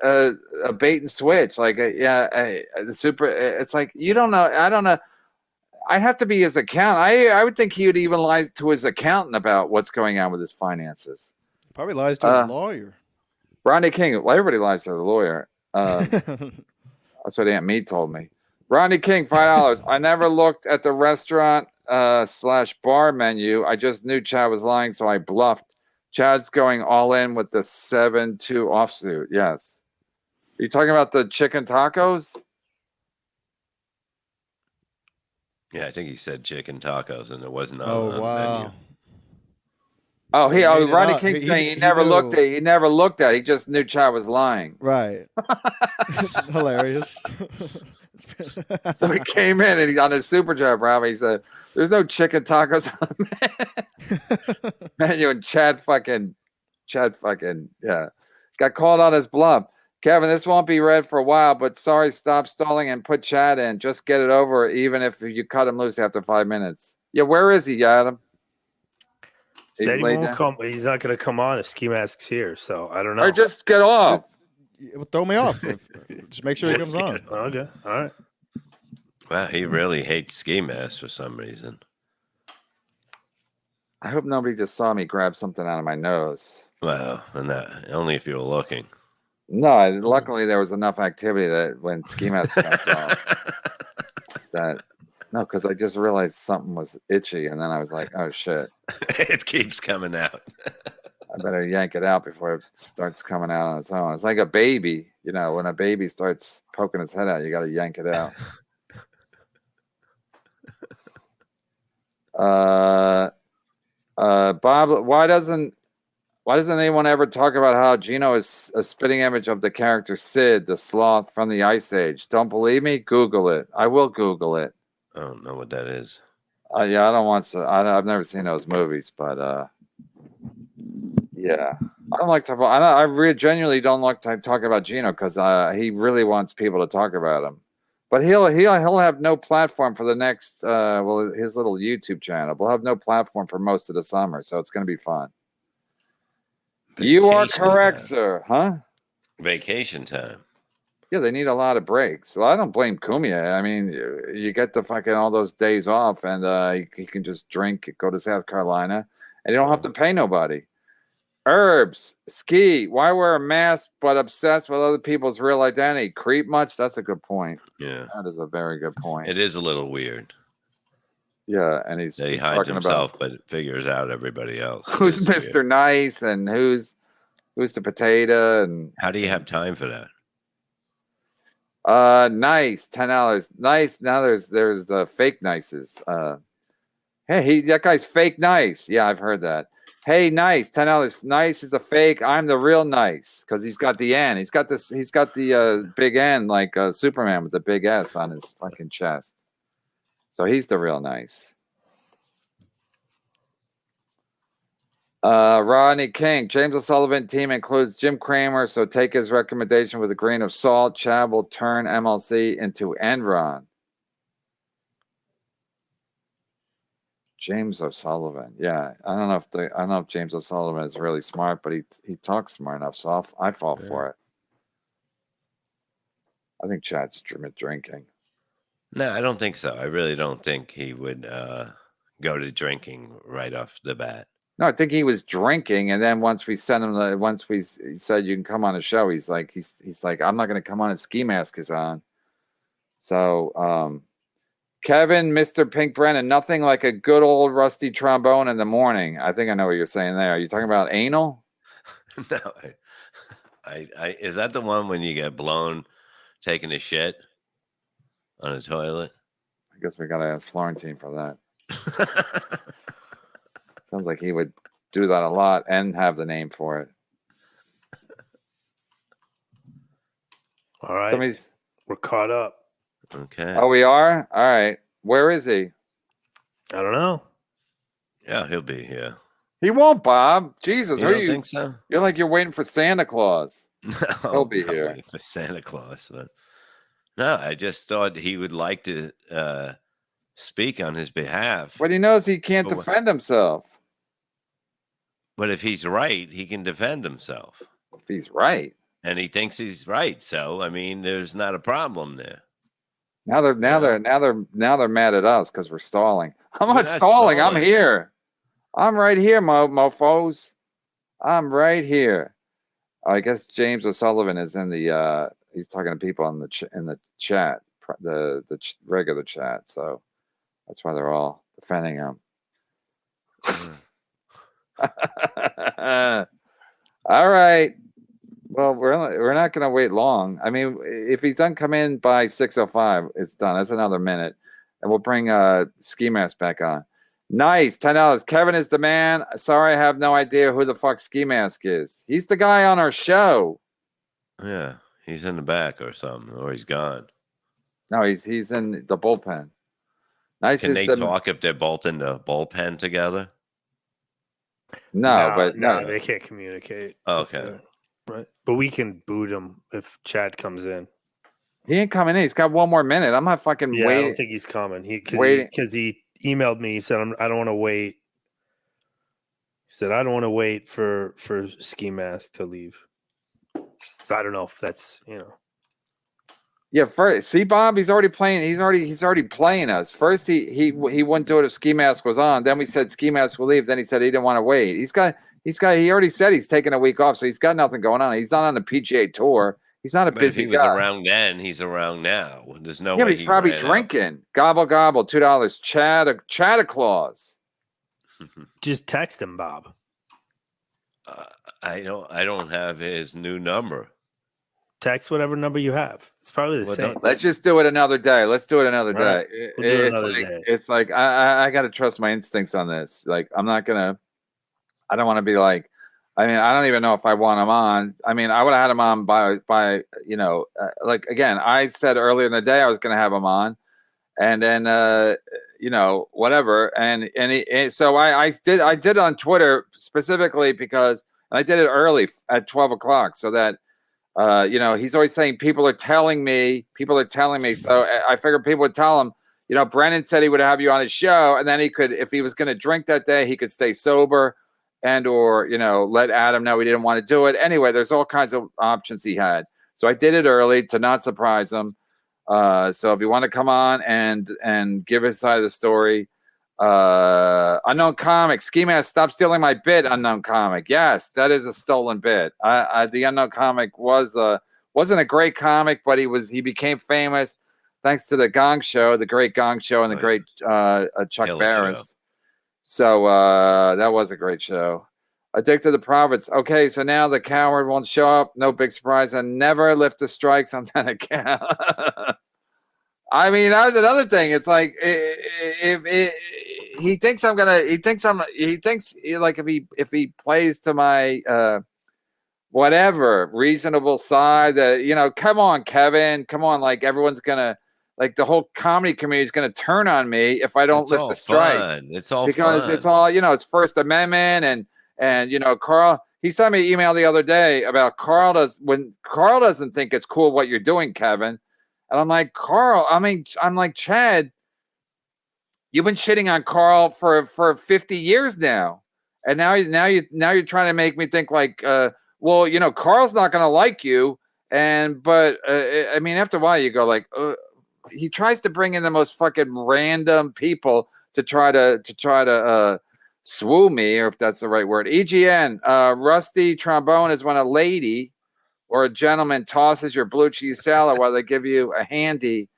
bait and switch. Like the super, it's like you don't know. I don't know. I'd have to be his accountant. I would think he would even lie to his accountant about what's going on with his finances. Probably lies to a lawyer. Rodney King. Well, everybody lies to the lawyer. That's what Aunt Mee told me. Rodney King, $5. I never looked at the restaurant /bar menu. I just knew Chad was lying, so I bluffed. Chad's going all in with the 7-2 offsuit. Yes. Are you talking about the chicken tacos? Yeah, I think he said chicken tacos, and there wasn't on Oh the wow. menu. Oh, So he made it Rodney up. King He- saying he he never looked knew. at. He never looked at. He just knew Chad was lying. Right. Hilarious. So he came in and he on his super chat, Rob. He said, "There's no chicken tacos on the menu." And Chad fucking, yeah, got called on his bluff. Kevin, this won't be read for a while, but sorry, stop stalling and put Chad in. Just get it over, even if you cut him loose after 5 minutes. Yeah, where is he, Adam? Said he laid won't down? come. He's not going to come on if Ski Mask's here, so I don't know. Or just get off. Throw me off. Just make sure he comes on. Okay, all right. Wow, he really hates ski masks for some reason. I hope nobody just saw me grab something out of my nose. Well, and that only if you were looking. No, luckily there was enough activity that when ski mask popped off, because I just realized something was itchy, and then I was like, oh shit, It keeps coming out. I better yank it out before it starts coming out on its own. It's like a baby, when a baby starts poking its head out, you got to yank it out. Bob, why doesn't anyone ever talk about how Gino is a spitting image of the character Sid, the sloth from the Ice Age? Don't believe me? Google it. I will Google it. I don't know what that is. Yeah, I don't want to. I've never seen those movies, but yeah, I don't like to. I genuinely don't like to talk about Gino because he really wants people to talk about him. But he'll have no platform for the next. His little YouTube channel will have no platform for most of the summer, so it's going to be fun. You are Vacation correct, time. sir. Huh? Vacation time. Yeah, they need a lot of breaks. Well, I don't blame Kumia. I mean, you get the fucking all those days off, and he can just drink, go to South Carolina, and you don't have to pay nobody. Herbs, ski. Why wear a mask but obsessed with other people's real identity? Creep much? That's a good point. Yeah, That is a very good point. it is a little weird. Yeah, and he's He hides talking himself, about but figures out everybody else. who's It is Mr. weird. Nice and who's the potato and How do you have time for that? Nice, $10. Nice. Now there's the fake nices. Hey, that guy's fake nice. Yeah, I've heard that. Hey, nice, $10. Nice is a fake. I'm the real nice because he's got the N. He's got the big N like Superman with the big S on his fucking chest. So he's the real nice. Rodney King, James O'Sullivan team includes Jim Cramer, so take his recommendation with a grain of salt. Chad will turn MLC into Enron. James O'Sullivan, yeah, I don't know if James O'Sullivan is really smart, but he talks smart enough, so I fall for it. I think Chad's drinking. No, I don't think so. I really don't think he would go to drinking right off the bat. No, I think he was drinking, and then once we said he said you can come on the show, he's like I'm not going to come on if Ski Mask is on. So Kevin, Mr. Pink Brennan, nothing like a good old rusty trombone in the morning. I think I know what you're saying there. Are you talking about anal? No, I is that the one when you get blown taking a shit on a toilet? I guess we got to ask Florentine for that. Sounds like he would do that a lot and have the name for it. All right. We're caught up. Okay. Oh, we are? All right. Where is he? I don't know. Yeah, he'll be here. He won't, Bob. Jesus, You who don't you? think so? You're like you're waiting for Santa Claus. No, He'll be not here. waiting for Santa Claus. But no, I just thought he would like to speak on his behalf. But he knows he can't But what- defend himself. But if he's right, he can defend himself. If he's right. And he thinks he's right. So I mean, there's not a problem there. Now they're mad at us because we're stalling. I'm We're not not stalling. I'm stalling. here. I'm right here, mofos. I'm right here. I guess James O'Sullivan is in the. He's talking to people in the chat, the regular chat. So that's why they're all defending him. All right. Well, we're not going to wait long. I mean, if he doesn't come in by 6:05, it's done. That's another minute, and we'll bring Ski Mask back on. Nice, $10. Kevin is the man. Sorry, I have no idea who the fuck Ski Mask is. He's the guy on our show. Yeah, he's in the back or something, or he's gone. No, he's in the bullpen. Nice. Can they talk if they're both in the bullpen together? No, they can't communicate. Okay. Right, but we can boot him if Chad comes in. He ain't coming in. He's got one more minute. I'm not fucking Yeah, waiting. I don't think he's coming. Because he emailed me. He said, "I don't want to wait." He said, "I don't want to wait for Ski Mask to leave." So I don't know if that's Yeah, first, see, Bob, he's already playing. He's already playing us. First, he wouldn't do it if Ski Mask was on. Then we said Ski Mask will leave. Then he said he didn't want to wait. He already said he's taking a week off, so he's got nothing going on. He's not on the PGA Tour. He's not a But busy if he was guy. around then, he's around now. There's no Yeah, way but he's probably ran out. drinking. Gobble gobble, $2. Chad Claus. just text him, Bob. I don't have his new number. Text whatever number you have. It's probably the Well, same. Let's just do it another day. Let's do it another Right. day. We'll do it It's another like, day. It's like I got to trust my instincts on this. Like I don't want to be like. I mean, I don't even know if I want him on. I mean, I would have had him on by like again. I said earlier in the day I was going to have him on, and then whatever. So I did on Twitter specifically because I did it early at 12 o'clock so that. He's always saying people are telling me. So I figured people would tell him, Brennan said he would have you on his show. And then he could, if he was going to drink that day, he could stay sober or let Adam know he didn't want to do it. Anyway, there's all kinds of options he had. So I did it early to not surprise him. So if you want to come on and give his side of the story, Unknown Comic, Ski Mask, stop stealing my bit. Unknown Comic, yes, that is a stolen bit. The Unknown Comic wasn't a great comic, but he became famous thanks to the Gong Show, the great Gong Show, and the great Chuck Killer Barris. show. So that was a great show. Addicted to Prophets. Okay, so now the coward won't show up. No big surprise. And never lift the strikes on that account. I mean, that was another thing. It's like if he plays to my whatever reasonable side that come on, Kevin, come on, like everyone's gonna the whole comedy community is gonna turn on me if I don't lift the strike. Fun. It's all because fun. it's all it's First Amendment and Carl. He sent me an email the other day about when Carl doesn't think it's cool what you're doing, Kevin. And I'm like, Carl, I'm like, Chad, you've been shitting on Carl for 50 years now. And now you're trying to make me think like, Carl's not going to like you. But I mean, after a while you go like, he tries to bring in the most fucking random people to try to swoo me, or if that's the right word. EGN, rusty trombone is when a lady or a gentleman tosses your blue cheese salad while they give you a handy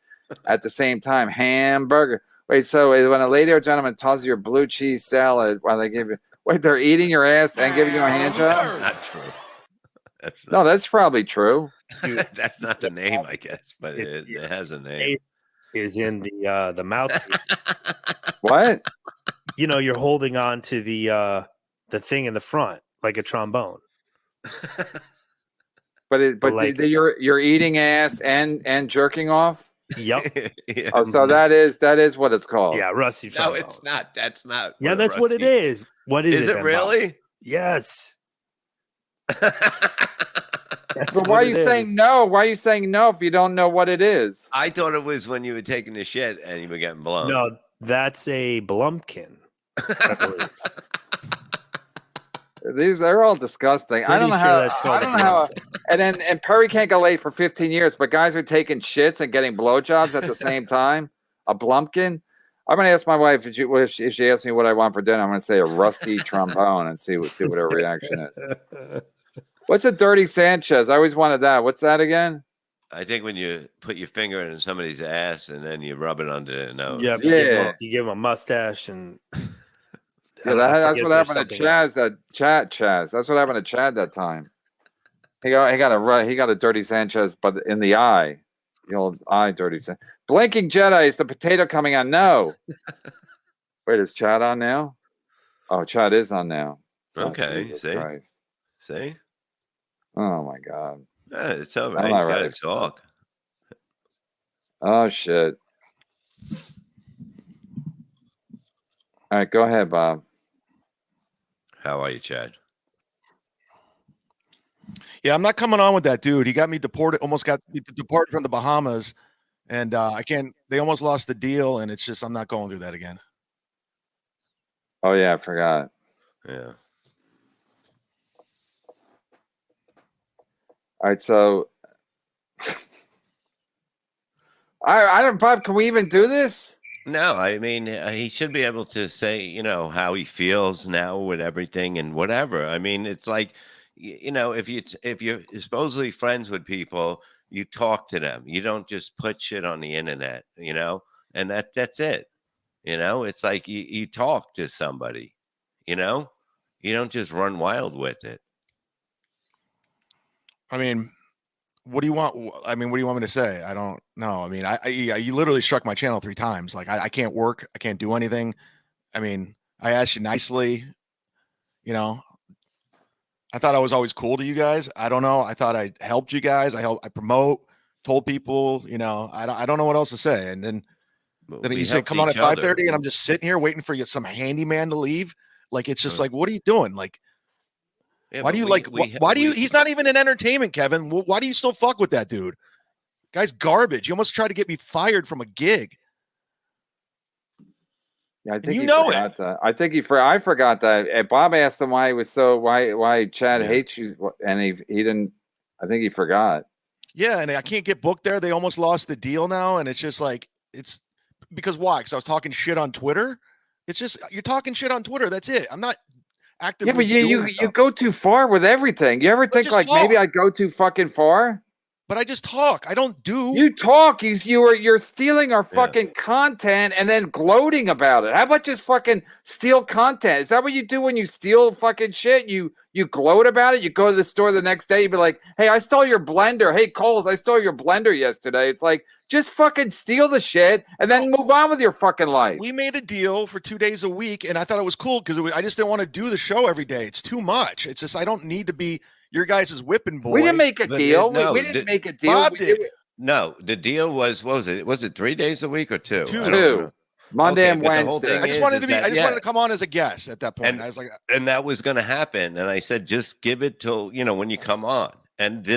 at the same time. Hamburger. Wait, so when a lady or gentleman tosses your blue cheese salad while they give you... Wait, they're eating your ass and giving you a hand job? That's not true. No, that's probably true. That's not the name, I guess, but it has a name. Is in the mouth. What? You're holding on to the thing in the front like a trombone. But you're eating ass and jerking off? Yep. Yeah. Oh, so that is what it's called. Yeah, Rusty No, Front it's Row. not. That's not. Yeah, that's what it is. What is Is it then, Bob? really? Yes. That's But why what are you it saying is. no? Why are you saying no if you don't know what it is? I thought it was when you were taking the shit and you were getting blown. No, that's a Blumpkin. I believe. They're all disgusting. I don't know Pretty sure how. that's I called don't know how. And Perry can't get laid for 15 years, but guys are taking shits and getting blowjobs at the same time. A Blumpkin. I'm gonna ask my wife if she asks me what I want for dinner. I'm gonna say a rusty trombone and see what her reaction is. What's a dirty Sanchez? I always wanted that. What's that again? I think when you put your finger in somebody's ass and then you rub it under their nose. Yep, Yeah. you give him a mustache and Yeah, that's what happened to Chaz. Chaz. That's what happened to Chad that time. He got a dirty Sanchez, but in the eye, the old eye dirty. Blinking Jedi, is the potato coming on? No. Wait, is Chad on now? Oh, Chad is on now. Oh, Okay, Jesus see? Christ. See? Oh my God. Yeah, it's all I'm right. not You got to ready. talk. Oh shit. All right, go ahead, Bob. How are you, Chad? Yeah, I'm not coming on with that dude. He got me deported, almost got me deported from the Bahamas, and I can't. They almost lost the deal, and it's just I'm not going through that again. Oh yeah, I forgot. Yeah. All right, so I don't, Bob. Can we even do this? No, I mean, he should be able to say, how he feels now with everything and whatever. I mean, it's like, if you're supposedly friends with people, you talk to them. You don't just put shit on the internet, and that's it. It's like you talk to somebody, you don't just run wild with it. I mean, what do you want? I mean, what do you want me to say? I don't know. I mean, you literally struck my channel 3 times. Like, I can't work. I can't do anything. I mean, I asked you nicely, I thought I was always cool to you guys. I don't know. I thought I helped you guys. I promote, told people, I don't know what else to say. And then We you say, helped come on at each other. 5:30 and I'm just sitting here waiting for some handyman to leave. Like, it's just like, what are you doing? Like, Yeah, why but do you why do you? he's not even in entertainment, Kevin. Why do you still fuck with that dude? Guy's garbage. You almost tried to get me fired from a gig. Yeah, I think you he know forgot that. I think I forgot that. And Bob asked him why he was why Chad Yeah. hates you, and he didn't. I think he forgot. Yeah, and I can't get booked there. They almost lost the deal now, and it's just like it's because why? Because I was talking shit on Twitter. It's just you're talking shit on Twitter. That's it. I'm not actively. Yeah, but you doing stuff. go too far with everything. You ever think just like maybe talk. I go too fucking far? But I just talk. I don't do. You talk. You're stealing our fucking content and then gloating about it. How about just fucking steal content? Is that what you do when you steal fucking shit? You gloat about it. You go to the store the next day. You be like, "Hey, I stole your blender. Hey, Coles, I stole your blender yesterday." It's like just fucking steal the shit and then move on with your fucking life. We made a deal for 2 days a week, and I thought it was cool because I just didn't want to do the show every day. It's too much. It's just I don't need to be your guys' whipping boy. We didn't make a But deal. no, we didn't make a deal. Bob We did. No, the deal was, what was it? Was it 3 days a week or two? I don't Two. know. Monday Okay, and but the whole Wednesday. thing I just is wanted to be. that- I just yeah. wanted to come on as a guest at that point. And- I was like, And that was going to happen. And I said, just give it till, when you come on. And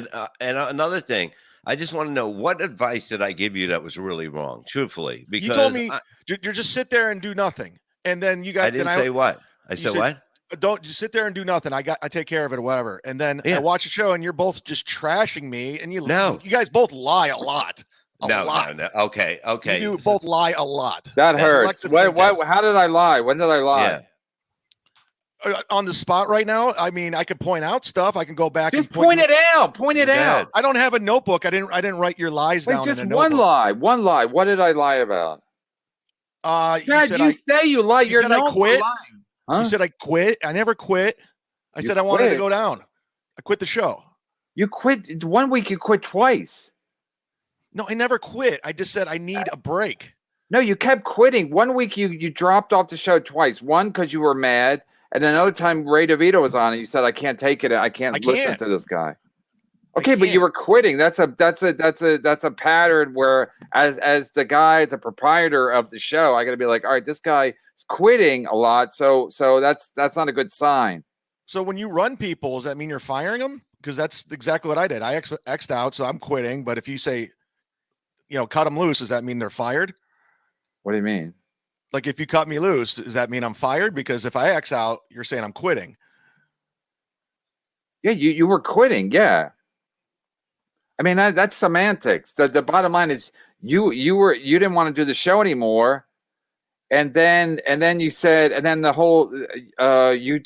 another thing, I just want to know, what advice did I give you that was really wrong? Truthfully, because you told me you're just sit there and do nothing, and then you guys. I didn't say what. I you said said- what? Don't just sit there and do nothing. I take care of it or whatever. And then I watch the show and you're both just trashing me. And you guys both lie a lot. A lot. No. Okay. You do both lie a lot. That hurts. Selective What? How did I lie? When did I lie? Yeah. On the spot right now, I mean, I could point out stuff. I can go back. Just and point it out. Point it out. I don't have a notebook. I didn't write your lies Wait, down. just in a one notebook. lie. One lie. What did I lie about? You Chad, said you say you lie. you You're said I known for quit? lying. Huh? You said I quit. I never quit. I You said I wanted to quit. go down. I quit the show. You quit 1 week. You quit twice. No, I never quit. I just said I need a break. No, you kept quitting. 1 week you dropped off the show twice. One because you were mad, and another time Ray DeVito was on, and you said, "I can't take it. I can't listen to this guy." Okay, but you were quitting. That's a pattern where as the guy, the proprietor of the show, I got to be like, all right, this guy is quitting a lot. So that's not a good sign. So when you run people, does that mean you're firing them? Because that's exactly what I did. I X'd out, so I'm quitting. But if you say, cut them loose, does that mean they're fired? What do you mean? Like if you cut me loose, does that mean I'm fired? Because if I X out, you're saying I'm quitting. Yeah, you were quitting. Yeah. I mean, that's semantics. The bottom line is you didn't want to do the show anymore. And then you said, and then the whole you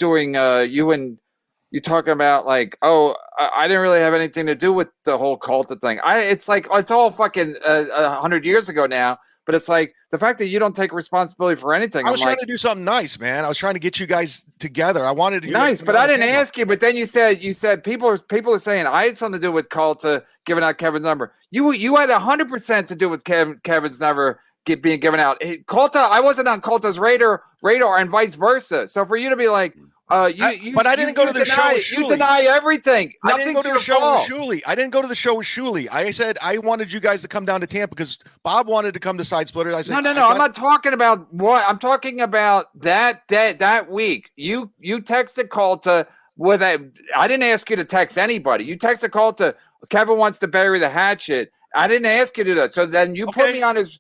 talking about like, oh, I didn't really have anything to do with the whole cult thing. It's like it's all fucking 100 years ago now. But it's like the fact that you don't take responsibility for anything. I was trying to do something nice, man. I was trying to get you guys together. I wanted to nice, but I didn't ask you. But then you said people are saying I had something to do with Calta giving out Kevin's number. You had 100% to do with Kevin's number being given out. Calta, I wasn't on Calta's radar, and vice versa. So for you to be like, but I didn't go to the show with Shuli. You deny everything. I didn't go to the show with Shuli. I didn't go to the show with Shuli. I said I wanted you guys to come down to Tampa because Bob wanted to come to Side Splitters. I said no. I'm not talking about what I'm talking about. That week, you texted Calta with a. I didn't ask you to text anybody. You texted Calta. Kevin wants to bury the hatchet. I didn't ask you to do that. So then you put me on his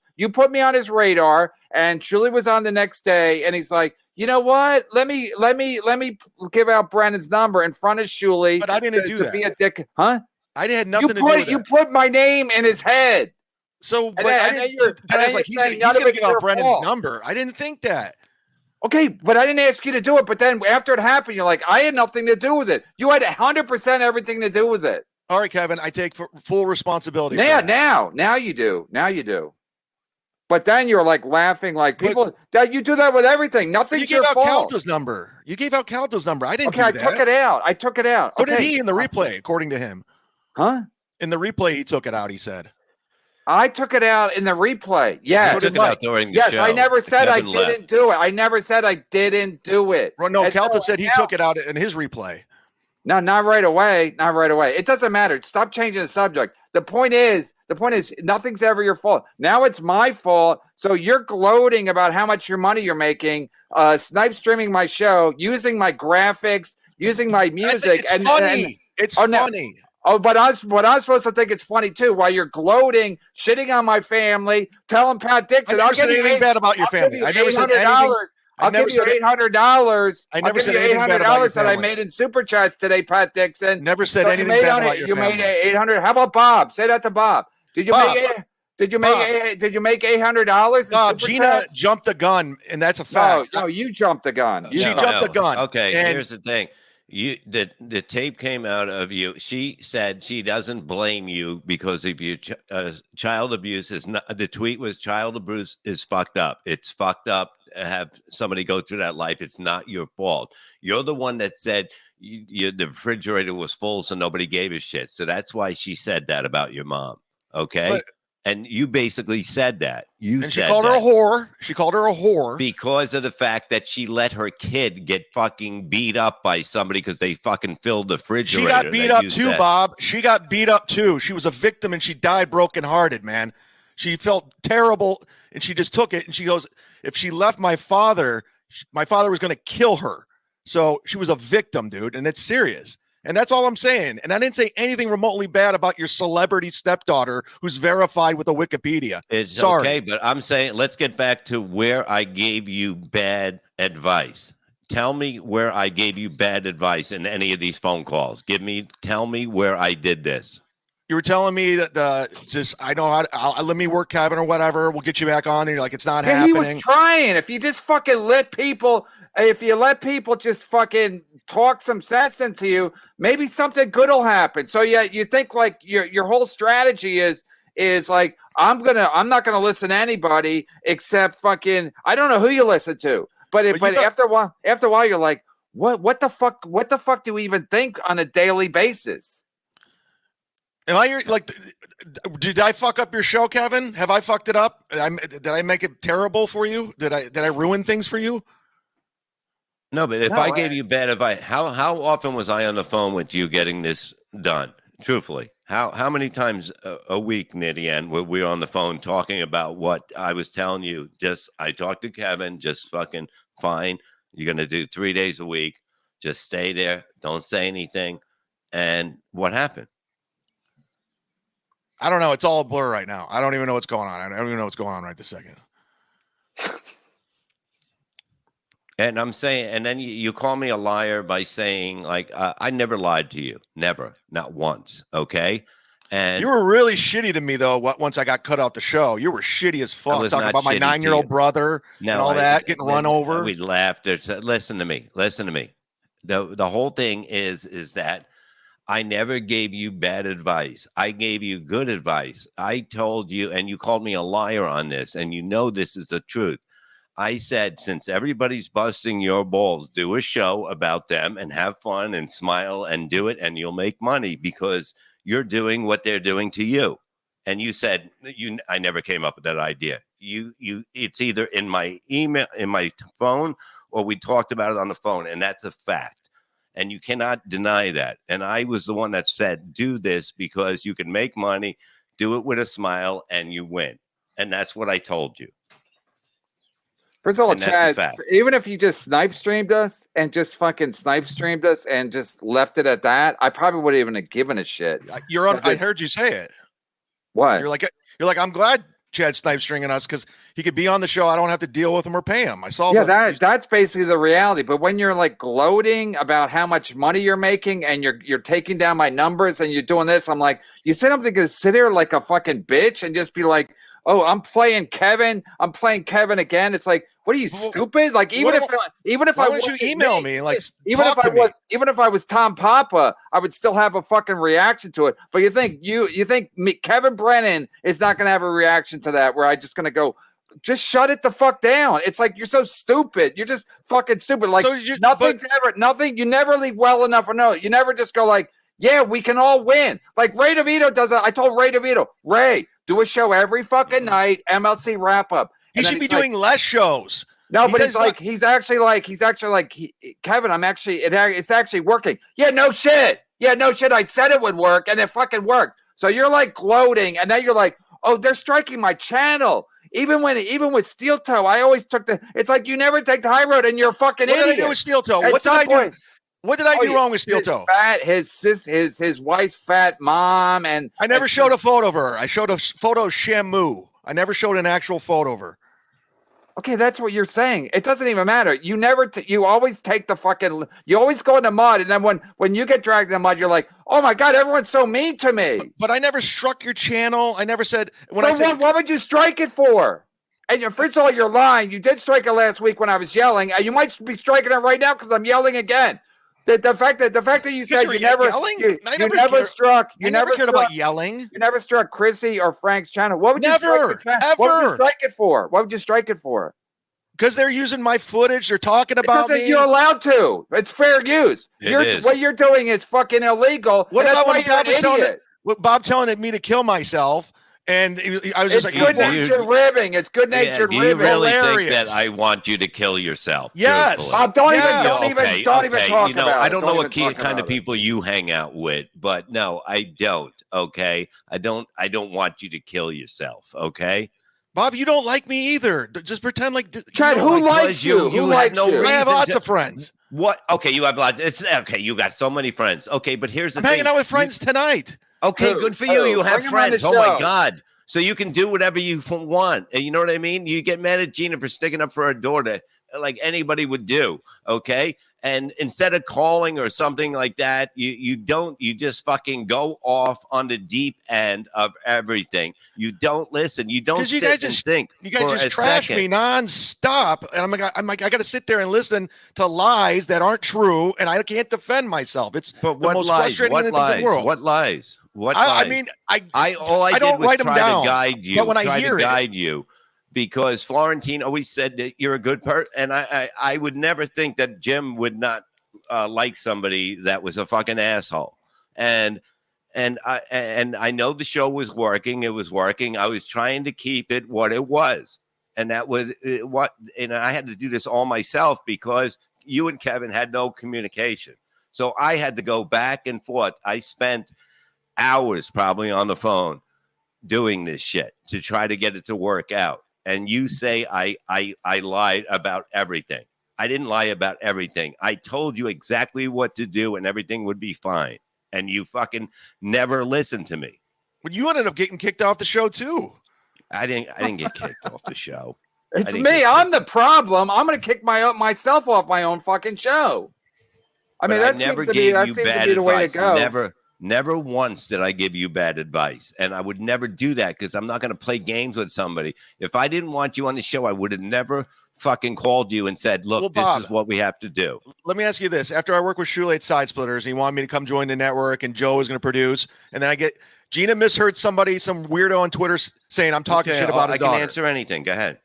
radar, and Shuli was on the next day, and he's like, you know what? Let me give out Brennan's number in front of Shuli. But I didn't do that. Be a dick, huh? I had nothing to do with that. You put my name in his head. So, but I didn't. I was like, he's going to give out Brennan's number. I didn't think that. Okay, but I didn't ask you to do it. But then after it happened, you're like, I had nothing to do with it. You had 100% everything to do with it. All right, Kevin, I take full responsibility. Now you do. But then you're like laughing, like people that you do that with everything. Nothing's your fault. You gave out Calta's number. I didn't. Okay, I took it out. So did he in the replay, according to him? Huh? In the replay, he took it out. He said. I took it out in the replay. Yeah, took it out during the show. I never said I didn't do it. I never said I didn't do it. Well, no, Calta said he took it out in his replay. No, not right away. Not right away. It doesn't matter. Stop changing the subject. The point is, nothing's ever your fault. Now it's my fault. So you're gloating about how much your money you're making, snipe streaming my show, using my graphics, using my music. It's funny. It's funny. But I'm supposed to think it's funny too. While you're gloating, shitting on my family, telling Pat Dixon, I'll give you anything bad about your family. I never said anything. I'll give you $800. I never said anything bad about your that I made in super chats today, Pat Dixon. Never said anything bad about your family. You made $800. How about Bob? Say that to Bob. Did you make $800? No, Gina jumped the gun, and that's a fact. No, you jumped the gun. She jumped the gun. Okay, here's the thing. The tape came out of you. She said she doesn't blame you because of your child abuse is not. The tweet was child abuse is fucked up. It's fucked up to have somebody go through that life. It's not your fault. You're the one that said the refrigerator was full, so nobody gave a shit. So that's why she said that about your mom. Okay. And you basically said that. She called her a whore. She called her a whore because of the fact that she let her kid get fucking beat up by somebody because they fucking filled the refrigerator. She got beat up too, Bob. She got beat up too. She was a victim and she died brokenhearted, man. She felt terrible and she just took it. And she goes, if she left my father was going to kill her. So she was a victim, dude. And it's serious. And that's all I'm saying. And I didn't say anything remotely bad about your celebrity stepdaughter who's verified with a Wikipedia. It's okay, but I'm saying let's get back to where I gave you bad advice. Tell me where I gave you bad advice in any of these phone calls. Tell me where I did this. You were telling me that I know how to let me work, Kevin, or whatever. We'll get you back on. And you're like, it's not happening. He was trying. If you just fucking let people just fucking talk some sense into you, maybe something good will happen. So yeah, you think like your whole strategy is like I'm not gonna listen to anybody except fucking I don't know who you listen to. But after a while you're like, what the fuck do we even think on a daily basis? Am I like? Did I fuck up your show, Kevin? Have I fucked it up? Did I make it terrible for you? Did I ruin things for you? No, but if I gave you bad advice, how often was I on the phone with you getting this done? Truthfully, how many times a week, near the end, were we on the phone talking about what I was telling you? I talked to Kevin, just fucking fine. You're going to do 3 days a week. Just stay there. Don't say anything. And what happened? I don't know. It's all a blur right now. I don't even know what's going on. I don't even know what's going on right this second. And I'm saying, and then you call me a liar by saying, like, I never lied to you. Never. Not once. Okay. And You were really shitty to me, though, once I got cut off the show. You were shitty as fuck. was Talking not about my shitty to 9-year-old you. brother and all that, getting run over. We laughed. Listen to me. Listen to me. The whole thing is that I never gave you bad advice. I gave you good advice. I told you, and you called me a liar on this, and you know this is the truth. I said, since everybody's busting your balls, do a show about them and have fun and smile and do it, and you'll make money because you're doing what they're doing to you. And you said, I never came up with that idea. It's either in my email, in my phone, or we talked about it on the phone, and that's a fact. And you cannot deny that. And I was the one that said, do this because you can make money, do it with a smile, and you win. And that's what I told you. First of all, And that's a Chad, fact. even if you just snipe streamed us and just fucking snipe streamed us and just left it at that, I probably wouldn't even have given a shit. You're on. I heard you say it. What? You're like, I'm glad Chad snipe stringing us because he could be on the show. I don't have to deal with him or pay him. I saw. Yeah, that's basically the reality. But when you're like gloating about how much money you're making and you're taking down my numbers and you're doing this, I'm like, you said I'm gonna sit here like a fucking bitch and just be like, oh, I'm playing Kevin again. It's like, what are you, stupid? Like, even if why I wouldn't you email me? Like, even if I was Tom Papa, I would still have a fucking reaction to it. But you think Kevin Brennan is not going to have a reaction to that? Where I just going to go, just shut it the fuck down. It's like, you're so stupid. You're just fucking stupid. Like, nothing. You never leave well enough or no. You never just go like, yeah, we can all win. Like Ray DeVito does that. I told Ray DeVito, Ray, do a show every fucking night. MLC wrap up. He should be doing less shows. No, but he's actually like Kevin. It's actually working. Yeah, no shit. I said it would work, and it fucking worked. So you're like gloating, and now you're like, oh, they're striking my channel. Even with Steel Toe, I always took it's like you never take the high road, and you're a fucking idiot. What did I do with Steel Toe? What did I do? What did I do wrong with Steel Toe? His wife's fat mom, and I never showed a photo of her. I showed a photo of Shamu. I never showed an actual photo of her. Okay, that's what you're saying. It doesn't even matter. You never. You always take the fucking. You always go in the mud, and then when you get dragged in the mud, you're like, "Oh my god, everyone's so mean to me." But I never struck your channel. I never said. What would you strike it for? And first of all, you're lying. You did strike it last week when I was yelling. You might be striking it right now because I'm yelling again. The fact that you said you never struck. You never cared about yelling. You never struck Chrissy or Frank's channel. What would you ever? What would you strike it for? What would you strike it for? Because they're using my footage. They're talking about me. You're allowed to. It's fair use. What you're doing is fucking illegal. What about when Bob telling me to kill myself? And I was just like, good-natured ribbing. It's good-natured ribbing. Do you really think that I want you to kill yourself? Yes. Bob, don't even talk about it. I don't know what kind of people you hang out with, but no, I don't. Okay, I don't want you to kill yourself. Okay, Bob, you don't like me either. Just pretend like Chad. Who likes you? Who likes you? I have lots of friends. What? Okay, you have lots. It's okay. You got so many friends. Okay, but here's the thing. I'm hanging out with friends tonight. Okay, good for you. You have friends. Oh my God. So you can do whatever you want. You know what I mean? You get mad at Gina for sticking up for her daughter like anybody would do. Okay. And instead of calling or something like that, you just fucyou go off on the deep end of everything. You don't listen. You don't sit and think. You guys just trash me nonstop. And I'm like, I got to sit there and listen to lies that aren't true. And I can't defend myself. It's the most frustrating thing in the world. What lies? What I mean, I don't write them down. Guide you, but when I hear guide you, because Florentine always said that you're a good person, and I would never think that Jim would not like somebody that was a fucking asshole. And I know the show was working. It was working. I was trying to keep it what it was, and that was and I had to do this all myself because you and Kevin had no communication. So I had to go back and forth. I spent hours probably on the phone doing this shit to try to get it to work out. And you say I lied about everything. I didn't lie about everything. I told you exactly what to do and everything would be fine. And you fucking never listened to me. But you ended up getting kicked off the show too. I didn't get kicked off the show. It's me. I'm the problem. I'm going to kick myself off my own fucking show. I mean, that seems to be the way to go. Never once did I give you bad advice. And I would never do that because I'm not going to play games with somebody. If I didn't want you on the show, I would have never fucking called you and said, look, Well, Bob, this is what we have to do. Let me ask you this. After I work with Shule at Side Splitters, and he wanted me to come join the network, and Joe is going to produce, and then I get Gina misheard somebody, some weirdo on Twitter saying I'm talking shit about his daughter. I can answer anything. Go ahead.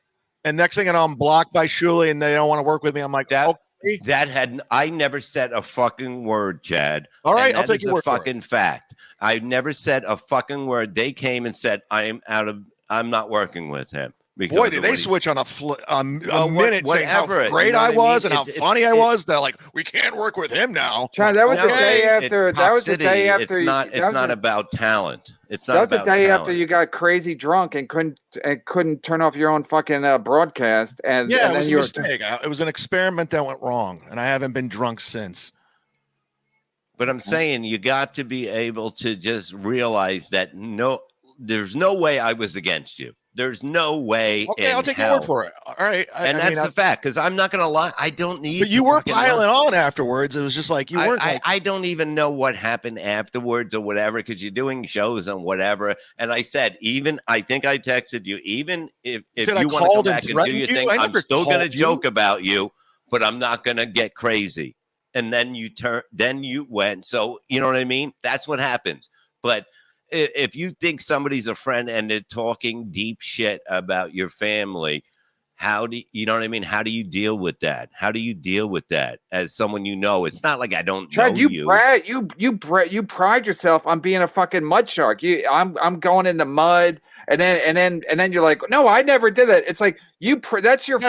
And next thing I know, I'm blocked by Shule, and they don't want to work with me. I'm like, I never said a fucking word, Chad. All right, I'll take your word for it. Fucking fact. I never said a fucking word. They came and said I'm not working with him. Boy, did they switch on a minute saying how great I was and how funny I was. They're like, we can't work with him now. Chad, that was the day after. That was the day after. It's not about talent. It's not. That was the day after you got crazy drunk and couldn't turn off your own fucking broadcast. And yeah, and it was a mistake. It was an experiment that went wrong, and I haven't been drunk since. But I'm saying you got to be able to just realize that there's no way I was against you. There's no way. Okay, I'll take your word for it. All right. That's the fact, because I'm not going to lie. I don't need. But you were piling on afterwards. It was just like you weren't. I don't even know what happened afterwards or whatever, because you're doing shows and whatever. And I said, I think I texted you, even if you want to come back and do your thing, I'm still going to joke about you, but I'm not going to get crazy. And then you went. So you know what I mean? That's what happens. But if you think somebody's a friend and they're talking deep shit about your family, you know what I mean? How do you deal with that? How do you deal with that as someone you know? It's not like I don't know you. You pride yourself on being a fucking mud shark. I'm going in the mud, and then you're like, no, I never did that. It's like that's your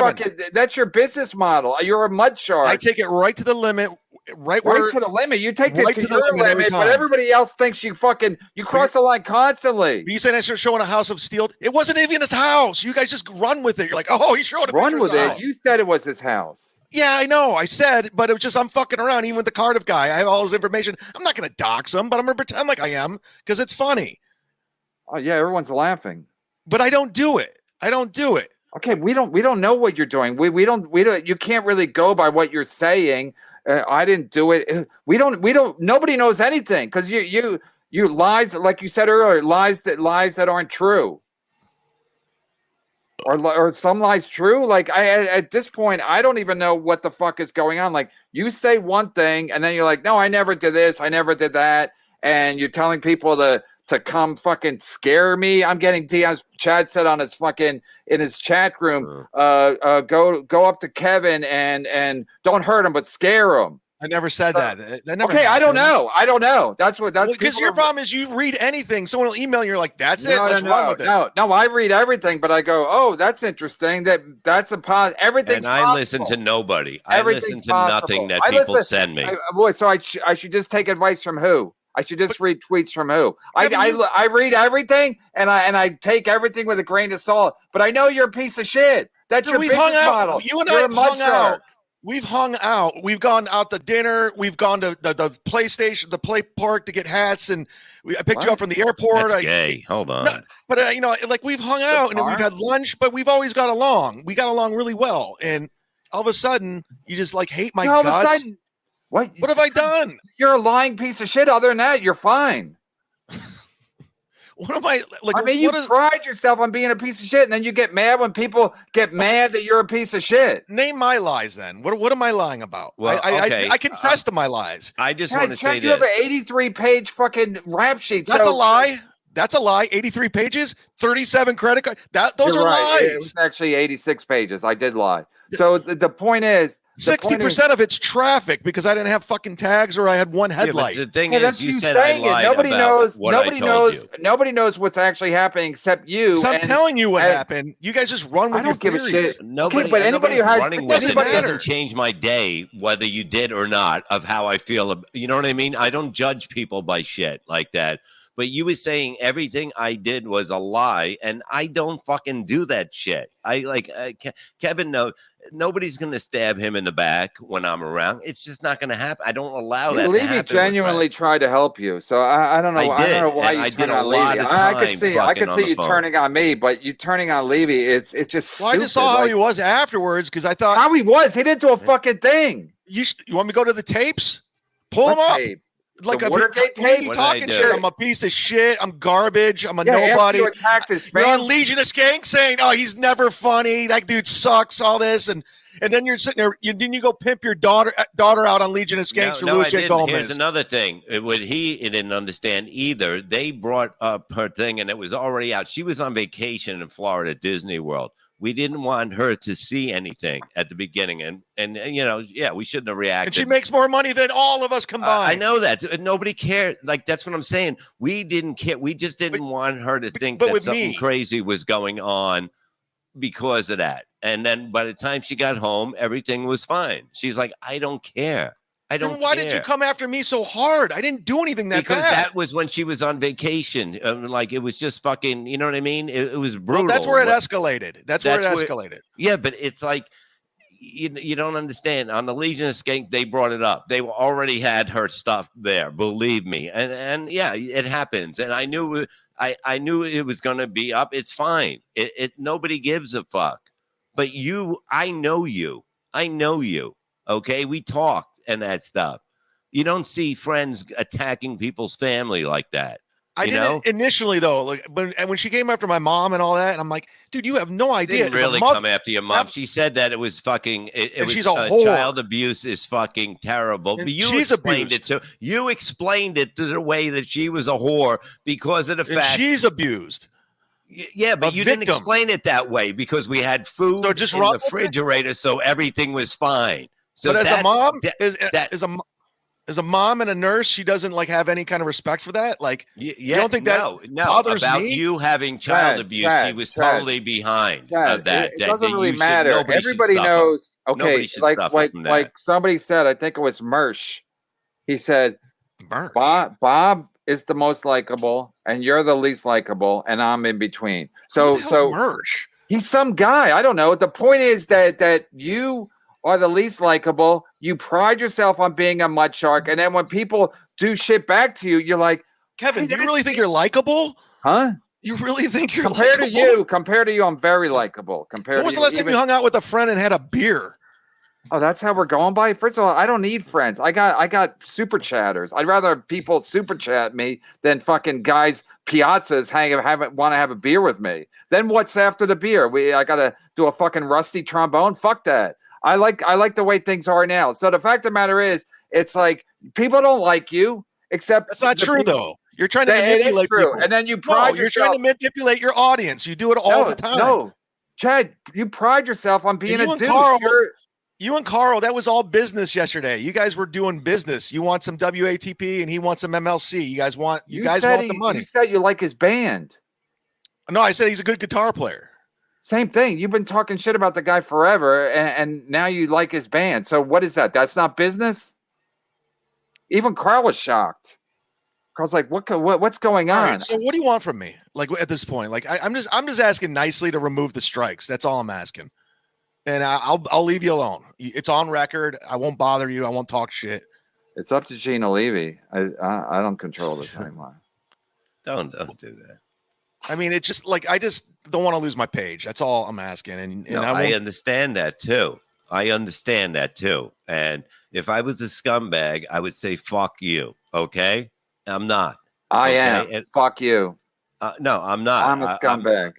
that's your business model. You're a mud shark. I take it right to the limit. Right to the limit. You take it to your limit, but everybody else thinks you cross the line constantly. You said I started showing a house of steel. It wasn't even his house. You guys just run with it. You're like, oh, he's showing a run with it. House. You said it was his house. Yeah, I know. I said, but it was just I'm fucking around. Even with the Cardiff guy, I have all his information. I'm not going to dox him, but I'm going to pretend like I am because it's funny. Oh yeah, everyone's laughing. But I don't do it. Okay, we don't know what you're doing. We don't. You can't really go by what you're saying. I didn't do it. We don't. Nobody knows anything because you lies, like you said earlier, lies that aren't true, or some lies true. Like at this point, I don't even know what the fuck is going on. Like you say one thing and then you're like, no, I never did this, I never did that, and you're telling people to come fucking scare me. I'm getting DMs. Chad said on his fucking in his chat room, go up to Kevin and don't hurt him, but scare him. I never said that. Never okay, happened. I don't know. That's because your problem is you read anything. Someone will email you. You're like, that's it. Let's run with it. No, I read everything, but I go, oh, that's interesting. That's a positive. Everything's and I possible. listen to nobody. I listen to nothing that people send me. So I should just take advice from who? I should just read tweets from who? I read everything and I take everything with a grain of salt. But I know you're a piece of shit. That's your business model. You and I have hung out. We've hung out. We've gone out to dinner. We've gone to the PlayStation, the play park to get hats, and I picked you up from the airport. That's gay. Hold on. No, but like we've hung out and we've had lunch, but we've always got along. We got along really well, and all of a sudden, you just like hate my guts. All of a sudden, what have I done? You're a lying piece of shit. Other than that, you're fine. What am I like? I mean, you pride yourself on being a piece of shit, and then you get mad when people get mad that you're a piece of shit. Name my lies, then. What am I lying about? Well, I confess to my lies. I just want to say this. You have an 83-page fucking rap sheet. That's a lie. That's a lie. 83 pages, 37 credit cards. Those are lies. It was actually 86 pages. I did lie. So the point is, 60% of it's traffic because I didn't have fucking tags or I had one headlight. Yeah, the thing is, you said I lied nobody knows. Nobody knows what's actually happening except you. So I'm telling you what happened. You guys just run with your theories. I don't give a shit. Nobody, but anybody who has running with it doesn't change my day, whether you did or not, of how I feel. You know what I mean? I don't judge people by shit like that. But you were saying everything I did was a lie, and I don't fucking do that shit. Kevin. No, nobody's gonna stab him in the back when I'm around. It's just not gonna happen. I don't allow that to Levy happen. genuinely tried to help you, so I don't know. I don't know why you turned on Levy. I could see you turning on me, but you turning on Levy. It's just stupid. Well, I just saw how he was afterwards because I thought how he was. He didn't do a fucking thing. You want me to go to the tapes? Pull him up. Tape? Like the a Watergate tape? Talking shit. I'm a piece of shit. I'm garbage. I'm a nobody. nobody. You attacked his You're fans. on Legion of Skanks saying, "Oh, he's never funny. That dude sucks." All this, and then you're sitting there. Didn't you go pimp your daughter out on Legion of Skanks for Louis J. Gomez? Here's another thing. What he didn't understand either. They brought up her thing, and it was already out. She was on vacation in Florida, Disney World. We didn't want her to see anything at the beginning, and we shouldn't have reacted. And she makes more money than all of us combined. I know that. Nobody cared. Like, that's what I'm saying. We didn't care. We just didn't want her to think that something crazy was going on because of that. And then by the time she got home, everything was fine. She's like, I don't care. Then why did you come after me so hard? I didn't do anything because that was when she was on vacation. It was just fucking, you know what I mean? It was brutal. Well, that's where it escalated. That's where it escalated. Yeah, but it's like you don't understand. On the Legion of Skank, they brought it up. They already had her stuff there. Believe me. And yeah, it happens. And I knew it was going to be up. It's fine. Nobody gives a fuck. But I know you. Okay, we talked. And that stuff. You don't see friends attacking people's family like that. I didn't initially though. Like when she came after my mom and all that, and I'm like, dude, you have no idea. Didn't really come after your mom. She said that it was fucking. She's a whore. Child abuse is fucking terrible. But you explained it to. You explained it to the way that she was a whore because of the fact she's abused. Yeah, but you didn't explain it that way because we had food in the refrigerator, so everything was fine. So but as a mom, as a mom and a nurse, she doesn't have any kind of respect for that. You don't think that bothers about me? You having child abuse, she was totally behind that. It doesn't really matter. Everybody knows. Okay, like somebody said, I think it was Mersh. He said, Bob is the most likable, and you're the least likable, and I'm in between. So Mersh, he's some guy. I don't know. The point is that you are the least likable. You pride yourself on being a mud shark, and then when people do shit back to you, you're like, Kevin, do you really think you're likable? Huh? You really think you're compared likable? Compared to you, I'm very likable. When was the last time you hung out with a friend and had a beer? Oh, that's how we're going by. First of all, I don't need friends. I got super chatters. I'd rather people super chat me than fucking guys piazzas want to have a beer with me. Then what's after the beer? I gotta do a fucking rusty trombone. Fuck that. I like the way things are now. So the fact of the matter is, it's like people don't like you, except that's not true though. You're trying to manipulate people. And then you pride yourself. You're trying to manipulate your audience. You do it all the time. No, Chad, you pride yourself on being a dude. You and Carl, that was all business yesterday. You guys were doing business. You want some WATP and he wants some MLC. You guys want the money. You said you like his band. No, I said he's a good guitar player. Same thing. You've been talking shit about the guy forever, and now you like his band. So what is that? That's not business? Even Carl was shocked. Carl's like, what's going on? Right, so what do you want from me? At this point, I'm just asking nicely to remove the strikes. That's all I'm asking. And I'll leave you alone. It's on record. I won't bother you. I won't talk shit. It's up to Gina Levy. I don't control the timeline. Don't do that. I mean, it's just I just don't want to lose my page. That's all I'm asking. And I understand that too. And if I was a scumbag, I would say fuck you. Okay, I'm not. I am. And fuck you. No, I'm not. I'm a scumbag.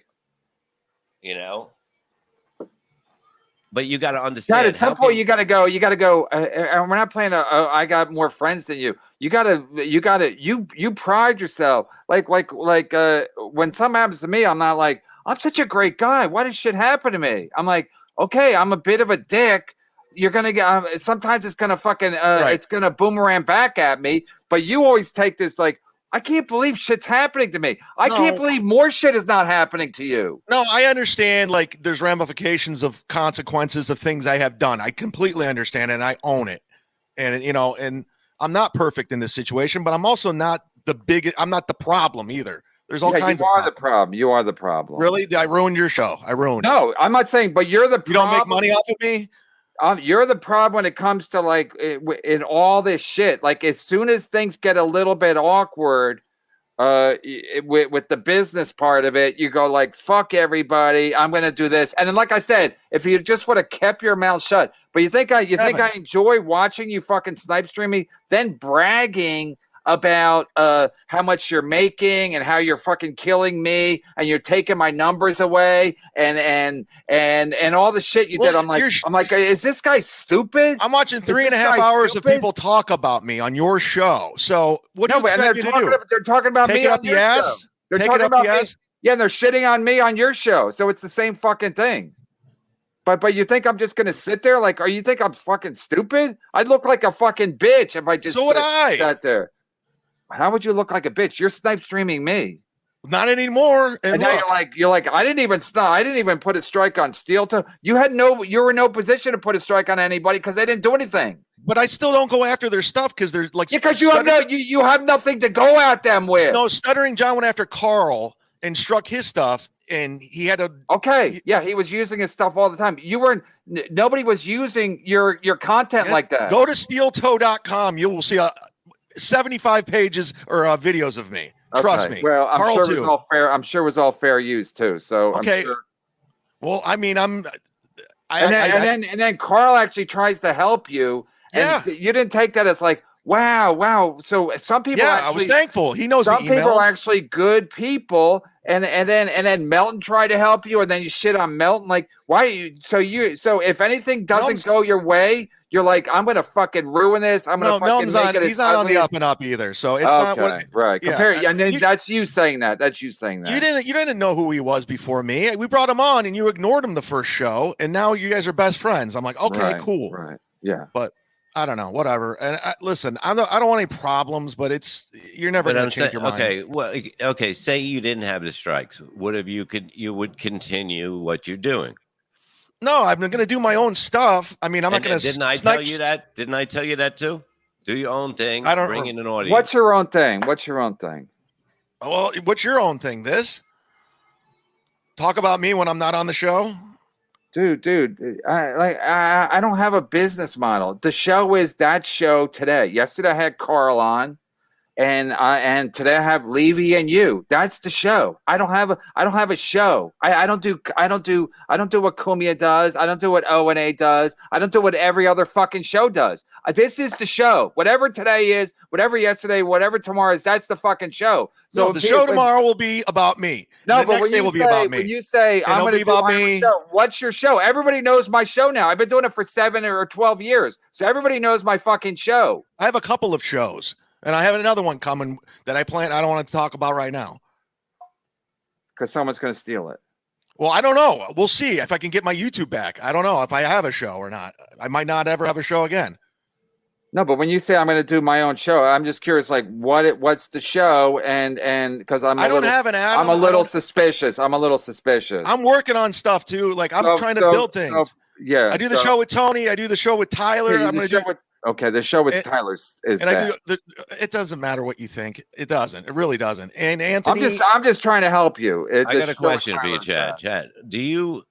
But you got to understand. God, at some point, you got to go. And we're not playing. I got more friends than you. You pride yourself. Like when something happens to me, I'm not like, I'm such a great guy. Why does shit happen to me? I'm like, okay, I'm a bit of a dick. You're gonna get. Sometimes it's gonna fucking. It's gonna boomerang back at me. But you always take this like, I can't believe shit's happening to me. I can't believe more shit is not happening to you. No, I understand. There's ramifications of consequences of things I have done. I completely understand, and I own it. And and I'm not perfect in this situation, but I'm also not the biggest. I'm not the problem either. There's all Yeah, kinds you of are the problem. You are the problem. Really? I ruined your show. I ruined it. No, I'm not saying, but you're the You problem. don't make money off of me? You're the problem when it comes to like in all this shit. Like as soon as things get a little bit awkward, with the business part of it, you go like, fuck everybody, I'm gonna do this. And then like I said, if you just would have kept your mouth shut, but you think I enjoy watching you fucking snipe stream me, then bragging about how much you're making and how you're fucking killing me and you're taking my numbers away and all the shit you did. I'm like, is this guy stupid? I'm watching 3.5 hours of people talk about me on your show. So what do you expect me to do? They're talking about Take me it up on the your ass? show. They're Take talking it up about the me. ass? Yeah, and they're shitting on me on your show. So it's the same fucking thing. But you think I'm just gonna sit there? Like, you think I'm fucking stupid? I'd look like a fucking bitch if I just sat there. How would you look like a bitch? You're snipe streaming me. Not anymore. And now you're like, I didn't even put a strike on Steel. You were in no position to put a strike on anybody because they didn't do anything. But I still don't go after their stuff because they're like, because you have nothing to go at them with. No, Stuttering John went after Carl and struck his stuff, and he had a he was using his stuff all the time. Nobody was using your content like that. Go to steeltoe.com. You will see 75 pages or videos of me. Trust me. Well, I'm Carl sure it was all fair. I'm sure it was all fair use too. So okay. I'm sure. Well, I mean, and then Carl actually tries to help you. And you didn't take that as like, wow. So some people. Yeah, I was thankful. He knows some the email. people are actually good people. And then Melton tried to help you, and then you shit on Melton. Like, why are you? So if anything doesn't go your way, you're like, I'm gonna fucking ruin this. I'm gonna fucking make it. He's not on the up and up either. So it's not what. Right. Yeah. And then that's you saying that. That's you saying that. You didn't know who he was before me. We brought him on, and you ignored him the first show, and now you guys are best friends. I'm like, okay, cool. Right. Yeah. But I don't know, whatever. And listen, I don't want any problems, but you're never going to change your mind. Okay, well, okay. Say you didn't have the strikes. You would continue what you're doing. No, I'm going to do my own stuff. I mean, I'm not going to. Didn't I tell you that? Didn't I tell you that too? Do your own thing. I don't bring in an audience. What's your own thing? Well, what's your own thing? Talk about me when I'm not on the show. Dude, I don't have a business model. The show is that show today. Yesterday I had Carl on, and today I have Levy and you. That's the show. I don't have a show. I don't do what Kumia does. I don't do what O&A does. I don't do what every other fucking show does. This is the show. Whatever today is, whatever yesterday, whatever tomorrow is, that's the fucking show. So no, the show tomorrow will be about me. No, the but next day will be about me. When you say I'm going to do my show, what's your show? Everybody knows my show now. I've been doing it for 7 or 12 years, so everybody knows my fucking show. I have a couple of shows, and I have another one coming that I plan. I don't want to talk about right now because someone's going to steal it. Well, I don't know. We'll see if I can get my YouTube back. I don't know if I have a show or not. I might not ever have a show again. No, but when you say I'm going to do my own show, I'm just curious, like what's the show? And because I'm a little suspicious. I'm working on stuff too. Like I'm trying to build things. Yeah. I do the show with Tony. I do the show with Tyler. I'm going to do. The show with Tyler is bad. It doesn't matter what you think. It doesn't. It really doesn't. And Anthony, I'm just trying to help you. I got a question for you, Chad. Chad, do you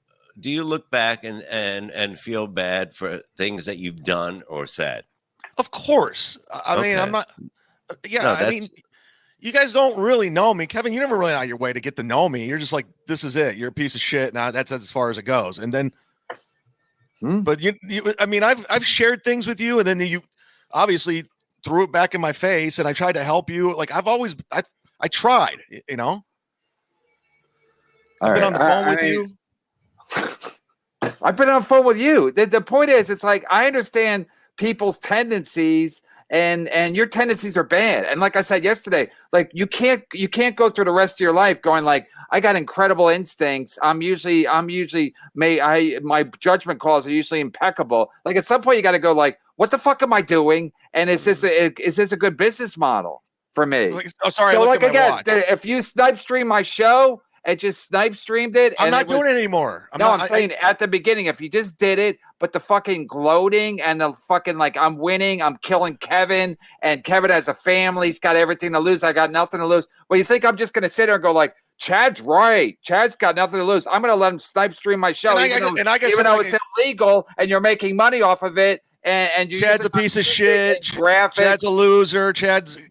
look back and feel bad for things that you've done or said? Of course. I mean, I'm not. Yeah, no, I mean, you guys don't really know me, Kevin. You never really out your way to get to know me. You're just like, this is it. You're a piece of shit. Now that's as far as it goes. And then, but you, I mean, I've shared things with you, and then you obviously threw it back in my face, and I tried to help you. Like I tried. You know. I've been on the phone with you. I've been on the phone with you. The point is, it's like I understand people's tendencies and your tendencies are bad. And like I said yesterday, like you can't go through the rest of your life going like, I got incredible instincts. My judgment calls are usually impeccable. Like at some point you got to go like, what the fuck am I doing? And is this a good business model for me? Oh, sorry. So like again, if you snipe stream my show and just snipe streamed it. I'm and not doing it anymore. I'm saying at the beginning, if you just did it, but the fucking gloating and the fucking like, I'm winning, I'm killing Kevin, and Kevin has a family, he's got everything to lose, I got nothing to lose. Well, you think I'm just going to sit there and go like, Chad's right. Chad's got nothing to lose. I'm going to let him snipe stream my show, even though it's illegal and you're making money off of it. And you Chad's a piece of shit. Chad's a loser.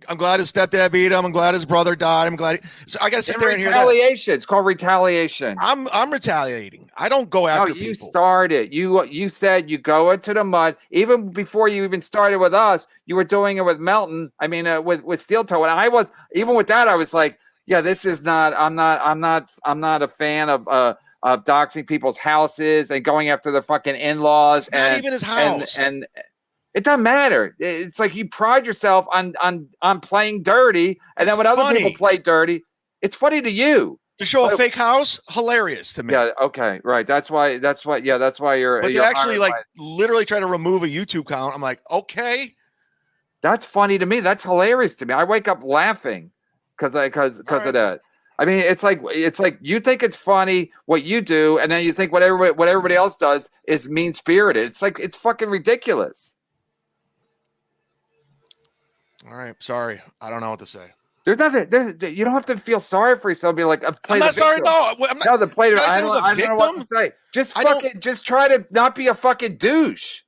I'm glad his stepdad beat him. I'm glad his brother died. I'm glad. So I got to sit there and hear retaliation. It's called retaliation. I'm retaliating. I don't go after people. You started. You said you go into the mud. Even before you even started with us, you were doing it with Melton. I mean, with Steel Toe. And I was, even with that, I was like, yeah, this is not. I'm not a fan of doxing people's houses and going after their fucking in-laws. Not even his house. And it doesn't matter. It's like you pride yourself on playing dirty, and then when other people play dirty, it's funny to you. To show a fake house, hilarious to me. Yeah. Okay. Right. That's why you're. But they actually literally try to remove a YouTube account. I'm like, okay. That's funny to me. That's hilarious to me. I wake up laughing because of that. I mean, it's like you think it's funny what you do, and then you think what everybody else does is mean spirited. It's like it's fucking ridiculous. All right, sorry, I don't know what to say. There's nothing. You don't have to feel sorry for yourself. Be like, I'm not sorry. No, I'm not, the player. I don't know what to say. Just try to not be a fucking douche.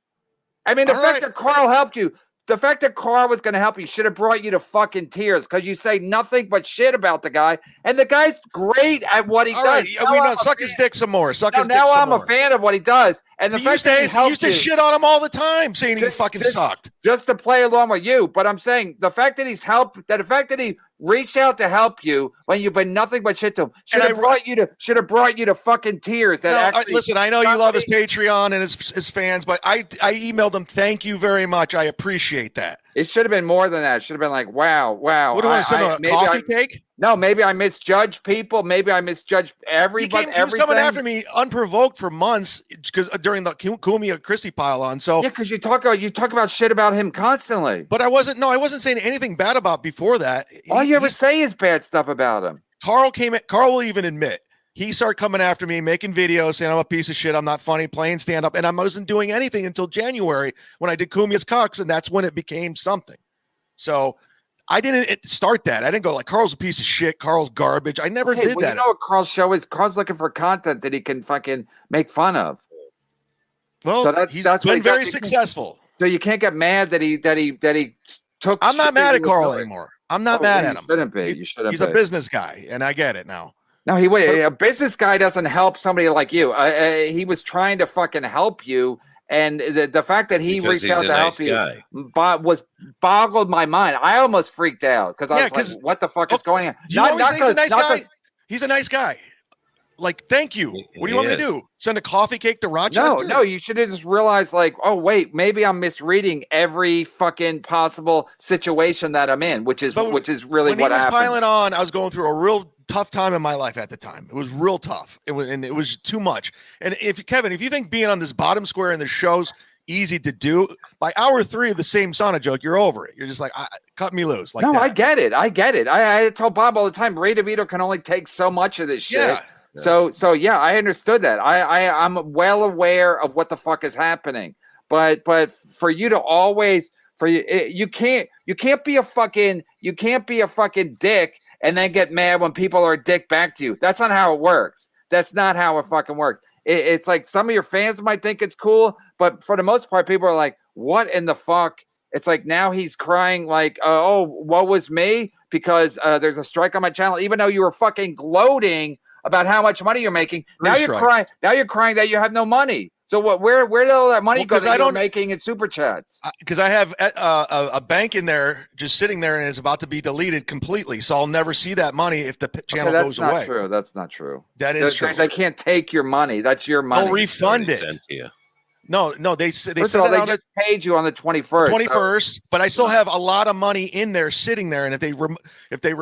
I mean, the fact that Carl helped you. The fact that Carl was going to help you should have brought you to fucking tears because you say nothing but shit about the guy, and the guy's great at what he does. Right. Suck his dick some more. Now I'm a fan of what he does, and the fact that he used to shit on him all the time, saying he fucking sucked. Just to play along with you, but I'm saying the fact that the fact that he reached out to help you when you've been nothing but shit to him should have brought you to fucking tears. Listen, I know you love his Patreon and his fans, but I emailed him. Thank you very much. I appreciate that. It should have been more than that. It should have been like, wow. What do I send a coffee cake? No, maybe I misjudged people. Maybe I misjudged everybody. He was coming after me unprovoked for months because during the Kumia Christie pile on. So yeah, because you talk about shit about him constantly. But I wasn't saying anything bad about before that. All you ever say is bad stuff about him. Carl will even admit he started coming after me, making videos saying I'm a piece of shit, I'm not funny, playing stand up, and I wasn't doing anything until January when I did Kumia's Cucks, and that's when it became something. So I didn't start that. I didn't go like Carl's a piece of shit, Carl's garbage. I never did that. You know what Carl's show is? Carl's looking for content that he can fucking make fun of. Well, so that's been very successful. So you can't get mad that he took. I'm not mad at Carl anymore. I'm not mad at him. Shouldn't be. You shouldn't. He's a business guy, and I get it now. No, a business guy doesn't help somebody like you. He was trying to fucking help you. And the fact that he reached out to help you boggled my mind. I almost freaked out because I was like, what the fuck is going on? He's a nice guy. He's a nice guy. Like, thank you. What do you want me to do? Send a coffee cake to Rochester? No, you should have just realized, like, oh, wait, maybe I'm misreading every fucking possible situation that I'm in, which is really what happened. When he was piling on, I was going through a real tough time in my life at the time. It was real tough. It was too much. And Kevin, if you think being on this bottom square in the show's easy to do, by hour 3 of the same sauna joke, you're over it. You're just like, cut me loose. Like, no, that. I get it. I tell Bob all the time, Ray DeVito can only take so much of this shit. Yeah. So yeah, I understood that. I'm well aware of what the fuck is happening. But for you to always you can't be a fucking dick and then get mad when people are a dick back to you. That's not how it works. That's not how it fucking works. It's like some of your fans might think it's cool, but for the most part, people are like, "What in the fuck?" It's like now he's crying like, "Oh, what was me?" Because there's a strike on my channel, even though you were fucking gloating about how much money you're making. Now you're crying that you have no money. So where did all that money go that you're making in super chats? Because I have a bank in there just sitting there and it's about to be deleted completely. So I'll never see that money if the channel goes away. That's not true. That is true. They can't take your money. That's your money. They'll refund it. No, they First of all, they just paid you on the 21st. 21st, but I still have a lot of money in there sitting there, and if they remove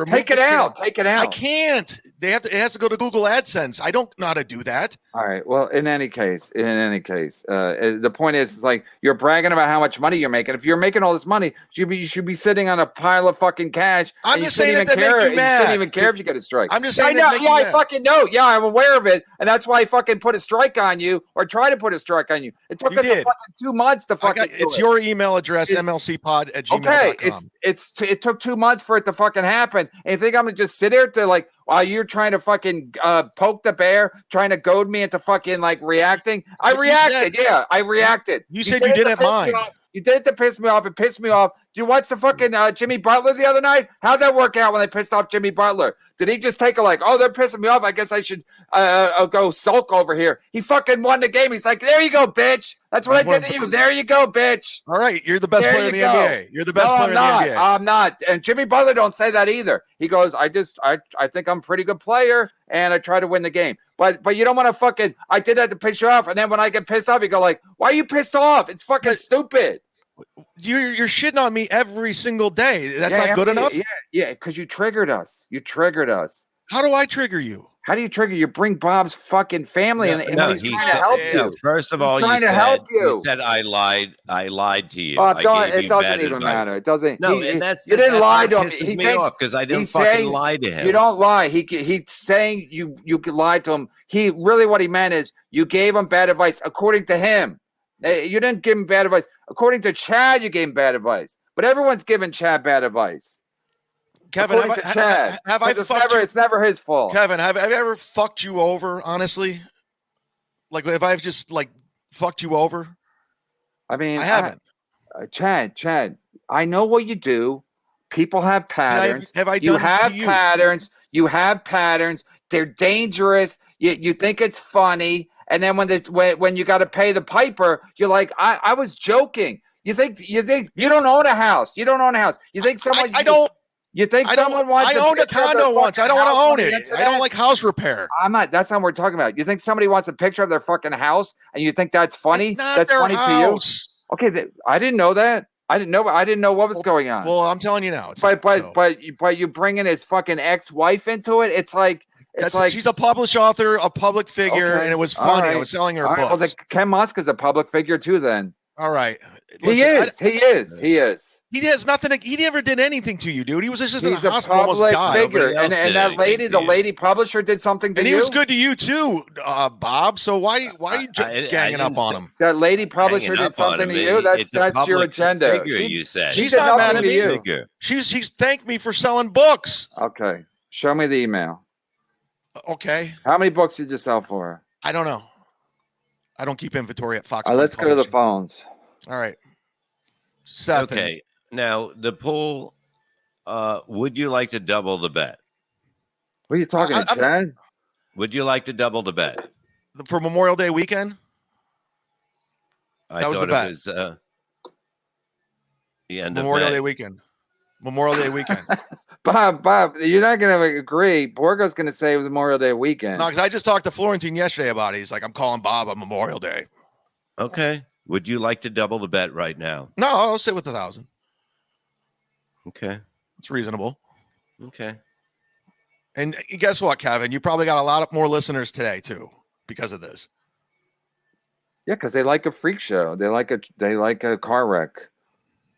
take it out. I can't. It has to go to Google AdSense. I don't know how to do that. All right. Well, in any case, the point is, it's like you're bragging about how much money you're making. If you're making all this money, you should be sitting on a pile of fucking cash. I'm and just you saying couldn't that even make care. you mad. couldn't even care if you get a strike. I'm just Yeah, I saying know. that make Yeah, you I mad. fucking know. Yeah, I'm aware of it, and that's why I fucking put a strike on you, or try to put a strike on you. It took You us a did. fucking 2 months to fucking. It's do it. your email address, It- mlcpod@gmail.com. Okay, it took 2 months for it to fucking happen. And you think I'm gonna just sit here to like while you're trying to fucking poke the bear, trying to goad me into fucking like reacting? I But you said- reacted. Yeah, I reacted. You said did you it to didn't piss me mind. off. You did it to piss me off. It pissed me off. Did you watch the fucking Jimmy Butler the other night? How'd that work out when they pissed off Jimmy Butler? Did he just take a like, oh, they're pissing me off, I guess I should go sulk over here? He fucking won the game. He's like, there you go, bitch. That's what I did to you. There you go, bitch. All right, you're the best There player in the you go. NBA. You're the best No, player I'm in the not. NBA. I'm not. And Jimmy Butler don't say that either. He goes, I think I'm a pretty good player, and I try to win the game. But you don't want to fucking. I did that to piss you off, and then when I get pissed off, you go like, why are you pissed off? It's fucking stupid. You're shitting on me every single day. That's Yeah, not good enough. Yeah, because you triggered us. You triggered us. How do I trigger you? How do you trigger? You bring Bob's fucking family, and No, when he's he trying to said- help no, you. First of all, He's trying you to said, help you. you said I lied to you. Oh, I gave it you doesn't bad even advice. matter. It doesn't. No, he, and that's you didn't that's lie what to him. pisses He me thinks off because I didn't he's fucking saying- lie to him. You don't lie. He's saying you lied to him. He really what he meant is you gave him bad advice according to him. You didn't give him bad advice according to Chad. You gave him bad advice, but everyone's giving Chad bad advice. Kevin, According to Chad. have I 'Cause fucked you? it's never his fault. Kevin, have I ever fucked you over? Honestly, like if I've just like fucked you over, I mean, I haven't. Chad, I know what you do. People have patterns. have I You done have to you? patterns. You have patterns. They're dangerous. You think it's funny, and then when you got to pay the piper, you're like, I was joking. You think you don't own a house. You don't own a house. You think someone? I don't. You think I someone wants? I owned a picture of their condo once. I fucking don't want to house own on the it. I internet? don't like house repair. I'm not. That's not what we're talking about. You think somebody wants a picture of their fucking house, and you think that's funny? It's not That's their funny house. to you. Okay, I didn't know that. I didn't know what was going on. Well, I'm telling you now. It's but so. you bringing his fucking ex-wife into it. It's like She's a published author, a public figure, Okay. and it was All funny. right. I was selling her all right, well, books. Ken Musk is a public figure too. Then All right, he is. He has nothing. He never did anything to you, dude. He was just in He's the a hospital, almost public died. figure, Nobody else and did that anything lady, to the you. lady publisher, did something to And you. he was good to you too, Bob. So why are you I ganging up didn't on say- him? That lady publisher Hanging did up on something him. to you. That's It's a your public agenda. figure, you said. She's did not mad nothing at to me. you. Figure. She's thanked me for selling books. Okay, show me the email. Okay, How many books did you sell for her? I don't know. I don't keep inventory at Fox. Let's go to the Publishing. phones. All right, Seth. Okay. Now the pool. Would you like to double the bet? What are you talking to, I'm- Chad? Would you like to double the bet? For Memorial Day weekend. I That was thought the bet. it was the end Memorial of Day May. weekend. Memorial Day weekend. Bob, you're not going to agree. Borgo's going to say it was Memorial Day weekend. No, because I just talked to Florentine yesterday about it. He's like, I'm calling Bob on Memorial Day. Okay. Would you like to double the bet right now? No, I'll sit with 1,000. Okay. It's reasonable. Okay. And guess what, Kevin? You probably got a lot more listeners today too because of this. Yeah, because they like a freak show. They like a car wreck.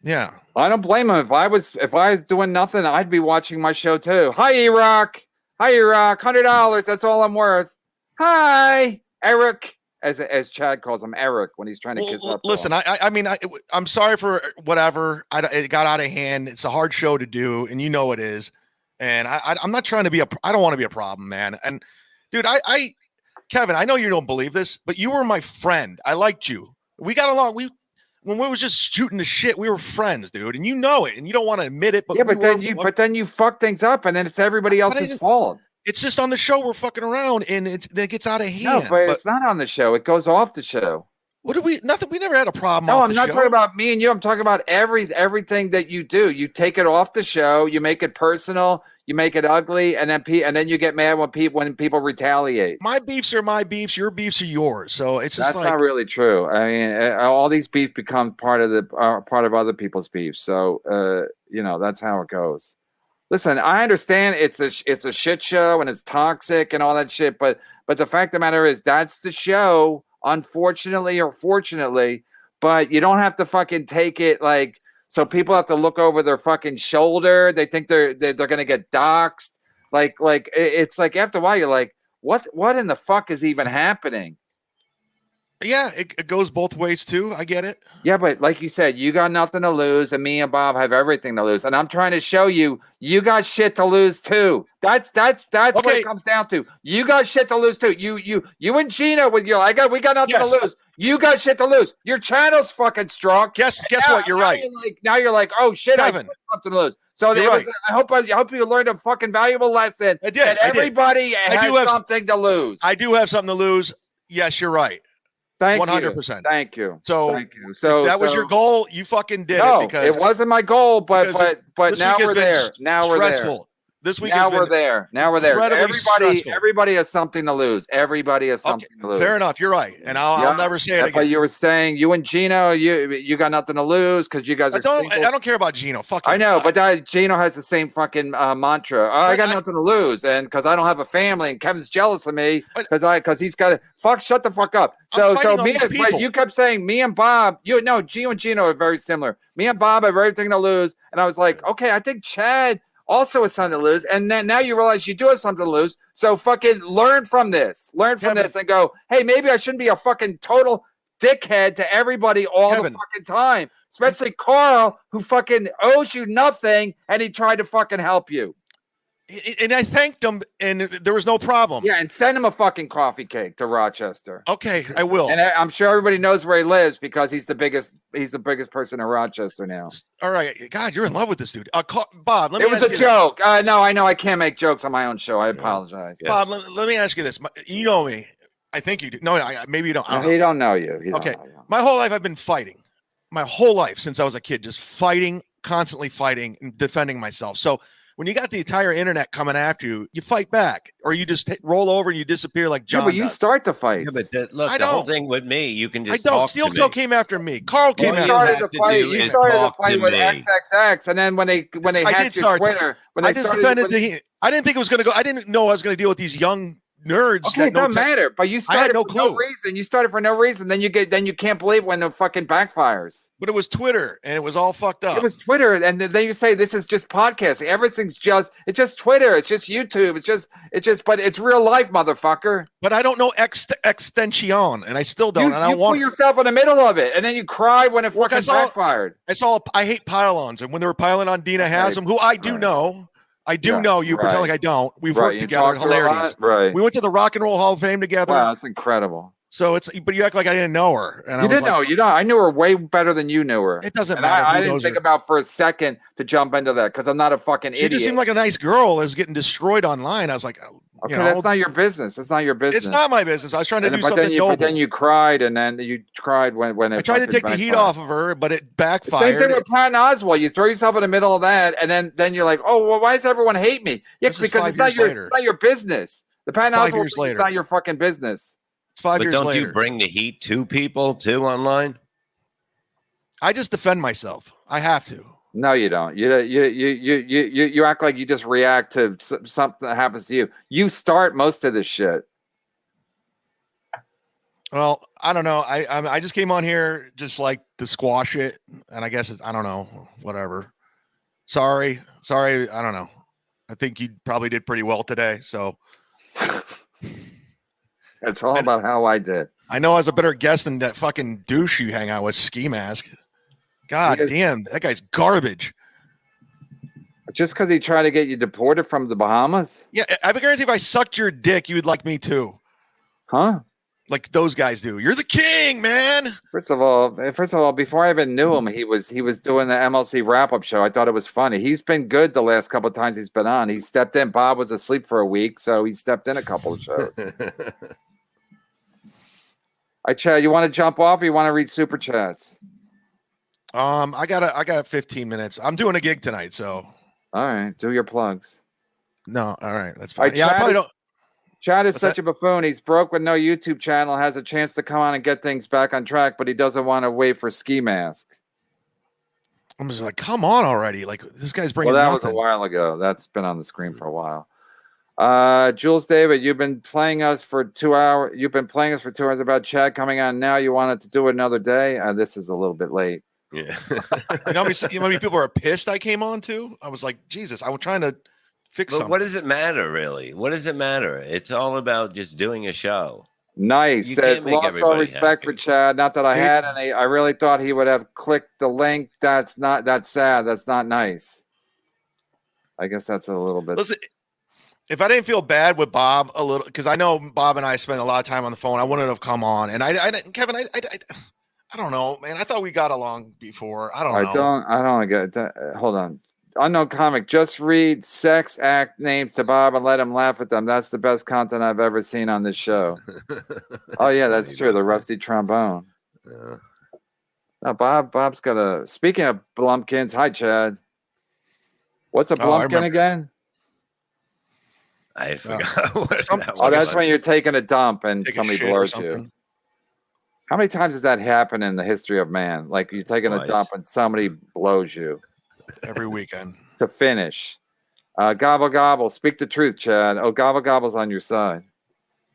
Yeah. I don't blame them. If I was doing nothing, I'd be watching my show too. Hi, E-Rock. $100. That's all I'm worth. Hi, Eric. As Chad calls him, Eric, when he's trying to kiss up. Listen, I'm sorry for whatever. It got out of hand. It's a hard show to do, and you know it is. And I'm not trying to be I don't want to be a problem, man. And dude, Kevin, I know you don't believe this, but you were my friend. I liked you. We got along. When we was just shooting the shit, we were friends, dude. And you know it, and you don't want to admit it. But yeah, but then you fuck things up, and then it's everybody else's fault. It's just on the show we're fucking around, and then it gets out of hand. No, but it's not on the show. It goes off the show. What did we? Nothing. We never had a problem. No, off I'm the not show. talking about me and you. I'm talking about everything that you do. You take it off the show. You make it personal. You make it ugly, and then you get mad when people retaliate. My beefs are my beefs. Your beefs are yours. So it's just That's not really true. I mean, all these beefs become part of other people's beefs. So that's how it goes. listen, I understand it's a shit show and it's toxic and all that shit, but the fact of the matter is that's the show, unfortunately or fortunately. But you don't have to fucking take it like so people have to look over their fucking shoulder. They think they're gonna get doxxed. It's like after a while you're like, what in the fuck is even happening? Yeah, it goes both ways too. I get it. Yeah, but like you said, you got nothing to lose, and me and Bob have everything to lose. And I'm trying to show you, you got shit to lose too. That's what Okay. it comes down to. You got shit to lose too. You and Gino with your, we got nothing Yes. to lose. You got shit to lose. Your channel's fucking strong. Guess Now- what? You're now right. Now you're like, oh shit, Kevin. I got something to lose. So You're right. I hope you learned a fucking valuable lesson. I did. That everybody has something to lose. I do have something to lose. Yes, you're right. Thank 100%. you. Thank you. So Thank you. So if that was your goal, you fucking did no, it because it wasn't my goal, but this now week has we're been there. Now we're there. stressful. This week Now has we're been there. Now we're there. incredibly stressful. Everybody has something to lose. Everybody has something to lose. fair enough. You're right, and I'll never say it That's why again. you were saying you and Gino, you got nothing to lose because you guys I are don't. single. I don't care about Gino. Fuck him. I know, but Gino has the same fucking mantra. I got nothing to lose, and because I don't have a family, and Kevin's jealous of me because he's got to shut the fuck up. I'm So fighting all me, these people. but you kept saying me and Bob. Gio and Gino are very similar. Me and Bob have everything to lose, and I was like, okay, I think Chad also has something to lose, and then now you realize you do have something to lose. So fucking learn from this. Learn from Kevin. this, and go, hey, maybe I shouldn't be a fucking total dickhead to everybody all Kevin. the fucking time. Especially Carl, who fucking owes you nothing, and he tried to fucking help you. And I thanked him, and there was no problem. Yeah, and send him a fucking coffee cake to Rochester. Okay, I will. And I'm sure everybody knows where he lives because he's the biggest person in Rochester now. All right, God, you're in love with this dude. Bob, let me. It was ask a you joke. No, I know I can't make jokes on my own show. I apologize. this. Bob, let me ask you this. You know me. I think you do. No, maybe you don't. I don't know. He don't know you. He don't Okay. know you. My whole life I've been fighting. My whole life since I was a kid, just fighting, constantly fighting and defending myself. So when you got the entire internet coming after you, you fight back, or you just roll over and you disappear like John. Yeah, but you does. start to fight. Yeah, but look, I the whole don't. thing with me, you can I just don't. talk Steel to Toe me. came after me. Carl came All after you me. have to do You is started to talk fight to with me. XXX, and then when they I hacked did your start. Twitter, when I they just started, defended I didn't think it was going to go. I didn't know I was going to deal with these young nerds. Okay, it doesn't matter. But you I had started no for no clue. reason. You started for no reason. Then you can't believe when it fucking backfires. But it was Twitter, and it was all fucked up. It was Twitter, and then you say this is just podcasting. Everything's just Twitter. It's just YouTube. But it's real life, motherfucker. But I don't know extension, and I still don't. You, and I you want. put yourself in the middle of it, and then you cry when it Look, fucking backfired. I hate pylons, and when they were piling on Dina Haslam, who I do know, you pretend like I don't. We've worked You together, talk to her a hilarities. lot? Right. We went to the Rock and Roll Hall of Fame together. Wow, that's incredible. So but you act like I didn't know her. And I You was didn't like, know. You know, I knew her way better than you knew her. It doesn't And matter. I who didn't knows think her. about for a second to jump into that because I'm not a fucking She idiot. just seemed like a nice girl. Is getting destroyed online. I was like, okay, that's not your business. That's not your business. It's not my business. I was trying to do but something noble. But then you cried, and then you cried when it. I tried to take the heat off of her, but it backfired. Same thing with Patton Oswalt. You throw yourself in the middle of that, and then you're like, oh, well, why does everyone hate me? Yeah, This is because 5 it's not years later. your business. The Patton 5 Oswalt years thing is later. not your fucking business. It's 5 But years don't later. you bring the heat to people too online? I just defend myself. I have to. No, you don't. You act like you just react to something that happens to you. You start most of this shit. Well, I don't know. I just came on here just like to squash it, and I guess I don't know. Whatever. Sorry. I don't know. I think you probably did pretty well today. So It's all about how I did. I know I was a better guest than that fucking douche you hang out with, Ski Mask. God Because- damn, that guy's garbage. Just because he tried to get you deported from the Bahamas, Yeah, I guarantee if I sucked your dick, you would like me too. huh? Like those guys do. You're the king, man. First of all, before I even knew him, he was doing the MLC wrap-up show. I thought it was funny. He's been good the last couple of times he's been on. He stepped in. Bob was asleep for a week, so he stepped in a couple of shows. Chad, you want to jump off or you want to read super chats? I got 15 minutes. I'm doing a gig tonight, so All right, do your plugs. no, all right, that's All fine. right, Yeah, I Chad- probably don't. Chad is What's such that? a buffoon. He's broke with no YouTube channel, has a chance to come on and get things back on track, but he doesn't want to wait for Ski Mask. I'm just like, come on already! Like this guy's bringing. Well, that was nothing. a while ago. That's been on the screen for a while. Jules David, you've been playing us for 2 hours. You've been playing us for 2 hours about Chad coming on now. You wanted to do it another day. This is a little bit late. Yeah. You know how many people are pissed I came on to? I was like, Jesus, I was trying to fix But something. what does it matter, really? What does it matter? It's all about just doing a show. Nice. You Says can't make lost all everybody respect for happy. Chad. Not that I Hey- had any. I really thought he would have clicked the link. That's sad. That's not nice. I guess that's a little bit. Listen, if I didn't feel bad with Bob a little, because I know Bob and I spent a lot of time on the phone, I wouldn't have come on. And I Kevin, I don't know, man. I thought we got along before. I don't know. I don't get that. Hold on. Unknown comic. Just read sex act names to Bob and let him laugh at them. That's the best content I've ever seen on this show. Oh yeah, that's funny, true. The isn't it? rusty trombone. Yeah. Now Bob's got a. Speaking of Blumpkins, hi Chad. What's a Oh, I Blumpkin remember. again? I forgot what that Oh, was. that's when you're taking a dump and Take a somebody shit or blows you. something. How many times has that happened in the history of man? Like you're taking a Twice. dump and somebody blows you Every weekend. to finish. Gobble gobble. Speak the truth, Chad. Oh, gobble gobble's on your side.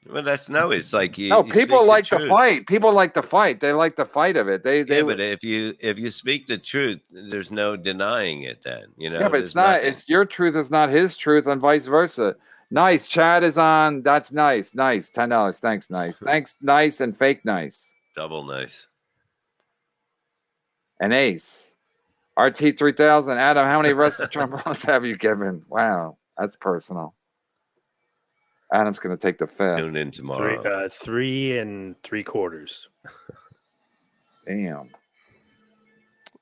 Well, it's like you. No, you people speak like the to truth. fight. People like to fight. They like the fight of it. They Yeah, but if you speak the truth, there's no denying it. Then yeah, but there's it's not. nothing. It's your truth is not his truth, and vice versa. Nice. Chad is on. That's nice. Nice. $10. Thanks. Nice. Thanks. Nice and fake nice. Double nice. And Ace. RT 3000. Adam, how many rusty trombones have you given? Wow, that's personal. Adam's going to take the fifth. Tune in tomorrow. 3 3/4. Damn.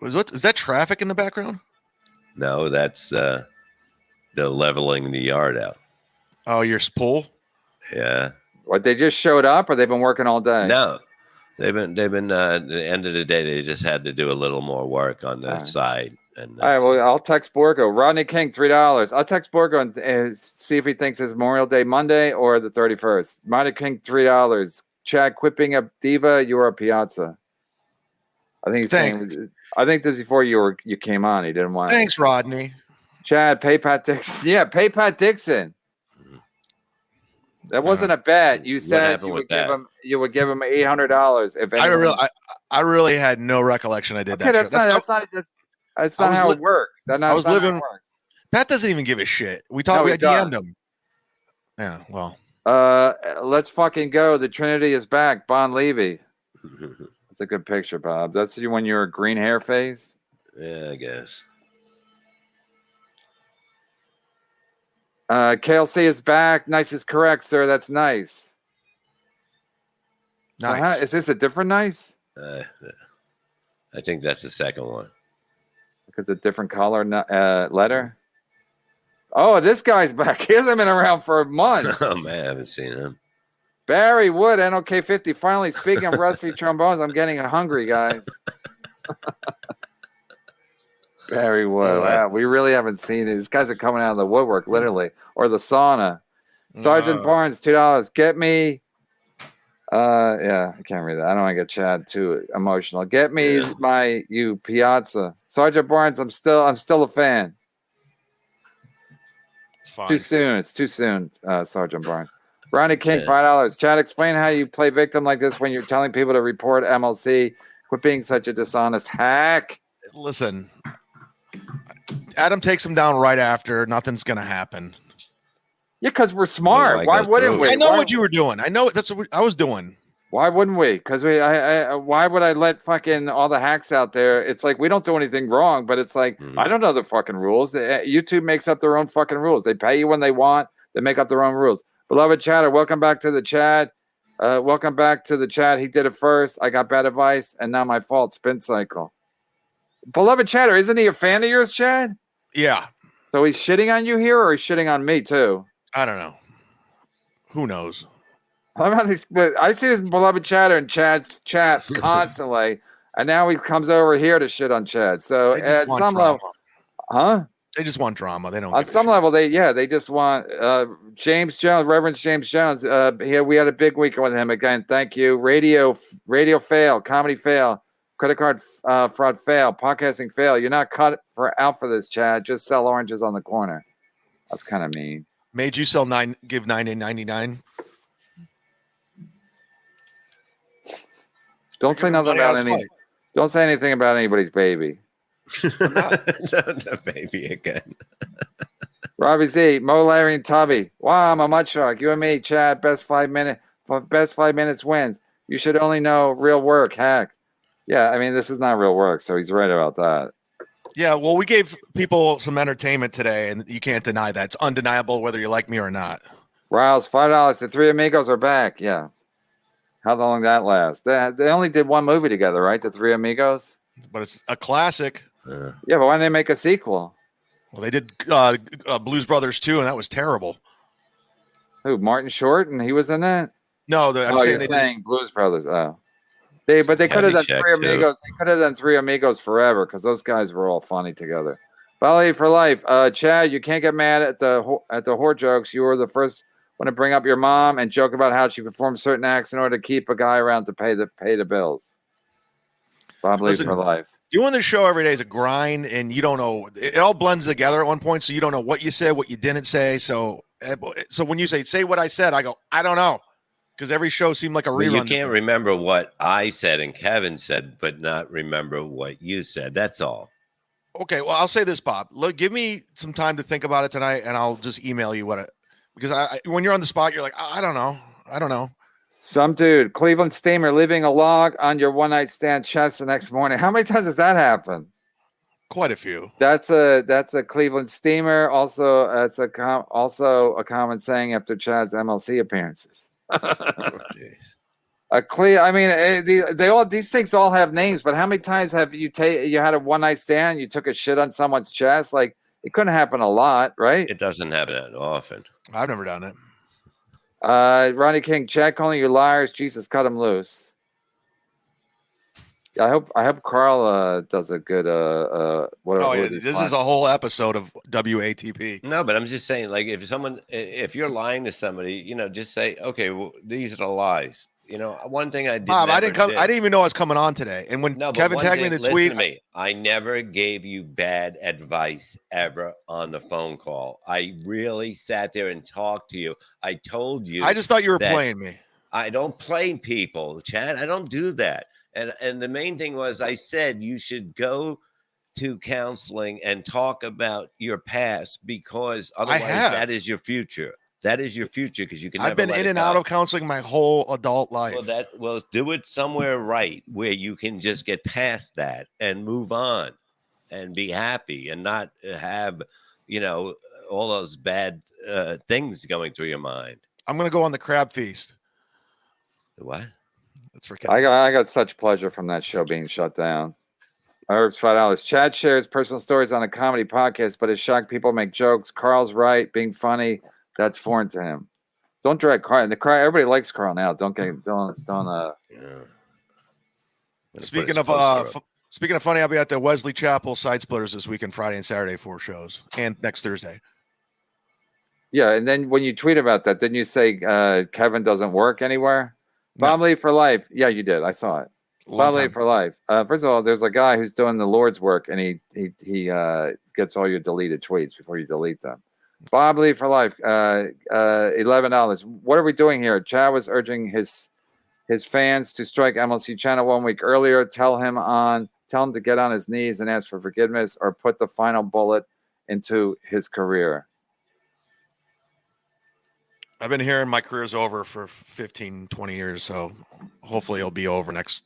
Is that traffic in the background? No, that's the leveling the yard out. Oh, your pool? Yeah. What, they just showed up or they've been working all day? No, they've been at the end of the day, they just had to do a little more work on the All right. side. And All right, that's well, it. I'll text Borgo. Rodney King, $3. I'll text Borgo and see if he thinks it's Memorial Day Monday or the 31st. Rodney King, $3. Chad, quit being a diva. You're a piazza. I think he's saying. I think this is before you came on. He didn't want. Thanks, Rodney. Chad, pay Pat Dixon. Yeah, pay Pat Dixon. That wasn't a bet. You said happened you with would give that? him. You would give him $800 if anyone. I really had no recollection I did Okay, that. that's not how it works. That's not I was how it living- works. Pat doesn't even give a shit. We No, talked. he We DM'd does. him. Yeah. Well. Let's fucking go. The Trinity is back. Bon Levy. That's a good picture, Bob. That's you when you're a green hair phase. Yeah, I guess. KLC is back. Nice is correct, sir. That's nice. So Nice. is this a different nice? I think that's the second one. Because a different color letter. Oh, this guy's back. He hasn't been around for a month. Oh man, I haven't seen him. Barry Wood, NOK 50. Finally, speaking of rusty trombones, I'm getting hungry, guys. Barry Wood. Wow, we really haven't seen it. These guys are coming out of the woodwork, literally, or the sauna. Sergeant Barnes, $2. Get me. Yeah, I can't read that. I don't want to get Chad too emotional. Get me you piazza. Sergeant Barnes, I'm still a fan. It's fine. Too soon. It's too soon, Sergeant Barnes. Ronnie King, Yeah. $5. Chad, explain how you play victim like this when you're telling people to report MLC. Quit being such a dishonest hack. Listen, Adam takes him down right after. Nothing's gonna happen. Yeah, because we're smart. Well, Why go wouldn't through we? it. I know Why- what you were doing. I know that's what I was doing. Why wouldn't we? Because why would I let fucking all the hacks out there? It's like we don't do anything wrong, but it's like I don't know the fucking rules. YouTube makes up their own fucking rules. They pay you when they want. They make up their own rules. Beloved chatter, welcome back to the chat. Welcome back to the chat. He did it first. I got bad advice, and now my fault. Spin cycle. Beloved chatter, isn't he a fan of yours, Chad? Yeah. So he's shitting on you here, or he's shitting on me too? I don't know. Who knows? How about these? I see this beloved chatter in Chad's chat constantly, and now he comes over here to shit on Chad. So They just at want some drama. level, huh? They just want drama. They don't. On give a some shit. level, they just want James Jones, Reverend James Jones. We had a big weekend with him again. Thank you. Radio fail, comedy fail. Credit card fraud fail. Podcasting fail. You're not cut out for this, Chad. Just sell oranges on the corner. That's kind of mean. Made you give $9.99. Don't say nothing about any. Don't say anything about anybody's baby. The baby again. Robbie Z, Mo, Larry, and Tubby. Wow, I'm a mud shark. You and me, Chad. Best 5 minutes wins. You should only know real work. Heck. Yeah, I mean, this is not real work, so he's right about that. Yeah, well, we gave people some entertainment today, and you can't deny that. It's undeniable whether you like me or not. Rouse, $5. The three amigos are back. Yeah. How long that lasts? They only did one movie together, right? The three amigos? But it's a classic. Yeah, but why didn't they make a sequel? Well, they did Blues Brothers 2, and that was terrible. Who, Martin Short? And he was in it? No, I'm saying they did. Blues Brothers. Oh. But they could have done Three Amigos. They could have done Three Amigos forever because those guys were all funny together. Ballet for life. Chad, you can't get mad at the whore jokes. You were the first one to bring up your mom and joke about how she performed certain acts in order to keep a guy around to pay the bills. Ballet for life. Doing the show every day is a grind, and you don't know. It all blends together at one point, so you don't know what you said, what you didn't say. So when you say what I said, I go, I don't know. Because every show seemed like a rerun. You can't remember what I said and Kevin said, but not remember what you said. That's all. Okay, well, I'll say this, Bob. Look, give me some time to think about it tonight, and I'll just email you because when you're on the spot, you're like, I don't know. Some dude, Cleveland steamer, leaving a log on your one-night stand chest the next morning. How many times does that happen? Quite a few. That's a Cleveland steamer. Also, that's also a common saying after Chad's MLC appearances. I mean, these things all have names, but how many times have you had a one night stand? You took a shit on someone's chest. Like, it couldn't happen a lot, right? It doesn't happen that often. I've never done it. Ronnie King, Chad calling you liars. Jesus, cut him loose. I hope Carl does a good this is a whole episode of WATP. No, but I'm just saying, like, if you're lying to somebody, just say, okay, well, these are the lies. One thing I did. Bob, I didn't even know I was coming on today. And when Kevin tagged me in the tweet, to me, I never gave you bad advice ever on the phone call. I really sat there and talked to you. I told you. I just thought you were playing me. I don't play people, Chad. I don't do that. And the main thing was, I said you should go to counseling and talk about your past, because otherwise that is your future. That is your future, because you can. I've been in and out of counseling my whole adult life. Well, do it somewhere right where you can just get past that and move on and be happy and not have all those bad things going through your mind. I'm gonna go on the crab feast. What? Let's forget. I got such pleasure from that show being shut down. Herbs $5. Chad shares personal stories on a comedy podcast, but it's shocked people make jokes. Carl's right, being funny. That's foreign to him. Don't drag Carl. Everybody likes Carl now. Don't. Yeah. Speaking of funny, I'll be at the Wesley Chapel Side Splitters this weekend, Friday and Saturday, 4 shows, and next Thursday. Yeah, and then when you tweet about that, didn't you say Kevin doesn't work anywhere? Bob Lee for life. Yeah, you did. I saw it. Bob Lee for life. First of all, there's a guy who's doing the Lord's work, and he gets all your deleted tweets before you delete them. Bob Lee for life. $11. What are we doing here? Chad was urging his fans to strike MLC channel 1 week earlier. Tell him to get on his knees and ask for forgiveness, or put the final bullet into his career. I've been hearing my career's over for 15, 20 years, so hopefully it'll be over next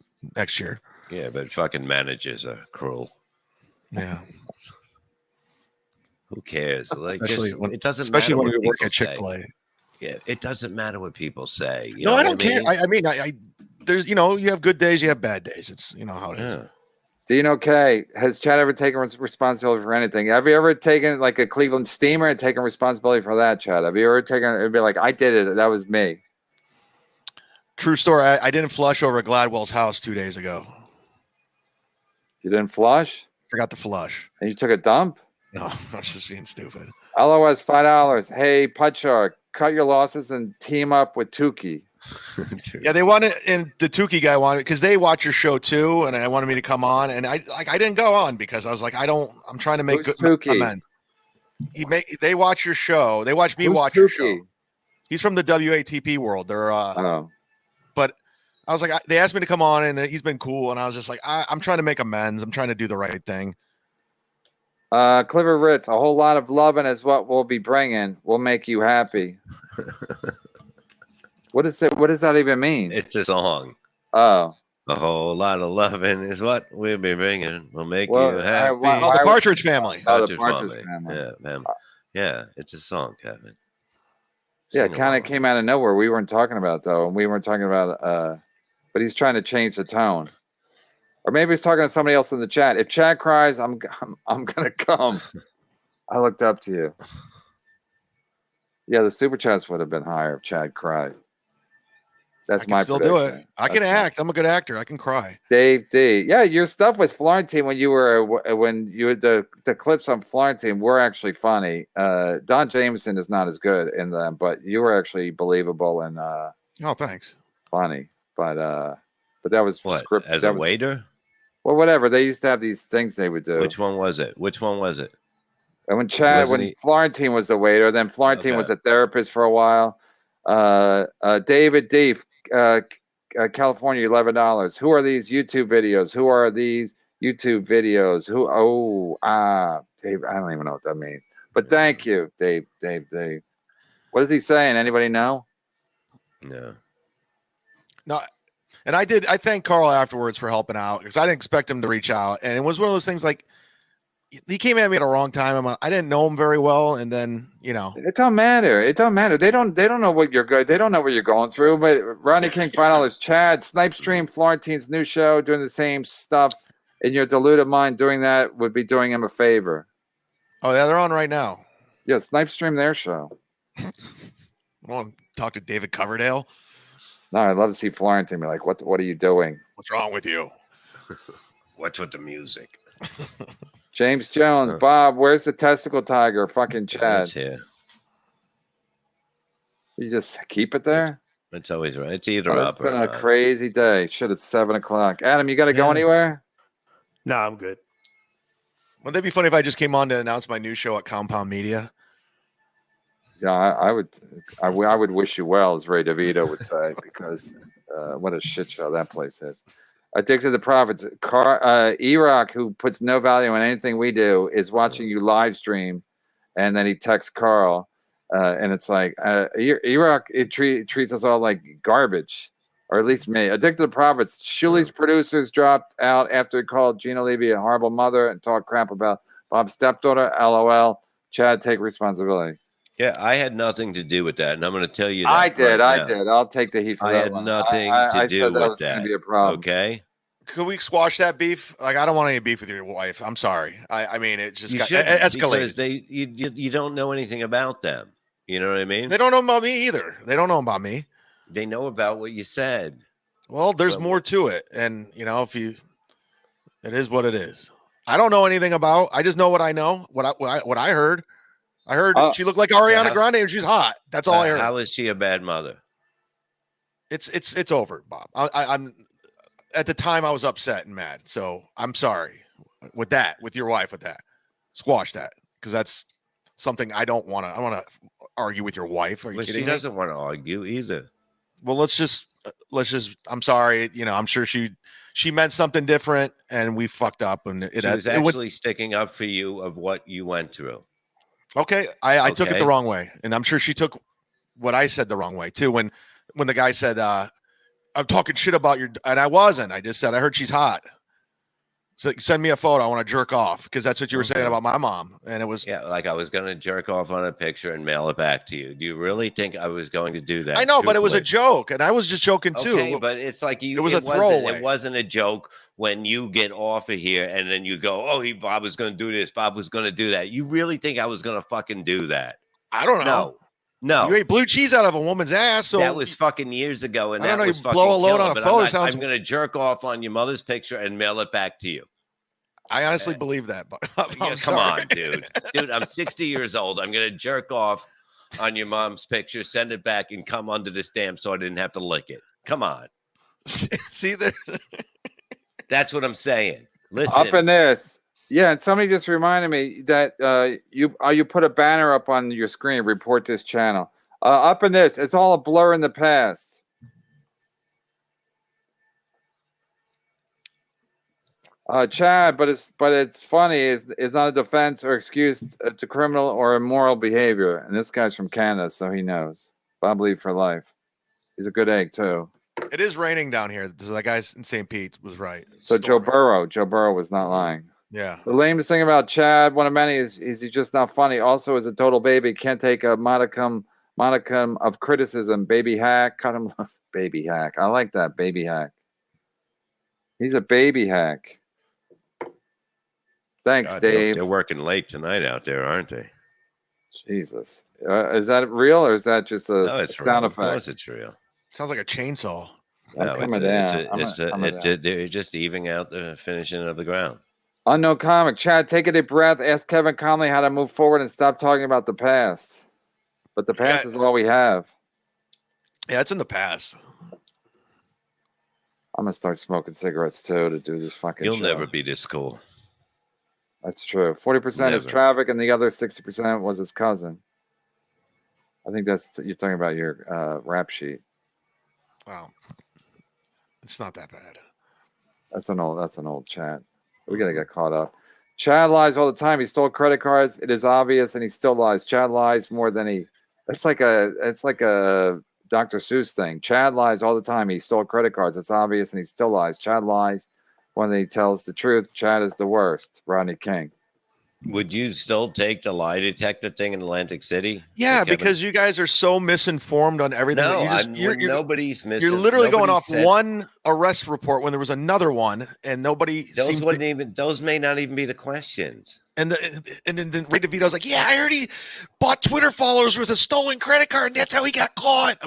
year. Yeah, but fucking managers are cruel. Yeah. Who cares? Like, it doesn't especially matter when we work at say. Chick-fil-A. Yeah, it doesn't matter what people say. No, I don't care. I mean, there's, you have good days, you have bad days. It's, how it is. Yeah. Dino K, has Chad ever taken responsibility for anything? Have you ever taken like a Cleveland steamer and taken responsibility for that, Chad? Have you ever taken it'd be like, I did it, that was me? True story. I didn't flush over at Gladwell's house 2 days ago. You didn't flush? Forgot to flush. And you took a dump? No, I'm just being stupid. LOS $5. Hey, Putt Shark, cut your losses and team up with Tukey. Yeah, they wanted, and the Tukey guy wanted, because they watch your show too, and I wanted me to come on, and I didn't go on because I was like, I'm trying to make Who's good Tukey? amends. They watch your show. They watch me Who's watch your show. Tukey? He's from the WATP world. They're Oh. but I was like, they asked me to come on, and he's been cool, and I was just like, I'm trying to make amends. I'm trying to do the right thing. Cliver Ritz, a whole lot of loving is what we'll be bringing. We'll make you happy. What is that? What does that even mean? It's a song. Oh. A whole lot of loving is what we'll be bringing. We'll make Well, you happy. Oh, the Partridge Family. Oh, the Partridge Partridge Family. Yeah, man. Yeah, it's a song, Kevin. Yeah, Sing it kind along. of came out of nowhere. We weren't talking about it, though, and we weren't talking about. But he's trying to change the tone, or maybe he's talking to somebody else in the chat. If Chad cries, I'm gonna come. I looked up to you. Yeah, the super chats would have been higher if Chad cried. That's I can my still prediction. do it. I can act. I'm a good actor. I can cry. Dave D. Yeah, your stuff with Florentine when you had the clips on Florentine were actually funny. Don Jameson is not as good in them, but you were actually believable and Oh, thanks. funny. But that was What? scripted. As That a was- waiter? Well, whatever. They used to have these things they would do. Which one was it? Which one was it? And when Wasn't he- Florentine was the waiter, then Florentine Okay. was a therapist for a while. David D. California, $11. Who are these YouTube videos? Who are these YouTube videos? Dave, I don't even know what that means. But thank you, Dave. What is he saying? Anybody know? No. No, and I thanked Carl afterwards for helping out because I didn't expect him to reach out, and it was one of those things like he came at me at a wrong time. I didn't know him very well, and then It don't matter. It don't matter. They don't know what you're good. They don't know what you're going through. But Ronnie King finalist Chad Snipe Stream Florentine's new show doing the same stuff. In your deluded mind, doing that would be doing him a favor. Oh yeah, they're on right now. Yeah, Snipe Stream their show. I want to talk to David Coverdale. No, I'd love to see Florentine be like, what are you doing? What's wrong with you? What's with the music? James Jones, Bob, where's the testicle tiger? Fucking Chad. It's here. You just keep it there? It's always right. It's either Oh, up it's been or a not. crazy day. Shit, it's 7:00. Adam, you got to go Yeah. anywhere? No, I'm good. Wouldn't that be funny if I just came on to announce my new show at Compound Media? Yeah, I would wish you well, as Ray DeVito would say, because what a shit show that place is. Addicted to the Profits. E-Rock, who puts no value in anything we do, is watching you live stream, and then he texts Carl, and it's like, E-Rock, treats us all like garbage, or at least me. Addicted to the Profits. Shuli's producers dropped out after he called Gina Levy a horrible mother and talked crap about Bob's stepdaughter. LOL. Chad, take responsibility. Yeah, I had nothing to do with that, and I'm going to tell you that. I did. right I now. did. I'll take the heat for I that had one. nothing I to do said that with was gonna that. be a problem. Okay. Could we squash that beef? Like, I don't want any beef with your wife. I'm sorry. I mean, it just You got should escalated. because you don't know anything about them. You know what I mean? They don't know about me either. They don't know about me. They know about what you said. Well, there's Well, more to it, and it is what it is. I don't know anything about. I just know what I know. What I heard. I heard she looked like Ariana how- Grande and she's hot. That's all I heard. How is she a bad mother? It's over, Bob. I'm at the time I was upset and mad, so I'm sorry with your wife with that. Squash that because that's something I don't want to. I want to argue with your wife. Are you Well, kidding she me? doesn't want to argue either. Well, let's just. I'm sorry. I'm sure she meant something different, and we fucked up. And She was actually sticking up for you of what you went through. Okay, I took it Okay. the wrong way, and I'm sure she took what I said the wrong way too. When the guy said, "I'm talking shit about your," and I wasn't. I just said I heard she's hot. So send me a photo. I want to jerk off because that's what you were saying Okay. about my mom, and it was. Yeah, like I was going to jerk off on a picture and mail it back to you. Do you really think I was going to do that? I know, but it was a truthfully? joke, and I was just joking Okay, too. but it's like you. It was a wasn't- throwaway. It wasn't a joke when you get off of here and then you go, "Oh, Bob was going to do this. Bob was going to do that." You really think I was going to fucking do that? I don't know. No. You ate blue cheese out of a woman's ass, so that was fucking years ago, and I don't that know, was you fucking blow a load killer, on a but photo I'm sounds- going to jerk off on your mother's picture and mail it back to you. I honestly believe that. But Yeah, come on, dude. I'm 60 years old. I'm going to jerk off on your mom's picture. Send it back and come under the stamp so I didn't have to lick it. Come on. See there. That's what I'm saying. Listen. Up in this. Yeah, and somebody just reminded me that you put a banner up on your screen, report this channel. Up in this, it's all a blur in the past. Chad, but it's funny. It's not a defense or excuse to criminal or immoral behavior. And this guy's from Canada, so he knows. Bob Lee for life. He's a good egg too. It is raining down here. So that guy in St. Pete was right. So Joe Burrow was not lying. Yeah. The lamest thing about Chad, one of many, is he's just not funny. Also, is a total baby. Can't take a modicum of criticism. Baby hack. Cut him loose. Baby hack. I like that. Baby hack. He's a baby hack. Thanks, God, Dave. They're working late tonight out there, aren't they? Jesus. Is that real or is that just a No, it's sound real. Of effect? course it's real. Sounds like a chainsaw. No, coming down. they're just evening out the finishing of the ground. Unknown comic. Chad, take a deep breath. Ask Kevin Conley how to move forward and stop talking about the past. But the past is all we have. Yeah, it's in the past. I'm going to start smoking cigarettes too to do this fucking You'll show. never be this cool. That's true. 40% is Never. traffic, and the other 60% was his cousin. I think that's you're talking about your rap sheet. Wow. It's not that bad. That's an old chat. We gotta get caught up. Chad lies all the time. He stole credit cards. It is obvious, and he still lies. Chad lies more than he. It's like a Dr. Seuss thing. Chad lies all the time. He stole credit cards. It's obvious, and he still lies. Chad lies when he tells the truth. Chad is the worst. Rodney King. Would you still take the lie detector thing in Atlantic City? Yeah, Kevin? because you guys are so misinformed on everything. No, you're nobody's missing. You're literally going Nobody off said- one arrest report when there was another one, and nobody. Those wouldn't even. Those may not even be the questions. And then Ray DeVito's like, yeah, I heard he bought Twitter followers with a stolen credit card, and that's how he got caught.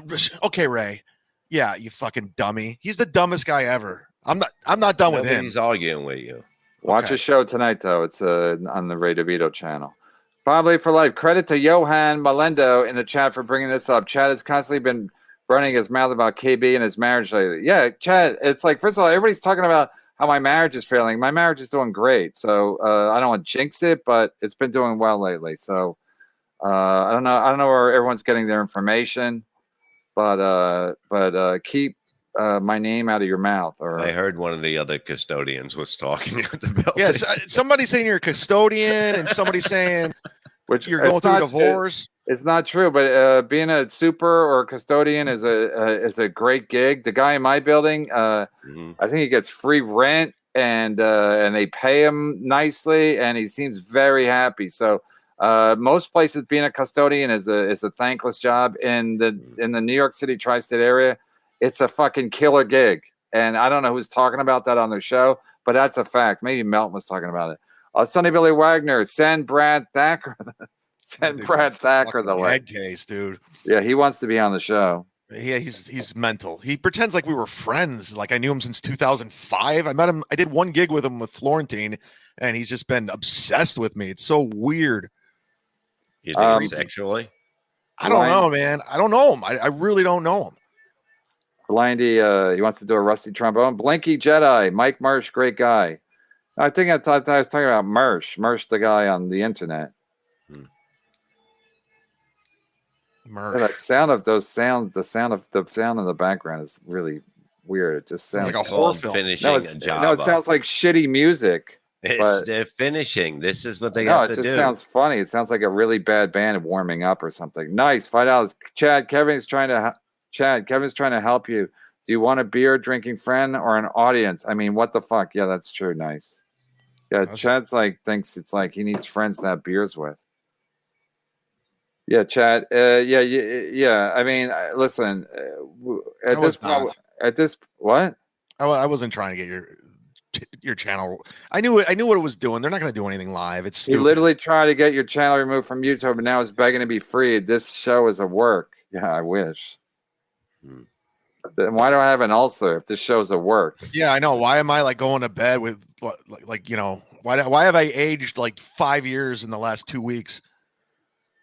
Okay, Ray. Yeah, you fucking dummy. He's the dumbest guy ever. I'm not done with him. Nobody's arguing with you. Watch Okay. a show tonight, though. It's on the Ray DeVito channel. Bob Lee for life. Credit to Johan Melendo in the chat for bringing this up. Chad has constantly been running his mouth about KB and his marriage lately. Yeah, Chad, it's like, first of all, everybody's talking about how my marriage is failing. My marriage is doing great. So I don't want to jinx it, but it's been doing well lately. So I don't know where everyone's getting their information, but keep my name out of your mouth. Or I heard one of the other custodians was talking at the building. Yes, somebody saying you're a custodian, and somebody saying which you're going it's through a not- divorce. It's not true, but being a super or a custodian is a great gig. The guy in my building, Mhm. I think he gets free rent, and they pay him nicely, and he seems very happy. So most places, being a custodian is a thankless job. In the New York City tri-state area, it's a fucking killer gig. And I don't know who's talking about that on their show, but that's a fact. Maybe Melton was talking about it. Sonny Billy Wagner, send Brad Thacker. Send Brad Thacker the Head link. case, dude. Yeah, he wants to be on the show. Yeah, he's mental. He pretends like we were friends. Like I knew him since 2005. I met him. I did one gig with him with Florentine, and he's just been obsessed with me. It's so weird. You think sexually? I don't know, man. I don't know him. I really don't know him. Blindy, he wants to do a rusty trombone. Blinky Jedi, Mike Mersch, great guy. I think I was talking about Mersch, the guy on the internet. Merch. Yeah, the sound of those sounds, the sound in the background is really weird. It just sounds like a Called horror film. finishing no, a job. it sounds like shitty music. but- They're finishing. This is what they No, have it to just do. sounds funny. It sounds like a really bad band warming up or something. Nice. $5. Chad, Kevin's trying to help you. Do you want a beer drinking friend or an audience? I mean, what the fuck? Yeah, that's true. Nice. Yeah, Okay. Chad's thinks it's like he needs friends to have beers with. Yeah, Chad. Yeah. I mean, listen. I was not. What? I wasn't trying to get your channel. I knew what it was doing. They're not going to do anything live. It's He stupid. literally tried to get your channel removed from YouTube, and now is begging to be freed. This show is a work. Yeah, I wish. Then why do I have an ulcer if this show's a work? Yeah, I know. Why am I like going to bed with like why have I aged like 5 years in the last 2 weeks?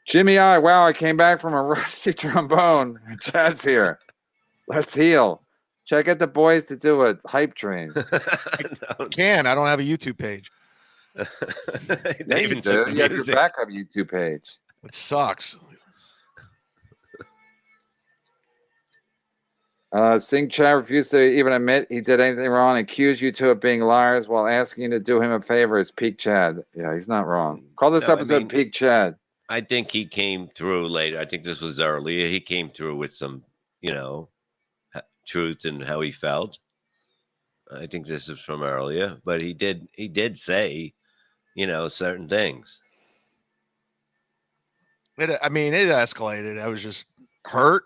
Jimmy I, wow, I came back from a rusty trombone. Chad's here. Let's heal. Check out the boys to do a hype train. No, I don't have a YouTube page. they Yeah, you even do. took the You have your music. backup YouTube page. It sucks. Singh Chad refused to even admit he did anything wrong and accused you two of being liars while asking you to do him a favor is peak Chad. Yeah, he's not wrong. Call this No, I episode mean- Peak Chad. I think he came through later. I think this was earlier. He came through with some, truth and how he felt. I think this is from earlier, but he did say, certain things. It escalated. I was just hurt.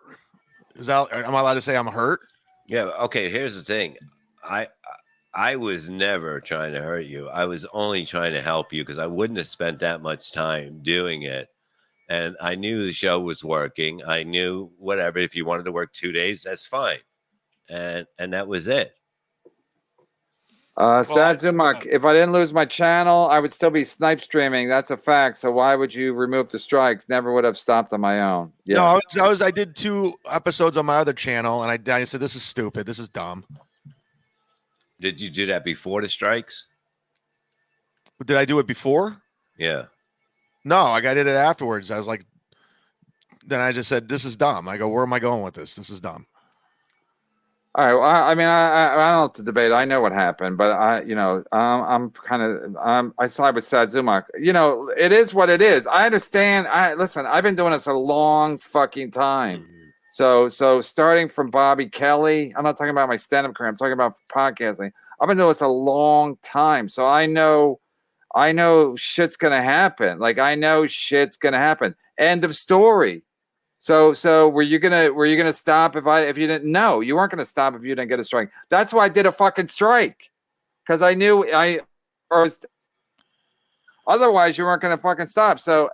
Am I allowed to say I'm hurt? Yeah. Okay. Here's the thing. I was never trying to hurt you. I was only trying to help you because I wouldn't have spent that much time doing it. And I knew the show was working. I knew whatever. If you wanted to work 2 days, that's fine. And that was it. Sad Zumock, if I didn't lose my channel, I would still be snipe streaming. That's a fact. So why would you remove the strikes? Never would have stopped on my own. Yeah. No, I did 2 episodes on my other channel, and I said this is stupid. This is dumb. Did you do that before the strikes? Did I do it before? Yeah. No, I did it afterwards. I was like, then I just said this is dumb. I go, where am I going with this? This is dumb. All right. Well, I mean, I don't have to debate. I know what happened, but I side with Sad Zumock. It is what it is. I understand. Listen. I've been doing this a long fucking time. So starting from Bobby Kelly, I'm not talking about my stand-up career. I'm talking about podcasting. I've been doing this a long time, so I know shit's gonna happen. Like I know shit's gonna happen. End of story. So were you gonna stop if you didn't? No, you weren't gonna stop if you didn't get a strike. That's why I did a fucking strike, because I knew otherwise you weren't gonna fucking stop. So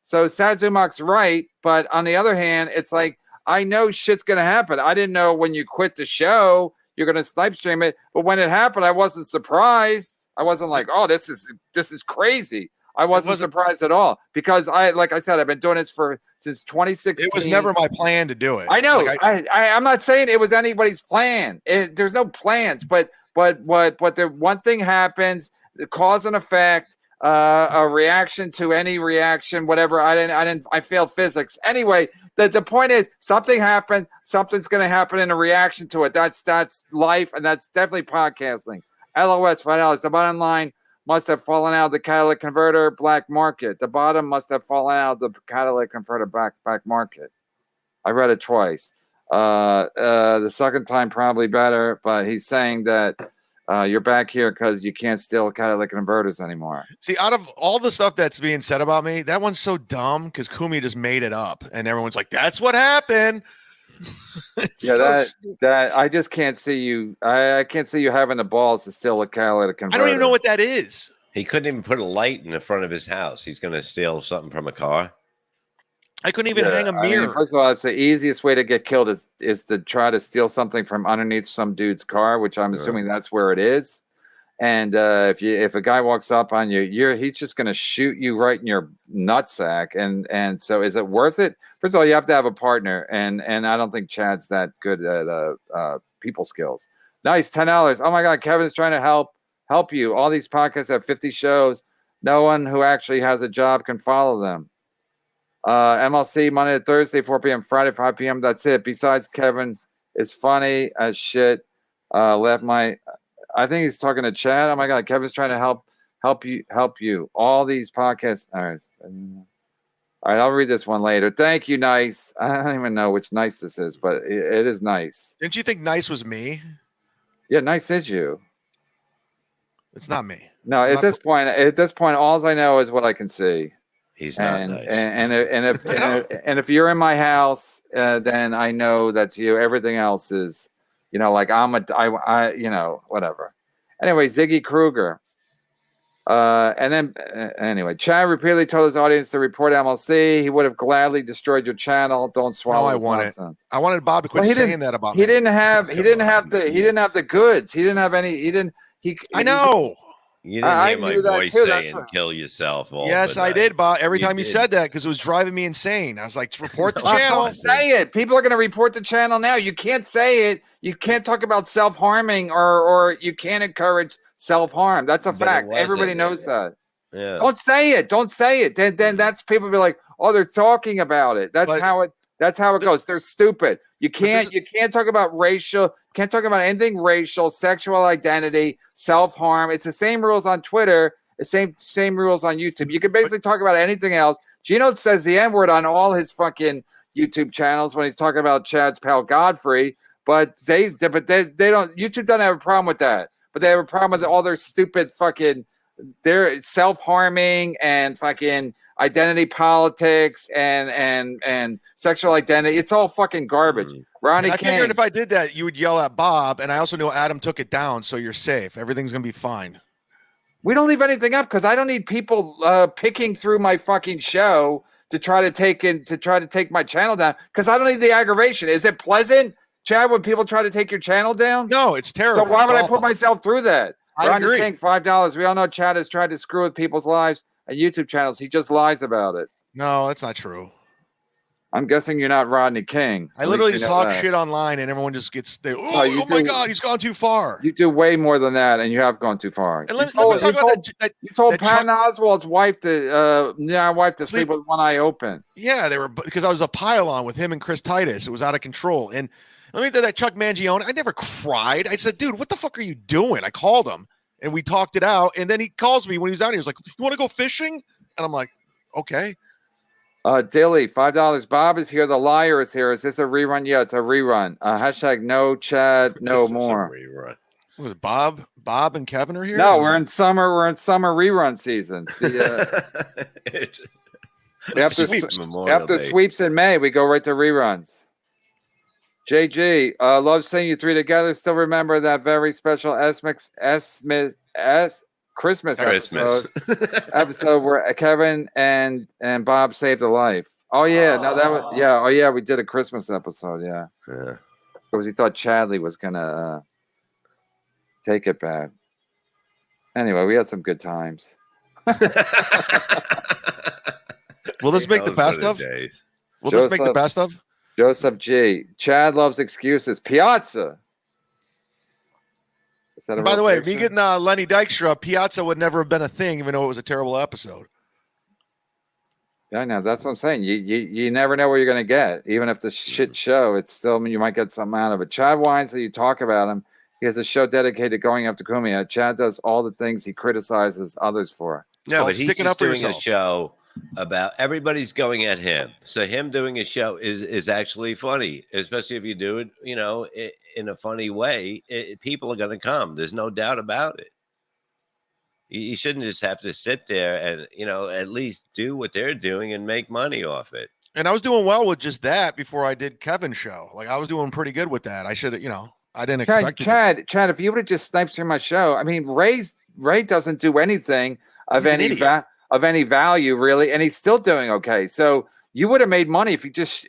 Sad Zumock's right, but on the other hand, it's like I know shit's gonna happen. I didn't know when you quit the show you're gonna snipe stream it, but when it happened, I wasn't surprised. I wasn't like, oh, this is crazy. I wasn't surprised at all because like I said, I've been doing this since 2016. It was never my plan to do it. I know. I'm not saying it was anybody's plan. There's no plans, but the one thing happens, the cause and effect, a reaction to any reaction, whatever. I failed physics. Anyway, the point is something happened. Something's going to happen in a reaction to it. That's life, and that's definitely podcasting. LOS $5. The bottom line must have fallen out of the catalytic converter black market. The bottom must have fallen out of the catalytic converter back market. I read it twice. The second time probably better, but he's saying that you're back here because you can't steal catalytic converters anymore. See, out of all the stuff that's being said about me, that one's so dumb because Kumi just made it up, and everyone's like, "That's what happened." Yeah, that I just can't see you. I can't see you having the balls to steal a catalytic converter. I don't even know what that is. He couldn't even put a light in the front of his house. He's going to steal something from a car. I couldn't even hang a mirror. I mean, first of all, it's the easiest way to get killed is to try to steal something from underneath some dude's car, which I'm assuming that's where it is. And if a guy walks up on you, he's just going to shoot you right in your nutsack. And so, is it worth it? First of all, you have to have a partner, and I don't think Chad's that good at people skills. Nice, $10. Oh my God, Kevin's trying to help you. All these podcasts have 50 shows. No one who actually has a job can follow them. MLC Monday to Thursday, 4 p.m. Friday, 5 p.m. That's it. Besides, Kevin is funny as shit. I think he's talking to Chad. Oh my God, Kevin's trying to help you. All these podcasts. All right, I'll read this one later. Thank you, Nice. I don't even know which Nice this is, but it is Nice. Didn't you think Nice was me? Yeah, Nice is you. It's not me. No, at this point, all I know is what I can see. He's not nice. And if you're in my house, then I know that's you. Everything else is, like I whatever. Anyway, Ziggy Kruger. Anyway, Chad repeatedly told his audience to report MLC. He would have gladly destroyed your channel. Don't swallow his nonsense. I wanted Bob to quit saying that about me. He didn't have the goods. He didn't have any. I know. You didn't I hear my knew that voice too, that's saying what- "kill yourself." All Yes, the I night. did, Bob. Every time you did. said that, because it was driving me insane. I was like, report the Well, channel. don't say it. People are going to report the channel now. You can't say it. You can't talk about self-harming or you can't encourage self-harm. That's a But it fact. Everybody wasn't. knows that. Yeah. Don't say it. Don't say it. Then that's people be like, oh, they're talking about it. That's But how it goes. They're stupid. You this- can't talk about racial, can't talk about anything racial, sexual identity, self-harm. It's the same rules on Twitter, the same rules on YouTube. You can basically talk about anything else. Gino says the N-word on all his fucking YouTube channels when he's talking about Chad's pal Godfrey, but they don't YouTube doesn't have a problem with that. But they have a problem with all their stupid fucking they're self-harming and fucking identity politics and sexual identity. It's all fucking garbage. Ronnie I King. figured if I did that, you would yell at Bob, and I also know Adam took it down, so you're safe. Everything's gonna be fine. We don't leave anything up because I don't need people picking through my fucking show to try to take my channel down because I don't need the aggravation. Is it pleasant, Chad, when people try to take your channel down? No, it's terrible. So why It's would I awful. put myself through that? I Ronnie agree. King, $5. We all know Chad has tried to screw with people's lives and YouTube channels. He just lies about it. No, that's not true. I'm guessing you're not Rodney King. I At literally least just we know talk that. shit online, and everyone just gets there. No, you Oh my do- god, he's gone too far. You do way more than that, and you have gone too far. And let me talk about that. You told that Patton Chuck- Oswalt's wife to sleep with one eye open. Yeah, they were because I was a pile-on with him and Chris Titus. It was out of control. And let me tell that Chuck Mangione. I never cried. I said, "Dude, what the fuck are you doing?" I called him, and we talked it out. And then he calls me when he was out here. He was like, "You want to go fishing?" And I'm like, "Okay." Dilly, $5. Bob is here. The liar is here. Is this a rerun? Yeah, it's a rerun. Hashtag no Chad, no This is a more. rerun. Was it Bob? Bob and Kevin are here. No, we're in summer rerun season. It's After Sweet Memorial after Day. sweeps in May, we go right to reruns. JG, love seeing you three together. Still remember that very special Christmas episode where Kevin and Bob saved a life. Oh yeah, no, that was Oh yeah, we did a Christmas episode. Yeah, Yeah. because he thought Chadley was gonna take it bad. Anyway, we had some good times. Will this make the Those best were of? days. Will this make the Joseph- best of? Joseph G. Chad loves excuses. Piazza. Is that a And by the real way, me picture? getting Lenny Dykstra, Piazza would never have been a thing, even though it was a terrible episode. Yeah, I know. That's what I'm saying. You never know what you're going to get. Even if the shit show, it's still, I mean, you might get something out of it. Chad Wines, you talk about him. He has a show dedicated to going after Kumia. Chad does all the things he criticizes others for. No, called but he's sticking just up for doing a yourself. show about everybody's going at him. So him doing a show is actually funny, especially if you do it, in a funny way. People are going to come. There's no doubt about it. You shouldn't just have to sit there and, at least do what they're doing and make money off it. And I was doing well with just that before I did Kevin's show. Like I was doing pretty good with that. I should have, I didn't expect it. Chad, if you would have just sniped through my show, I mean, Ray doesn't do anything of He's an any idiot. of any value really, and he's still doing okay. So you would have made money if you just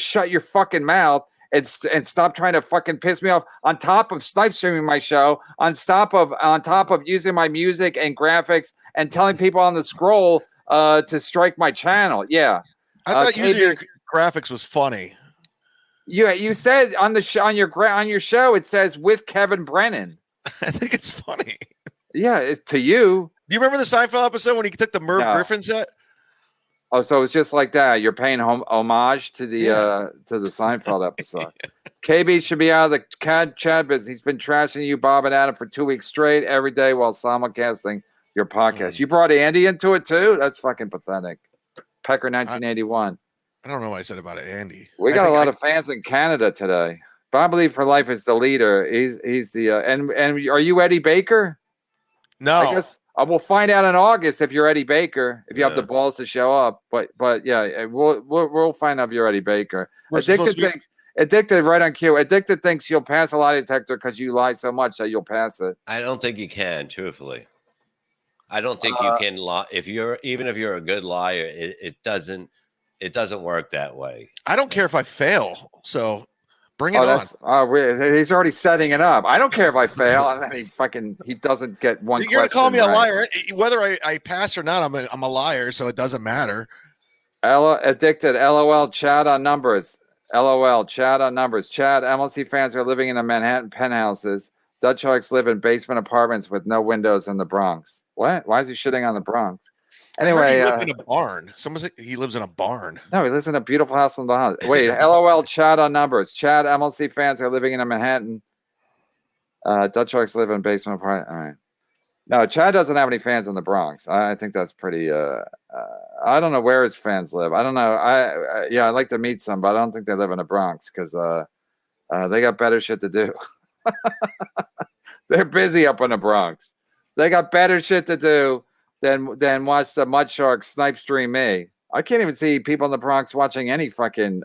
shut your fucking mouth and stop trying to fucking piss me off. On top of snipe streaming my show, on top of using my music and graphics and telling people on the scroll to strike my channel. Yeah, I thought using KB your graphics was funny. you said on the show on your show it says with Kevin Brennan. I think it's funny. Yeah, to you. Do you remember the Seinfeld episode when he took the Merv No. Griffin set? Oh, so it's just like that. You're paying homage to the Seinfeld episode. KB should be out of the Chad business. He's been trashing you, Bob and Adam, for 2 weeks straight every day while simulcasting your podcast. You brought Andy into it too? That's fucking pathetic. Pecker 1981. I don't know what I said about it, Andy. We I got a think lot of fans in Canada today. Bob Believe for Life is the leader. He's the and are you Eddie Baker? No, I guess we'll find out in August if you're Eddie Baker, if you have Yeah. the balls to show up. But yeah, we'll find out if you're Eddie Baker. We're supposed to be- Addicted right on cue. Addicted thinks you'll pass a lie detector because you lie so much that you'll pass it. I don't think you can, truthfully. I don't think you can lie. If you're a good liar, it doesn't work that way. I don't care if I fail. So Bring it on. He's already setting it up. I don't care if I fail, and then he doesn't get one. You're gonna call me a right. liar, whether I pass or not. I'm a liar, so it doesn't matter. Addicted. LOL. Chat on numbers. LOL. Chat on numbers. Chat. MLC fans are living in the Manhattan penthouses. Dutch hooks live in basement apartments with no windows in the Bronx. What? Why is he shitting on the Bronx? Anyway, he lived in a barn. Someone said he lives in a barn. No, he lives in a beautiful house in the house. Wait, LOL. Chat on numbers. Chat. MLC fans are living in a Manhattan. Dutch hooks live in basement apartment. All right. No, Chad doesn't have any fans in the Bronx. I think that's pretty. I don't know where his fans live. I don't know. I'd like to meet some, but I don't think they live in the Bronx because they got better shit to do. They're busy up in the Bronx. They got better shit to do than watch the Mud Sharks snipe stream me. I can't even see people in the Bronx watching any fucking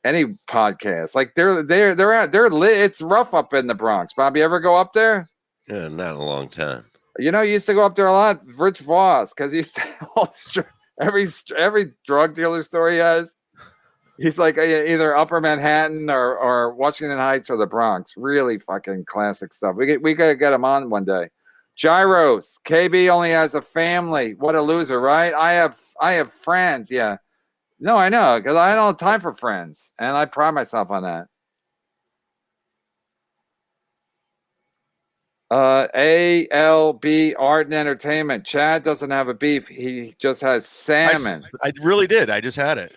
any podcast. Like they're it's rough up in the Bronx. Bob, you ever go up there? Yeah, not a long time. You know, you used to go up there a lot, Rich Voss, because he used to every drug dealer story he has. He's like either Upper Manhattan or Washington Heights or the Bronx. Really fucking classic stuff. We gotta get him on one day. Gyros. KB only has a family. What a loser, right? I have friends. Yeah. No, I know, because I don't have time for friends, and I pride myself on that. ALB Art and Entertainment. Chad doesn't have a beef. He just has salmon. I really did. I just had it.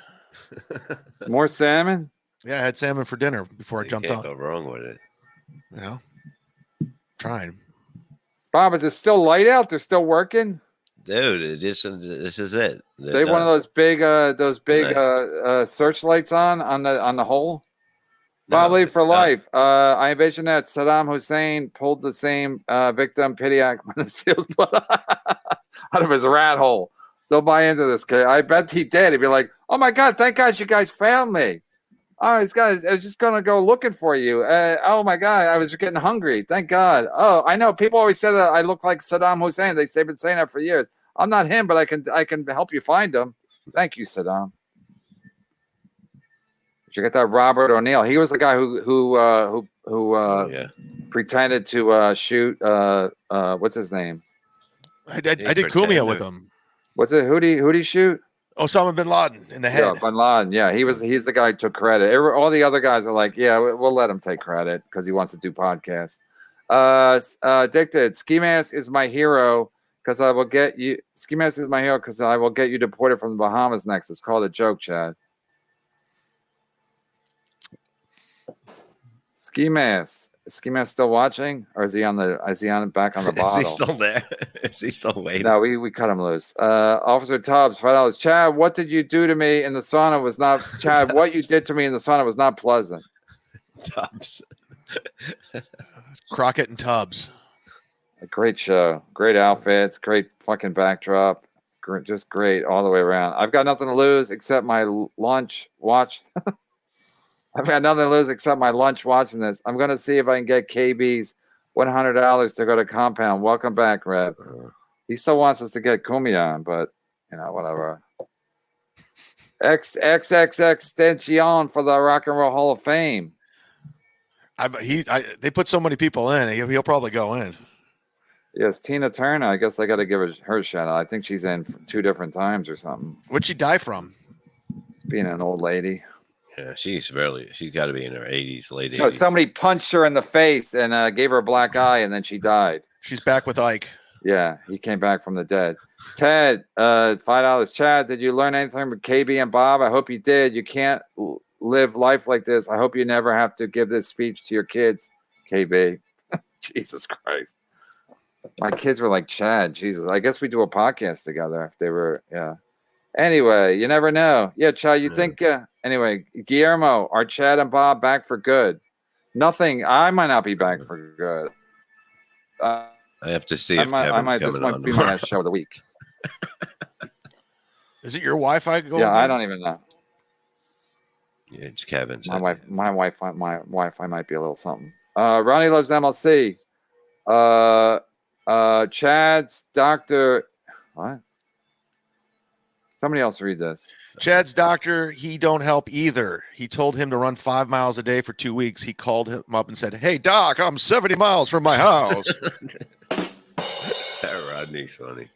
More salmon? Yeah, I had salmon for dinner before I jumped Can't on. go wrong with it. You know, trying. Bob, is it still light out? They're still working? Dude, this is it. They one of those big searchlights on the hole? Bob Lee for life. I envision that Saddam Hussein pulled the same victim Pidiak when the seals put out of his rat hole. Don't buy into this kid. I bet he did. He'd be like, "Oh my God, thank God you guys found me. Oh, these guys, I was just gonna go looking for you. Oh my God, I was getting hungry. Thank God. Oh, I know. People always say that I look like Saddam Hussein. They've been saying that for years. I'm not him, but I can help you find him. Thank you, Saddam. Did you get that Robert O'Neill? He was the guy who pretended to shoot what's his name? I did Kumia with him. What's it? Who'd he shoot? Osama bin Laden in the head. Yeah, bin Laden. Yeah, he's the guy who took credit. All the other guys are like, yeah, we'll let him take credit because he wants to do podcasts. Addicted. Ski Mask is my hero because I will get you. Ski Mask is my hero because I will get you deported from the Bahamas next. It's called a joke, Chad. Ski Mask. Is Ski Mask still watching, or is he back on the bottle? Is he still there? Is he still waiting? No, we cut him loose. Officer Tubbs, $5. Chad, what did you do to me in the sauna was not Chad, what you did to me in the sauna was not pleasant. Tubbs. Crockett and Tubbs. A great show. Great outfits, great fucking backdrop. Just great all the way around. I've got nothing to lose except my lunch watch. I've got nothing to lose except my lunch watching this. I'm going to see if I can get KB's $100 to go to Compound. Welcome back, Rev. He still wants us to get Kumi on, but, whatever. XXX extension for the Rock and Roll Hall of Fame. They put so many people in. He'll probably go in. Yes, Tina Turner. I guess I got to give her a shout out. I think she's in 2 different times or something. What'd she die from? Just being an old lady. Yeah, she's got to be in her 80s, late 80s. No, somebody punched her in the face and gave her a black eye, and then she died. She's back with Ike. Yeah, he came back from the dead. Ted, $5. Chad, did you learn anything from KB and Bob? I hope you did. You can't live life like this. I hope you never have to give this speech to your kids, KB. Jesus Christ. My kids were like, Chad, Jesus. I guess we do a podcast together if they were, yeah. Anyway, you never know. Yeah, Chad, you think, anyway, Guillermo, are Chad and Bob back for good? Nothing. I might not be back for good. I have to see if this might be my last show of the week. Is it your Wi-Fi going? Yeah, I don't even know. Yeah, it's Kevin's. My Wi-Fi might be a little something. Ronnie loves MLC. Chad's doctor. What? Somebody else read this. Chad's doctor, he don't help either. He told him to run 5 miles a day for 2 weeks. He called him up and said, "Hey, doc, I'm 70 miles from my house." That Rodney's funny.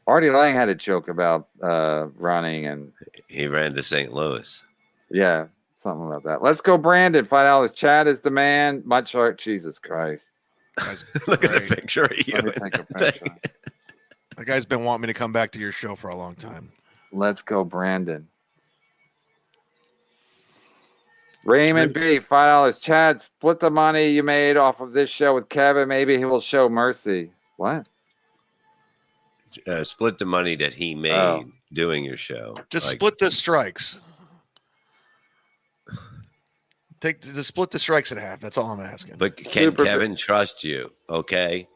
Artie Lang had a joke about running and He ran to St. Louis. yeah, something about that. Let's go, Brandon. $5. Chad is the man. Much art. Jesus Christ. Look at the picture of you. Let me take a picture. That guy's been wanting me to come back to your show for a long time. Let's go, Brandon. Raymond B, $5. Chad, split the money you made off of this show with Kevin. Maybe he will show mercy. What? Split the money that he made doing your show. Just split the strikes. Just split the strikes in half. That's all I'm asking. But can Kevin trust you? Okay.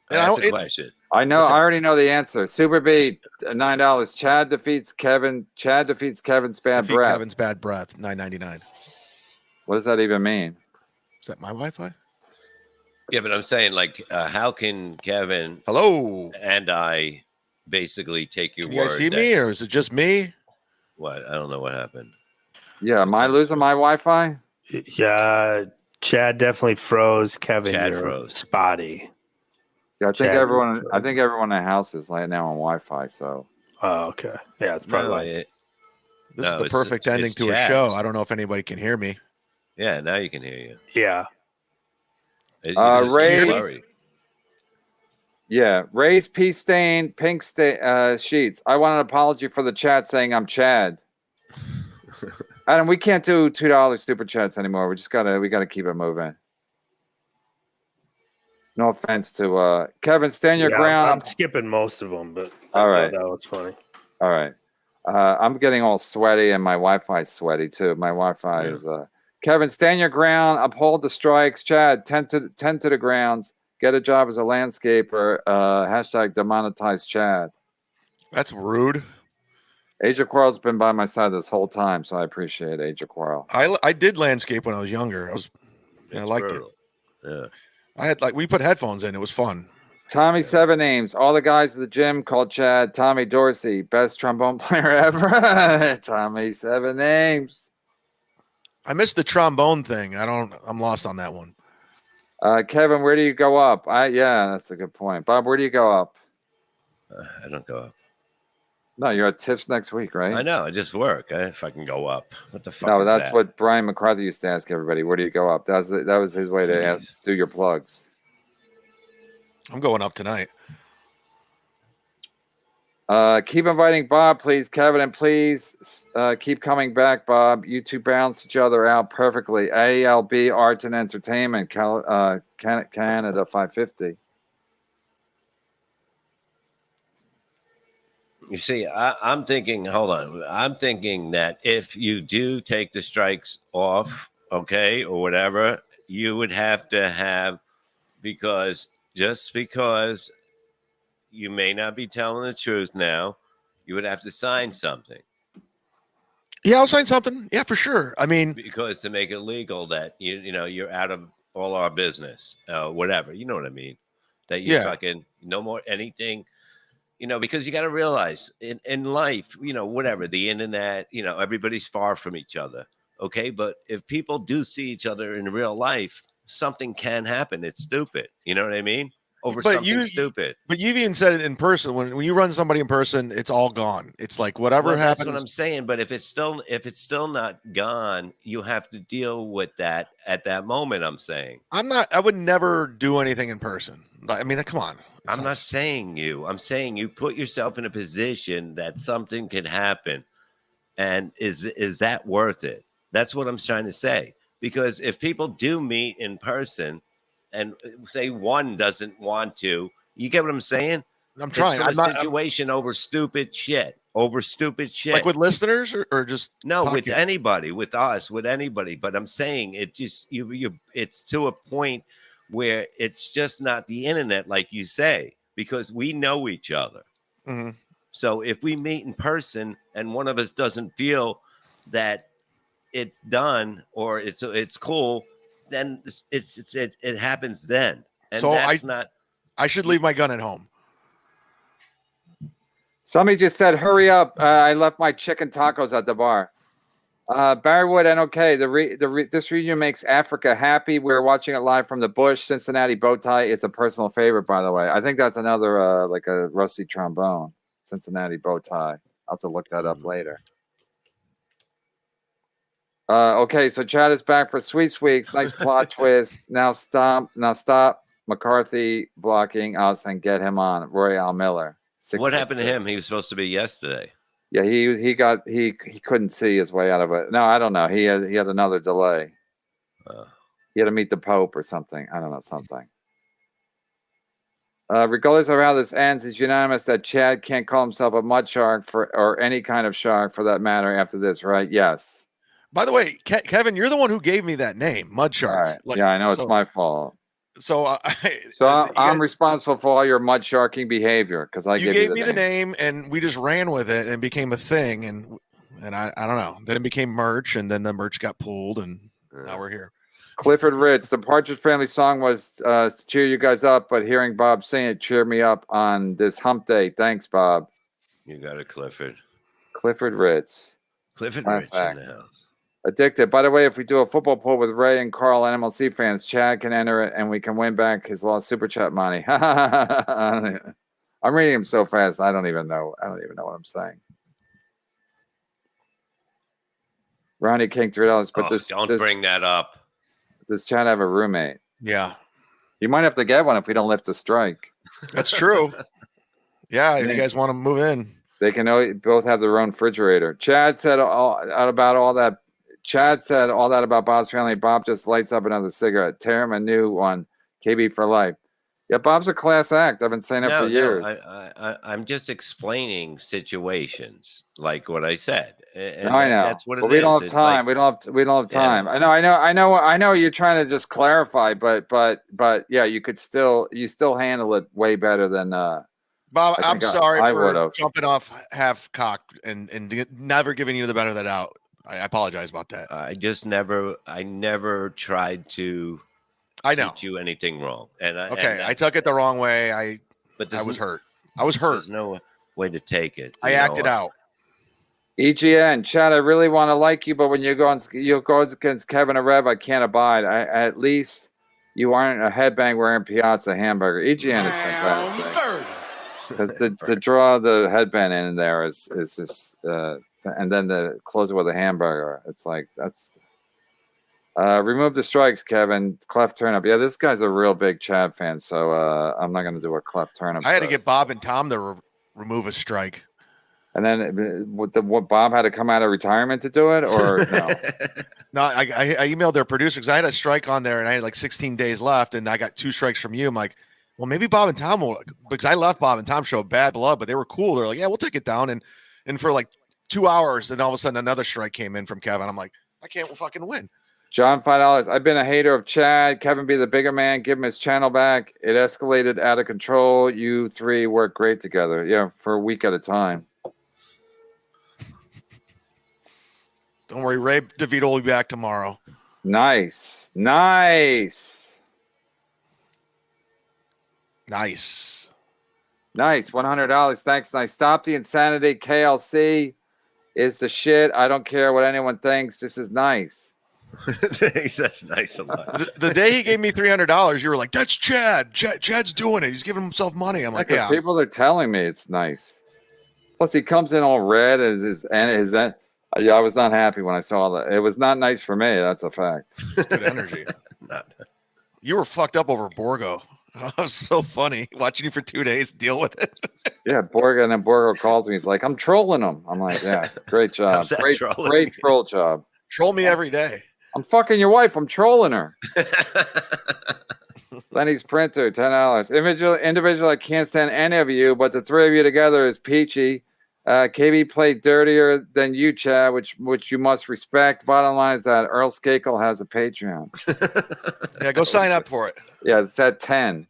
That's a question. I know. I already know the answer. Super B, $9. Chad defeats Kevin. Chad defeats Kevin's bad breath. Kevin's bad breath. $9.99. What does that even mean? Is that my Wi-Fi? Yeah, but I'm saying, like, how can Kevin and I basically take your Can word? You guys see me, or is it just me? What? I don't know what happened. Yeah, am I losing my Wi-Fi? Yeah, Chad definitely froze. Kevin, Chad you're froze. spotty. Yeah, I think Chad everyone. I think everyone in the house is right now on Wi-Fi. So. Oh, okay. Yeah, it's probably. This is the perfect ending to a show. I don't know if anybody can hear me. Yeah, now you can hear you. Yeah. Ray. Yeah, Ray's pea stain, pink sheets. I want an apology for the chat saying I'm Chad. Adam, we can't do $2 super chats anymore. We gotta keep it moving. No offense to Kevin, stand your ground. I'm skipping most of them, but all right, that was funny. All right, I'm getting all sweaty, and my Wi-Fi is sweaty too. My Wi-Fi is. Kevin, stand your ground. Uphold the strikes. Chad, tend to the grounds. Get a job as a landscaper. Hashtag demonetize Chad. That's rude. Age of Quarrel's been by my side this whole time, so I appreciate Age of Quarrel. I did landscape when I was younger. I liked it. Yeah. We put headphones in. It was fun. Tommy, 7 names. All the guys at the gym called Chad. Tommy Dorsey, best trombone player ever. Tommy, 7 names. I missed the trombone thing. I'm lost on that one. Kevin, where do you go up? Yeah, that's a good point. Bob, where do you go up? I don't go up. No, you're at TIFFs next week, right? I know. I just work. If I can go up. What the fuck? No, is that's that? what Brian McCarthy used to ask everybody. Where do you go up? That was his way to do your plugs. I'm going up tonight. Keep inviting Bob, please, Kevin, and please keep coming back, Bob. You two balance each other out perfectly. ALB Arts and Entertainment, Canada 550. You see, I'm thinking, hold on. I'm thinking that if you do take the strikes off, okay, or whatever, you would have to have, because you may not be telling the truth now, you would have to sign something. Yeah, I'll sign something. Yeah, for sure. I mean, because to make it legal that you're out of all our business, whatever. You know what I mean? That you fucking no more anything. Because you got to realize in life, whatever, the internet, everybody's far from each other. Okay. But if people do see each other in real life, something can happen. It's stupid. You know what I mean? Over something stupid. But you've even said it in person. When you run somebody in person, it's all gone. It's like whatever happens. That's what I'm saying. But if it's still not gone, you have to deal with that at that moment. I'm saying. I would never do anything in person. I mean, come on. I'm not saying you. I'm saying you put yourself in a position that something could happen, and is that worth it? That's what I'm trying to say. Because if people do meet in person, and say one doesn't want to, you get what I'm saying? I'm trying. It's a situation over stupid shit. Like with listeners or just no, with anybody, with us, with anybody. But I'm saying it just it's to a point where it's just not the internet, like you say, because we know each other. Mm-hmm. So if we meet in person and one of us doesn't feel that it's done or it's cool, then it happens then. And so that's not. I should leave my gun at home. Somebody just said, "Hurry up! I left my chicken tacos at the bar." Barrywood and okay, this reunion makes Africa happy. We're watching it live from the bush. Cincinnati bow tie is a personal favorite, by the way. I think that's another like a rusty trombone. Cincinnati bow tie. I'll have to look that up later. Okay, so Chad is back for Sweet Weeks. Nice plot twist. Now stop. McCarthy blocking us and get him on. Roy Al Miller. What happened to him? He was supposed to be yesterday. Yeah, he couldn't see his way out of it. No, I don't know. He had another delay. He had to meet the Pope or something. I don't know, something. Regardless of how this ends, it's unanimous that Chad can't call himself a mud shark or any kind of shark for that matter after this, right? Yes. By the way, Kevin, you're the one who gave me that name, Mud Shark. Right. Like, yeah, I know it's my fault. So, I'm responsible for all your mud sharking behavior because you gave me the name, and we just ran with it, and it became a thing, and I don't know. Then it became merch, and then the merch got pulled, and now we're here. Clifford Ritz, the Partridge Family song was to cheer you guys up, but hearing Bob sing it cheered me up on this hump day. Thanks, Bob. You got it, Clifford. Clifford Ritz. Clifford Ritz in the house. Addicted. By the way, if we do a football poll with Ray and Carl and MLC fans, Chad can enter it and we can win back his lost super chat money. I'm reading him so fast. I don't even know what I'm saying. Ronnie King $3, but don't bring that up. Does Chad have a roommate? Yeah. You might have to get one if we don't lift the strike. That's true. Yeah, if you guys want to move in. They can both have their own refrigerator. Chad said all that about Bob's family. Bob just lights up another cigarette. Tear him a new one. KB for life. Yeah, Bob's a class act. I've been saying it for years. I'm just explaining situations like what I said. And I know. That's what it is. We don't have time. we don't have time. Yeah. I know. You're trying to just clarify, but yeah, you still handle it way better than. Bob, I'm sorry for jumping off half cocked and never giving you the benefit of the doubt. I apologize about that. I never tried to teach you anything wrong. I took it the wrong way. I was hurt. There's no way to take it. I acted out. EGN, Chad, I really want to like you, but when you go against Kevin or Rev, I can't abide. At least you aren't a headbang wearing Piazza hamburger. EGN is fantastic. Because to draw the headband in there is just and then to close it with a hamburger. It's like that's remove the strikes, Kevin. Cleft Turnip. Yeah, this guy's a real big Chad fan, so I'm not going to do a Cleft Turnip. I had to get Bob and Tom to remove a strike. And then what Bob had to come out of retirement to do it, or no? No, I emailed their producer because I had a strike on there and I had like 16 days left, and I got 2 strikes from you. I'm like, well, maybe Bob and Tom will, because I left Bob and Tom show bad blood, but they were cool. They're like, yeah, we'll take it down. And for like 2 hours, and all of a sudden another strike came in from Kevin. I'm like, I can't fucking win. John, $5. I've been a hater of Chad. Kevin be the bigger man. Give him his channel back. It escalated out of control. You 3 work great together. Yeah, for a week at a time. Don't worry, Ray DeVito will be back tomorrow. Nice. $100. Thanks. Nice. Stop the insanity. KLC is the shit. I don't care what anyone thinks. This is nice. That's nice a lot. The day he gave me $300, you were like, "That's Chad. Chad's doing it. He's giving himself money." I'm like, "Yeah." People are telling me it's nice. Plus, he comes in all red I was not happy when I saw that. It was not nice for me. That's a fact. Good energy. You were fucked up over Borgo. That was so funny watching you for 2 days deal with it. Yeah, Borgo, and then Borgo calls me. He's like, "I'm trolling him." I'm like, "Yeah, great job. Great troll job. Troll me every day. I'm fucking your wife. I'm trolling her." Lenny's printer, $10. Individual, I can't stand any of you, but the 3 of you together is peachy. KB played dirtier than you, Chad, which you must respect. Bottom line is that Earl Skakel has a Patreon. Yeah, go sign up for it. Yeah, it's at 10.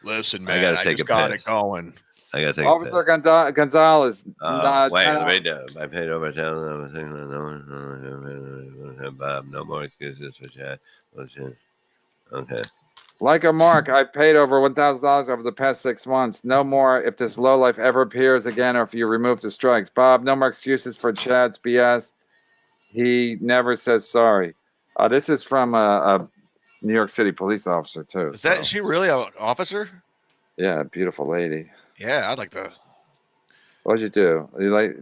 Listen, man, I just got it going. I got to take Officer Gonzalez. wait, I paid over $10. Bob, no more excuses for Chad. Okay. Like a Mark, I paid over $1,000 over the past 6 months. No more if this lowlife ever appears again or if you remove the strikes. Bob, no more excuses for Chad's BS. He never says sorry. This is from a New York City police officer, too. Is that she really an officer? Yeah, beautiful lady. Yeah, I'd like to What'd you do?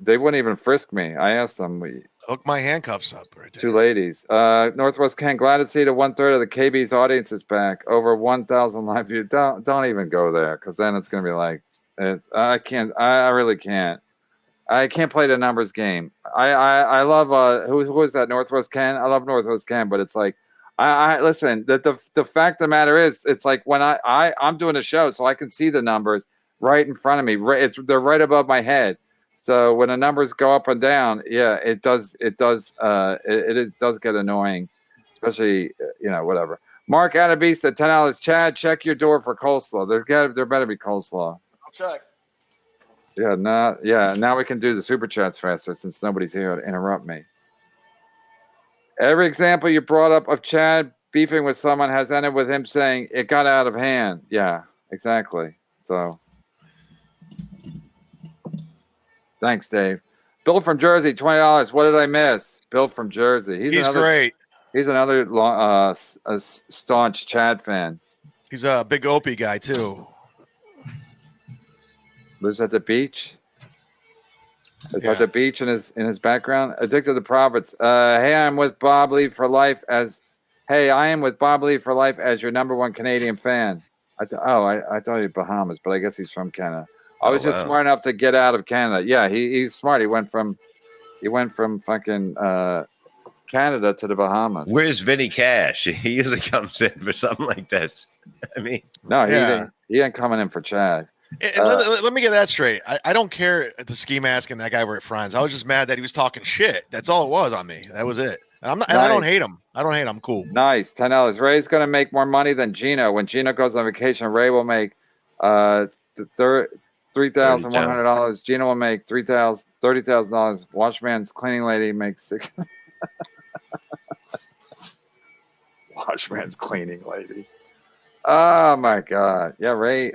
They wouldn't even frisk me. I asked them. hook my handcuffs up right there. 2 ladies. Northwest Ken, glad to see that 1/3 of the KB's audience is back. Over 1,000 live views. Don't even go there, because then it's gonna be like, I can't. I really can't. I can't play the numbers game. I love who is that? Northwest Ken. I love Northwest Ken, but it's like, I listen. The fact of the matter is, it's like when I'm doing a show, so I can see the numbers right in front of me. They're right above my head. So when the numbers go up and down, yeah, it does get annoying, especially whatever. Mark Adabise at $10. Chad, check your door for coleslaw. There better be coleslaw. I'll check. Yeah, now we can do the super chats faster since nobody's here to interrupt me. Every example you brought up of Chad beefing with someone has ended with him saying it got out of hand. Yeah, exactly. So thanks, Dave. Bill from Jersey, $20. What did I miss? Bill from Jersey. He's great. He's another staunch Chad fan. He's a big Opie guy too. Lives at the beach. Is at the beach in his background. Addicted to Profits. I am with Bob Lee for life as your #1 Canadian fan. I thought he was Bahamas, but I guess he's from Canada. I was just smart enough to get out of Canada. Yeah, he's smart. He went from fucking Canada to the Bahamas. Where's Vinny Cash? He usually comes in for something like this. I mean, no, he ain't coming in for Chad. Let me get that straight. I don't care if the ski mask and that guy were friends. I was just mad that he was talking shit. That's all it was on me. That was it. And I don't hate him. I'm cool. Nice. $10. Ray's gonna make more money than Gino. When Gino goes on vacation, Ray will make $3,100. Gino will make $30,000. Washman's cleaning lady makes $6. Washman's cleaning lady. Oh my God! Yeah, Ray.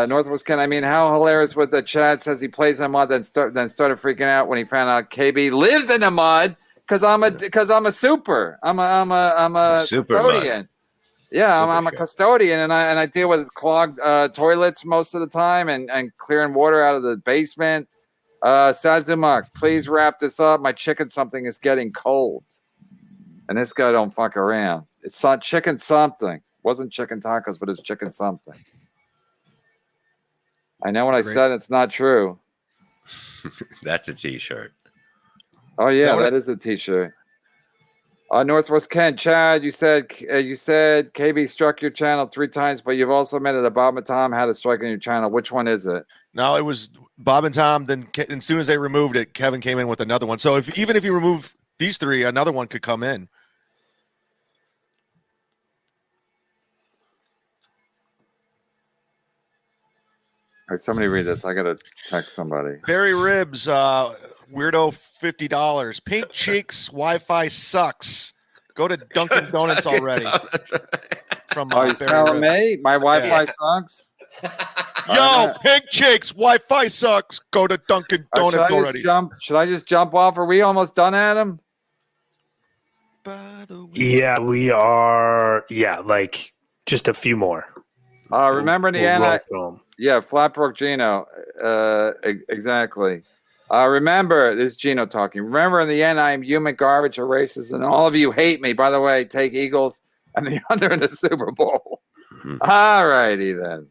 Northwest Ken. I mean, how hilarious was that Chad says he plays in the mud, then started freaking out when he found out KB lives in the mud because I'm a super. I'm a custodian. Mud. Yeah, I'm a custodian, and I deal with clogged toilets most of the time, and clearing water out of the basement. Sad Zumock, please wrap this up. My chicken something is getting cold, and this guy don't fuck around. It's not chicken something. Wasn't chicken tacos, but it's chicken something. I know when I said it's not true. That's a t-shirt. Oh yeah, that is a t-shirt. Northwest Ken, Chad, you said KB struck your channel 3 times, but you've also admitted that Bob and Tom had a strike on your channel. Which one is it? No, it was Bob and Tom. Then as soon as they removed it, Kevin came in with another one. So even if you remove these 3, another one could come in. All right, somebody read this. I gotta text somebody. Barry Ribs, weirdo, $50. Pink Cheeks, Wi-Fi sucks. Go to Dunkin' Donuts already. From he's telling me my Wi-Fi sucks. Yo, Pink Cheeks, Wi-Fi sucks. Go to Dunkin' Donuts already. Should I just jump off? Are we almost done, Adam? Yeah, we are. Yeah, like just a few more. Remember in the end, Flat Broke Gino. Exactly. Remember, this is Gino talking. Remember, in the end, I am human garbage, a racist, and all of you hate me. By the way, take Eagles and the under in the Super Bowl. All righty then.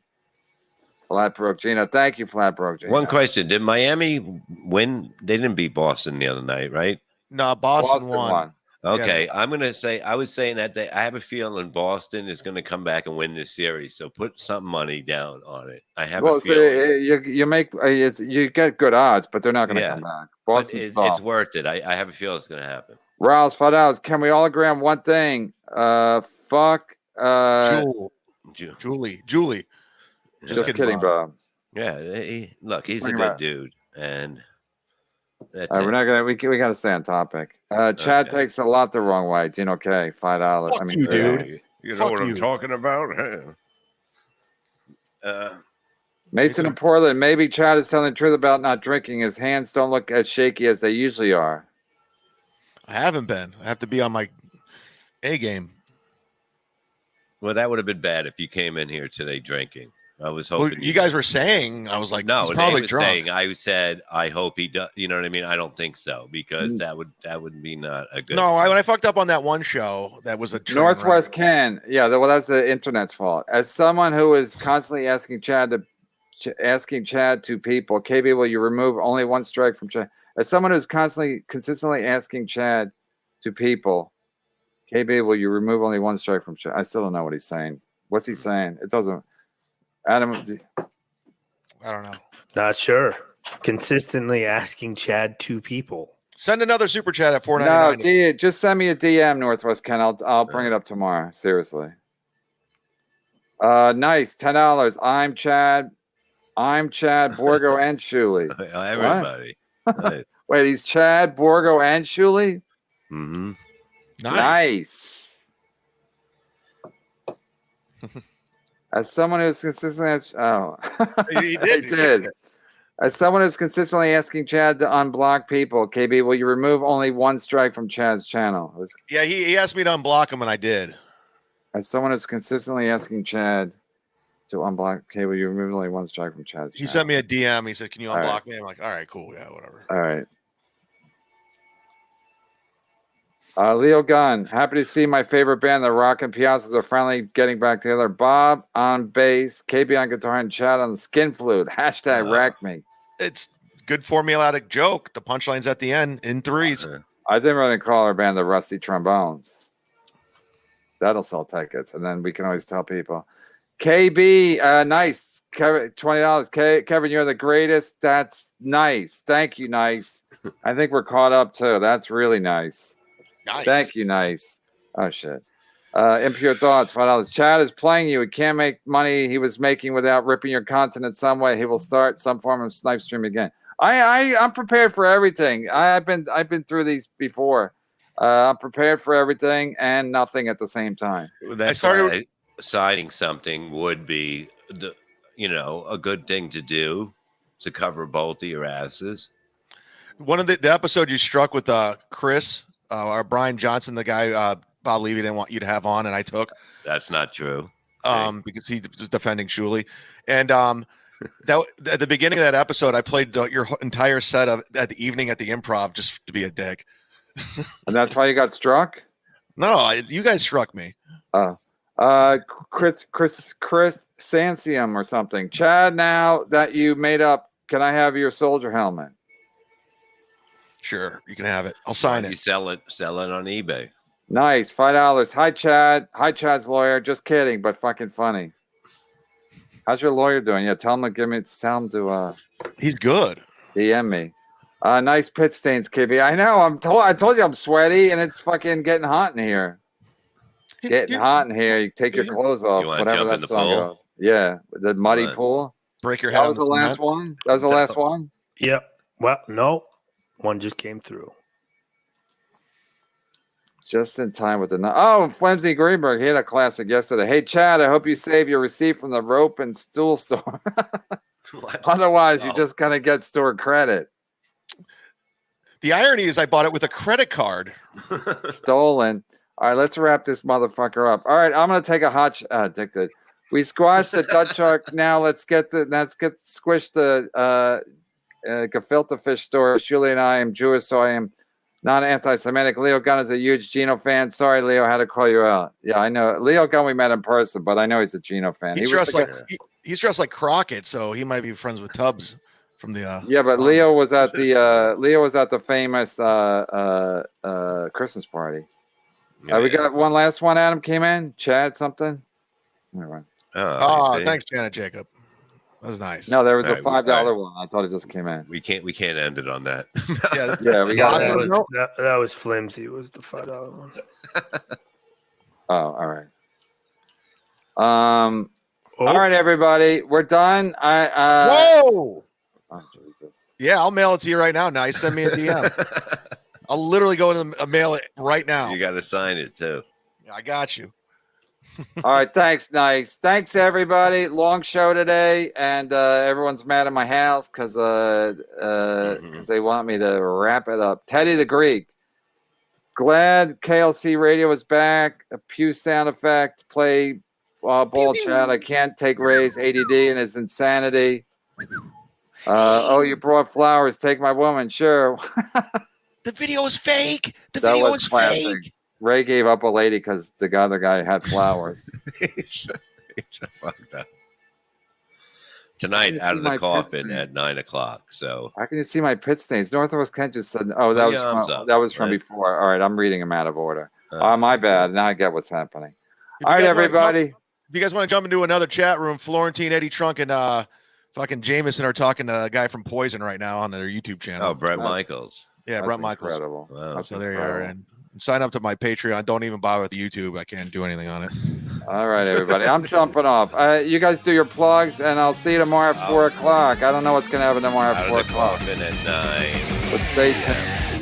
Flat Broke Gino. Thank you, Flat Broke Gino. One question: did Miami win? They didn't beat Boston the other night, right? No, Boston won. Okay, yeah. I'm gonna say I was saying that I have a feeling Boston is gonna come back and win this series. So put some money down on it. I have a feeling. You get good odds, but they're not gonna come back. Boston, it's worth it. I have a feeling it's gonna happen. Rouse, $5. Can we all agree on one thing? Fuck. Julie. Just kidding, Bob. Yeah, he's a good dude, and. We're not gonna. We gotta stay on topic. Chad takes a lot the wrong way. Gino K, $5. Fuck you, dude. You know Fuck what you. I'm talking about? Mason in Portland. Maybe Chad is telling the truth about not drinking. His hands don't look as shaky as they usually are. I haven't been. I have to be on my A game. Well, that would have been bad if you came in here today drinking. I was Well, hoping you guys were saying, I was like, no, he's they probably was drunk. saying. I said, I hope he does. You know what I mean? I don't think so because Mm. that would be not a good. No, sign. when I fucked up on that one show, that was a train Northwest wreck. Ken. Yeah, well, that's the internet's fault. As someone who is constantly asking Chad to people, KB, will you remove only one strike from Chad? As someone who's consistently asking Chad to people, KB, will you remove only one strike from Chad? I still don't know what he's saying. What's he saying? It doesn't. Adam, I don't know. Not sure. Consistently asking Chad two people. Send another super chat at no, $4.99. just send me a DM, Northwest Ken. I'll bring it up tomorrow. Seriously. Nice. $10. I'm Chad, Borgo, and Shuley. Everybody. Right. Wait, he's Chad, Borgo, and Shuley? Mm-hmm. Nice. As someone who's consistently He did. he did. As someone who's consistently asking Chad to unblock people, KB, will you remove only one strike from Chad's channel? Yeah, he asked me to unblock him, and I did. As someone who's consistently asking Chad to unblock, okay, will you remove only one strike from Chad's He channel? sent me a DM. He said, "Can you All unblock right. me?" I'm like, "All right, cool, yeah, whatever." All right. Leo Gunn, happy to see my favorite band, the Rock and Piazzas, are finally getting back together. Bob on bass, KB on guitar, and Chad on the skin flute. Hashtag rack me. It's good formulatic joke. The punchline's at the end in threes. I think we're going to call our band the Rusty Trombones. That'll sell tickets, and then we can always tell people. KB, nice. Kevin, $20. Kevin, you're the greatest. That's nice. Thank you, nice. I think we're caught up too. That's really nice. Nice. Thank you, nice. Oh shit. Impure thoughts, $5. Chad is playing you. He can't make money he was making without ripping your content in some way. He will start some form of snipe stream again. I'm prepared for everything. I've been through these before. I'm prepared for everything and nothing at the same time. That's why signing something would be a good thing to do to cover both of your asses. One of the episode you struck with Chris or Brian Johnson, the guy Bob Levy didn't want you to have on, and I took. That's not true. Because he was defending Shuley. And that at the beginning of that episode, I played your entire set of at the evening at the Improv just to be a dick. And that's why you got struck? No, you guys struck me. Chris Sancium or something. Chad, now that you made up, can I have your soldier helmet? Sure, you can have it. I'll sign You it. sell it on eBay. Nice. $5. Hi, Chad. Hi, Chad's lawyer. Just kidding, but fucking funny. How's your lawyer doing? Yeah, tell him to He's good. DM me. Nice pit stains, KB. I know. I told you I'm sweaty, and it's fucking getting hot in here. Getting hot in here. You take your clothes off, You wanna whatever jump in that the song pool? goes. Yeah, the muddy Right. pool. Break your head. That was the last one. That was the last one. Yep. Well, no. One just came through. Just in time with the Flimsy Greenberg. He had a classic yesterday. Hey, Chad, I hope you save your receipt from the rope and stool store. Otherwise, you're just gonna get store credit. The irony is I bought it with a credit card. Stolen. All right, let's wrap this motherfucker up. All right, I'm gonna take a hot addicted. We squashed the Dutch shark. Now let's get squish the gefilte fish story. Shuley and I am Jewish, so I am not anti-Semitic. Leo Gunn is a huge Geno fan. Sorry, Leo, I had to call you out. Yeah, I know. Leo Gunn, we met in person, but I know he's a Geno fan. He's dressed like Crockett, so he might be friends with Tubbs from the. Yeah, but Leo was at the famous Christmas party. We got one last one. Adam came in. Chad something. Anyway. Oh, thanks, Janet Jacob. That was nice. No, there was a $5 one. I thought it just came in. We can't end it on that. Yeah, we got that was flimsy. Was the $5 one? Oh, all right. All right, everybody, we're done. Whoa! Oh, Jesus. Yeah, I'll mail it to you right now. Nice, send me a DM. I'll literally go to mail it right now. You got to sign it too. I got you. All right, thanks, nice. Thanks, everybody. Long show today, and everyone's mad at my house because they want me to wrap it up. Teddy the Greek. Glad KLC Radio is back. A Pew sound effect. Play ball chat. I can't take Ray's ADD and his insanity. Oh, you brought flowers. Take my woman. Sure. The video is fake. The That video was is classic. fake. Ray gave up a lady because the other guy had flowers. It's fucked up. Tonight, you out see of the my coffin pit at 9 o'clock. So How can you see my pit stains? Northwest Kent just said, "Oh, that Put was your arms from, up, that was from right? before." All right, I'm reading them out of order. My bad. Now I get what's happening. If All you right, guys wanna everybody. If you guys want to jump into another chat room, Florentine, Eddie Trunk, and fucking Jameson are talking to a guy from Poison right now on their YouTube channel. Oh, Brett Michaels. Yeah, That's Brett Michaels. incredible. Wow. That's So there you are. incredible. And sign up to my Patreon. Don't even bother with YouTube. I can't do anything on it. All right, everybody. I'm jumping off. You guys do your plugs, and I'll see you tomorrow at 4 o'clock. I don't know what's going to happen tomorrow Out at of 4 the o'clock. coffin at 9. But stay tuned.